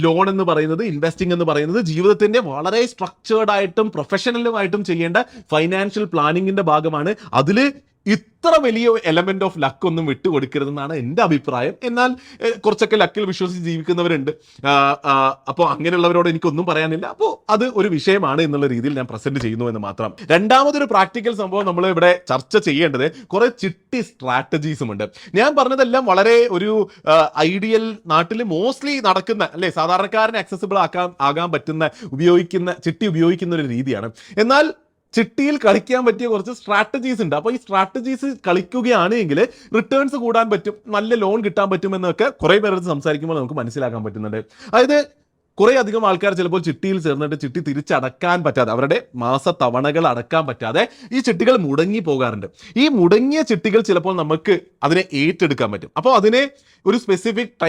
ലോൺ എന്ന് പറയുന്നത്, ഇൻവെസ്റ്റിംഗ് എന്ന് പറയുന്നത് ജീവിതത്തിന്റെ വളരെ സ്ട്രക്ചേർഡ് ആയിട്ടും പ്രൊഫഷണലുമായിട്ടും ചെയ്യേണ്ട ഫൈനാൻഷ്യൽ പ്ലാനിങ്ങിന്റെ ഭാഗമാണ്. അതിൽ ഇത്ര വലിയ എലമെന്റ് ഓഫ് ലക്ക് ഒന്നും വിട്ടുകൊടുക്കരുതെന്നാണ് എൻ്റെ അഭിപ്രായം. എന്നാൽ കുറച്ചൊക്കെ ലക്കിൽ വിശ്വസിച്ച് ജീവിക്കുന്നവരുണ്ട്. അപ്പോൾ അങ്ങനെയുള്ളവരോട് എനിക്കൊന്നും പറയാനില്ല. അപ്പോൾ അത് ഒരു വിഷയമാണ് എന്നുള്ള രീതിയിൽ ഞാൻ പ്രസന്റ് ചെയ്യുന്നു എന്ന് മാത്രം. രണ്ടാമതൊരു പ്രാക്ടിക്കൽ സംഭവം നമ്മൾ ഇവിടെ ചർച്ച ചെയ്യേണ്ടത് കുറെ ചിട്ടി സ്ട്രാറ്റജീസും ഉണ്ട്. ഞാൻ പറഞ്ഞതെല്ലാം വളരെ ഒരു ഐഡിയൽ, നാട്ടിൽ മോസ്റ്റ്ലി നടക്കുന്ന അല്ലെ, സാധാരണക്കാരന് ആക്സസിബിൾ ആകാൻ പറ്റുന്ന ചിട്ടി ഉപയോഗിക്കുന്ന ഒരു രീതിയാണ്. എന്നാൽ ചിട്ടിയിൽ കളിക്കാൻ പറ്റിയ കുറച്ച് സ്ട്രാറ്റജീസ് ഉണ്ട്. അപ്പോൾ ഈ സ്ട്രാറ്റജീസ് കളിക്കുകയാണെങ്കിൽ റിട്ടേൺസ് കൂടാൻ പറ്റും, നല്ല ലോൺ കിട്ടാൻ പറ്റുമെന്നൊക്കെ കുറേ പേരടുത്ത് സംസാരിക്കുമ്പോൾ നമുക്ക് മനസ്സിലാക്കാൻ പറ്റുന്നുണ്ട്. അതായത് കുറേ അധികം ആൾക്കാർ ചിലപ്പോൾ ചിട്ടിയിൽ ചേർന്നിട്ട് ചിട്ടി തിരിച്ചടക്കാൻ പറ്റാതെ, അവരുടെ മാസ തവണകൾ അടക്കാൻ പറ്റാതെ ഈ ചിട്ടികൾ മുടങ്ങി പോകാറുണ്ട്. ഈ മുടങ്ങിയ ചിട്ടികൾ ചിലപ്പോൾ നമുക്ക് അതിനെ ഏറ്റെടുക്കാൻ പറ്റും. അപ്പോൾ അതിനെ ഒരു സ്പെസിഫിക്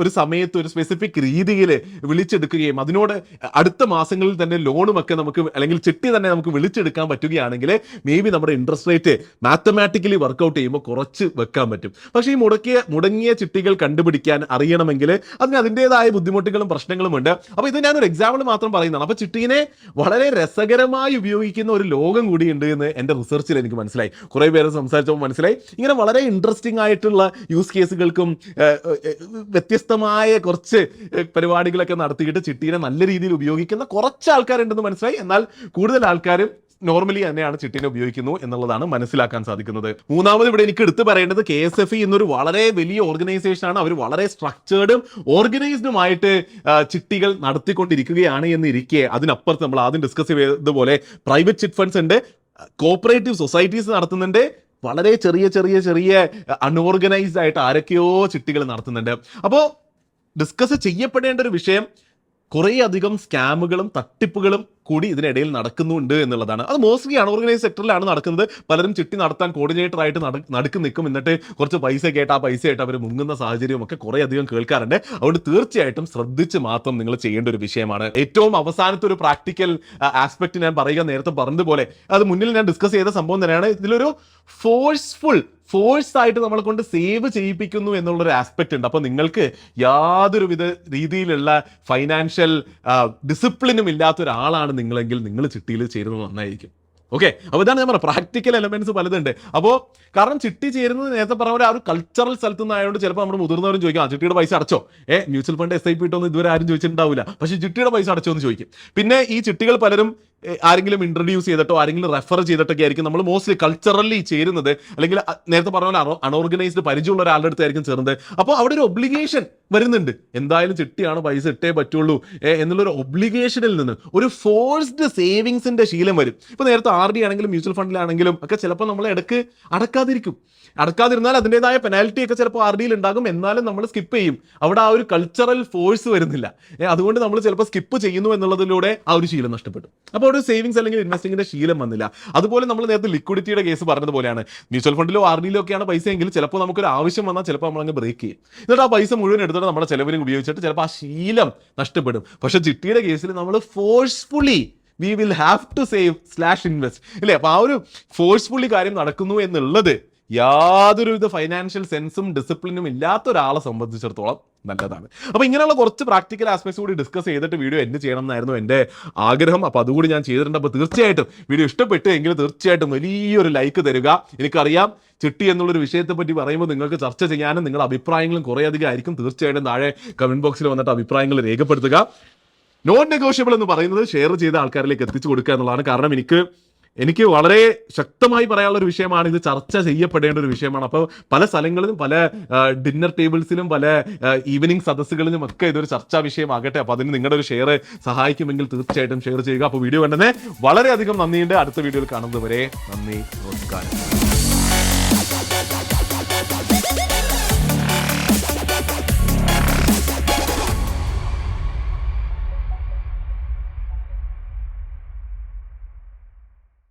ഒരു സമയത്ത് ഒരു സ്പെസിഫിക് രീതിയിൽ വിളിച്ചെടുക്കുകയും അതിനോട് അടുത്ത മാസങ്ങളിൽ തന്നെ ലോണുമൊക്കെ നമുക്ക്, അല്ലെങ്കിൽ ചിട്ടി തന്നെ നമുക്ക് വിളിച്ചെടുക്കാൻ പറ്റുകയാണെങ്കിൽ മേ ബി നമ്മുടെ ഇൻട്രസ്റ്റ് റേറ്റ് മാത്തമാറ്റിക്കലി വർക്കൗട്ട് ചെയ്യുമ്പോൾ കുറച്ച് വെക്കാൻ പറ്റും. പക്ഷേ ഈ മുടങ്ങിയ ചിട്ടികൾ കണ്ടുപിടിക്കാൻ അറിയണമെങ്കിൽ അതിന് അതിൻ്റെതായ ബുദ്ധിമുട്ടുകളും പ്രശ്നങ്ങളും ഉണ്ട്. അപ്പോൾ ഇത് ഞാനൊരു എക്സാമ്പിൾ മാത്രം പറയുന്നതാണ്. അപ്പോൾ ചിട്ടീനെ വളരെ രസകരമായി ഉപയോഗിക്കുന്ന ഒരു ലോകം കൂടിയുണ്ട് എന്ന് എൻ്റെ റിസർച്ചിൽ എനിക്ക് മനസ്സിലായി. കുറേ പേര് സംസാരിച്ചപ്പോൾ മനസ്സിലായി. ഇങ്ങനെ വളരെ ഇൻട്രസ്റ്റിംഗ് ആയിട്ടുള്ള യൂസ് കേസുകൾക്കും വ്യത്യസ്തമായ കുറച്ച് പരിപാടികളൊക്കെ നടത്തിയിട്ട് ചിട്ടീനെ നല്ല രീതിയിൽ ഉപയോഗിക്കുന്ന കുറച്ച് ആൾക്കാരുണ്ടെന്ന് മനസ്സിലായി. എന്നാൽ കൂടുതൽ ആൾക്കാരും നോർമലി തന്നെയാണ് ചിട്ടീനെ ഉപയോഗിക്കുന്നു എന്നുള്ളതാണ് മനസ്സിലാക്കാൻ സാധിക്കുന്നത്. മൂന്നാമത് ഇവിടെ എനിക്ക് എടുത്തു പറയേണ്ടത് KSFE എന്നൊരു വളരെ വലിയ ഓർഗനൈസേഷൻ ആണ്. അവർ വളരെ സ്ട്രക്ചേർഡും ഓർഗനൈസ്ഡുമായിട്ട് ചിട്ടികൾ നടത്തിക്കൊണ്ടിരിക്കുകയാണ് എന്നിരിക്കെ, അതിനപ്പുറത്ത് നമ്മൾ ആദ്യം ഡിസ്കസ് ചെയ്തതുപോലെ പ്രൈവറ്റ് ചിറ്റ് ഫണ്ട്സ് ഉണ്ട്, കോപ്പറേറ്റീവ് സൊസൈറ്റീസ് നടത്തുന്നുണ്ട്, വളരെ ചെറിയ അൺഓർഗനൈസ്ഡ് ആയിട്ട് ആരൊക്കെയോ ചിട്ടികൾ നടത്തുന്നുണ്ട്. അപ്പോൾ ഡിസ്കസ് ചെയ്യപ്പെടേണ്ട ഒരു വിഷയം, കുറേ അധികം സ്കാമുകളും തട്ടിപ്പുകളും കൂടി ഇതിനിടയിൽ നടക്കുന്നുണ്ട് എന്നുള്ളതാണ്. അത് മോസ്റ്റ്ലി അൺഓർഗനൈസ് സെക്ടറിലാണ് നടക്കുന്നത്. പലരും ചിട്ടി നടത്താൻ കോർഡിനേറ്റർ ആയിട്ട് നടുക്ക് നിൽക്കും, എന്നിട്ട് കുറച്ച് പൈസ കേട്ട് ആ പൈസയായിട്ട് അവർ മുങ്ങുന്ന സാഹചര്യം ഒക്കെ കുറേ അധികം കേൾക്കാറുണ്ട്. അതുകൊണ്ട് തീർച്ചയായിട്ടും ശ്രദ്ധിച്ച് മാത്രം നിങ്ങൾ ചെയ്യേണ്ട ഒരു വിഷയമാണ്. ഏറ്റവും അവസാനത്തെ ഒരു പ്രാക്ടിക്കൽ ആസ്പെക്ട് ഞാൻ പറയുക, നേരത്തെ പറഞ്ഞതുപോലെ അത് മുന്നിൽ ഞാൻ ഡിസ്കസ് ചെയ്ത സംഭവം തന്നെയാണ്. ഇതിലൊരു ഫോഴ്സ് ആയിട്ട് നമ്മളെ കൊണ്ട് സേവ് ചെയ്യിപ്പിക്കുന്നു എന്നുള്ളൊരു ആസ്പെക്ട് ഉണ്ട്. അപ്പോൾ നിങ്ങൾക്ക് യാതൊരുവിധ രീതിയിലുള്ള ഫൈനാൻഷ്യൽ ഡിസിപ്ലിനും ഇല്ലാത്ത ഒരാളാണ് നിങ്ങളെങ്കിൽ നിങ്ങൾ ചിട്ടിയിൽ ചേരുന്നത് നന്നായിരിക്കും. ഓക്കെ, അപ്പോൾ ഇതാണ് ഞാൻ പറഞ്ഞത്, പ്രാക്ടിക്കൽ എലമെന്റ്സ് പലതുണ്ട്. അപ്പോൾ കാരണം ചിട്ടി ചേരുന്നത് നേരത്തെ പറഞ്ഞ പോലെ ആ ഒരു കൾച്ചറൽ സ്ഥലത്ത് നിന്നായതുകൊണ്ട് ചിലപ്പോൾ നമ്മുടെ മുതിർന്നവരും ചോദിക്കും, ആ ചിട്ടിയുടെ പൈസ അടച്ചോ? മ്യൂച്വൽ ഫണ്ട് SIP ഇട്ടൊന്നും ഇതുവരെ ആരും ചോദിച്ചിട്ടുണ്ടാവില്ല, പക്ഷേ ചിട്ടിയുടെ പൈസ അടച്ചോ എന്ന് ചോദിക്കും. പിന്നെ ഈ ചിട്ടികൾ പലരും ആരെങ്കിലും ഇൻട്രൊഡ്യൂസ് ചെയ്തിട്ടോ ആരെങ്കിലും റെഫർ ചെയ്തിട്ടൊക്കെ ആയിരിക്കും നമ്മൾ മോസ്റ്റ്ലി കൾച്ചറലി ചേരുന്നത്, അല്ലെങ്കിൽ നേരത്തെ പറഞ്ഞ പോലെ അൺഓർഗനൈസ്ഡ് പരിചയമുള്ള ഒരാളുടെ അടുത്തായിരിക്കും ചേർന്നത്. അപ്പോൾ അവിടെ ഒരു ഒബ്ലിഗേഷൻ വരുന്നുണ്ട്, എന്തായാലും ചിട്ടിയാണ്, പൈസ ഇട്ടേ പറ്റുള്ളൂ എന്നുള്ളൊരു ഒബ്ലിഗേഷനിൽ നിന്ന് ഒരു ഫോഴ്സ്ഡ് സേവിങ്സിന്റെ ശീലം വരും. ഇപ്പോൾ നേരത്തെ RD ആണെങ്കിലും മ്യൂച്വൽ ഫണ്ടിലാണെങ്കിലും ഒക്കെ ചിലപ്പോൾ നമ്മൾ ഇടയ്ക്ക് അടക്കാതിരുന്നാൽ അതിൻ്റെതായ പെനാൽറ്റി ഒക്കെ ചിലപ്പോൾ RDയിൽ ഉണ്ടാകും. എന്നാലും നമ്മൾ സ്കിപ്പ് ചെയ്യും. അവിടെ ആ ഒരു കൾച്ചറൽ ഫോഴ്സ് വരുന്നില്ല. അതുകൊണ്ട് നമ്മൾ ചിലപ്പോൾ സ്കിപ്പ് ചെയ്യുന്നു എന്നുള്ളതിലൂടെ ആ ഒരു ശീലം നഷ്ടപ്പെട്ടു. അപ്പോൾ ഒരു സേവിങ്സ് അല്ലെങ്കിൽ ഇൻവെസ്റ്റിംഗിന്റെ ശീലം വന്നില്ല. അതുപോലെ നമ്മൾ നേരത്തെ ലിക്വിഡിറ്റിയുടെ കേസ് പറഞ്ഞതുപോലെയാണ്, മ്യൂച്വൽ ഫണ്ടിലോ RDയിലോ ഒക്കെയാണ് പൈസ എങ്കിൽ ചിലപ്പോൾ നമുക്കൊരു ആവശ്യം വന്നാൽ ചിലപ്പോൾ നമ്മളങ്ങ് ബ്രേക്ക് ചെയ്യും. എന്നിട്ട് ആ പൈസ മുഴുവൻ എടുത്തിട്ട് നമ്മുടെ ചെലവിനും ഉപയോഗിച്ചിട്ട് ചിലപ്പോൾ ആ ശീലം നഷ്ടപ്പെടും. പക്ഷെ ചിട്ടിയുടെ കേസിൽ നമ്മൾ forcefully we will have to save / invest ഇല്ലേ? അപ്പോൾ ആ ഒരു ഫോഴ്സ്ഫുള്ളി കാര്യം നടക്കുന്നു എന്നുള്ളത് യാതൊരുവിധ ഫൈനാൻഷ്യൽ സെൻസും ഡിസിപ്ലിനും ഇല്ലാത്ത ഒരാളെ സംബന്ധിച്ചിടത്തോളം നല്ലതാണ്. അപ്പോൾ ഇങ്ങനെയുള്ള കുറച്ച് പ്രാക്ടിക്കൽ ആസ്പെക്ട്സ് കൂടി ഡിസ്കസ് ചെയ്തിട്ട് വീഡിയോ എൻഡ് ചെയ്യണം എന്നായിരുന്നു എൻ്റെ ആഗ്രഹം. അപ്പോൾ അതുകൂടി ഞാൻ ചെയ്തിട്ടുണ്ട്. അപ്പോൾ തീർച്ചയായിട്ടും വീഡിയോ ഇഷ്ടപ്പെട്ടു എങ്കിൽ തീർച്ചയായിട്ടും വലിയൊരു ലൈക്ക് തരിക. എനിക്കറിയാം ചിട്ടി എന്നുള്ളൊരു വിഷയത്തെ പറ്റി പറയുമ്പോൾ നിങ്ങൾക്ക് ചർച്ച ചെയ്യാനും നിങ്ങളുടെ അഭിപ്രായങ്ങളും കുറേയധികം ആയിരിക്കും. തീർച്ചയായിട്ടും താഴെ കമന്റ് ബോക്സിൽ വന്നിട്ട് അഭിപ്രായങ്ങൾ രേഖപ്പെടുത്തുക. നോൺ നെഗോഷ്യബിൾ എന്ന് പറയുന്നത് ഷെയർ ചെയ്ത ആൾക്കാരിലേക്ക് എത്തിച്ചു കൊടുക്കുക എന്നുള്ളതാണ്. കാരണം എനിക്ക് വളരെ ശക്തമായി പറയാനുള്ള ഒരു വിഷയമാണ്. ഇത് ചർച്ച ചെയ്യപ്പെടേണ്ട ഒരു വിഷയമാണ്. അപ്പോൾ പല സ്ഥലങ്ങളിലും പല ഡിന്നർ ടേബിൾസിലും പല ഈവനിങ് സദസ്സുകളിലും ഒക്കെ ഇതൊരു ചർച്ചാ വിഷയമാകട്ടെ. അപ്പോൾ അതിന് നിങ്ങളുടെ ഒരു ഷെയർ സഹായിക്കുമെങ്കിൽ തീർച്ചയായിട്ടും ഷെയർ ചെയ്യുക. അപ്പോൾ വീഡിയോ കണ്ടതിന് വളരെയധികം നന്ദിയുണ്ട്. അടുത്ത വീഡിയോയിൽ കാണുന്നത് വരെ നന്ദി, നമസ്കാരം.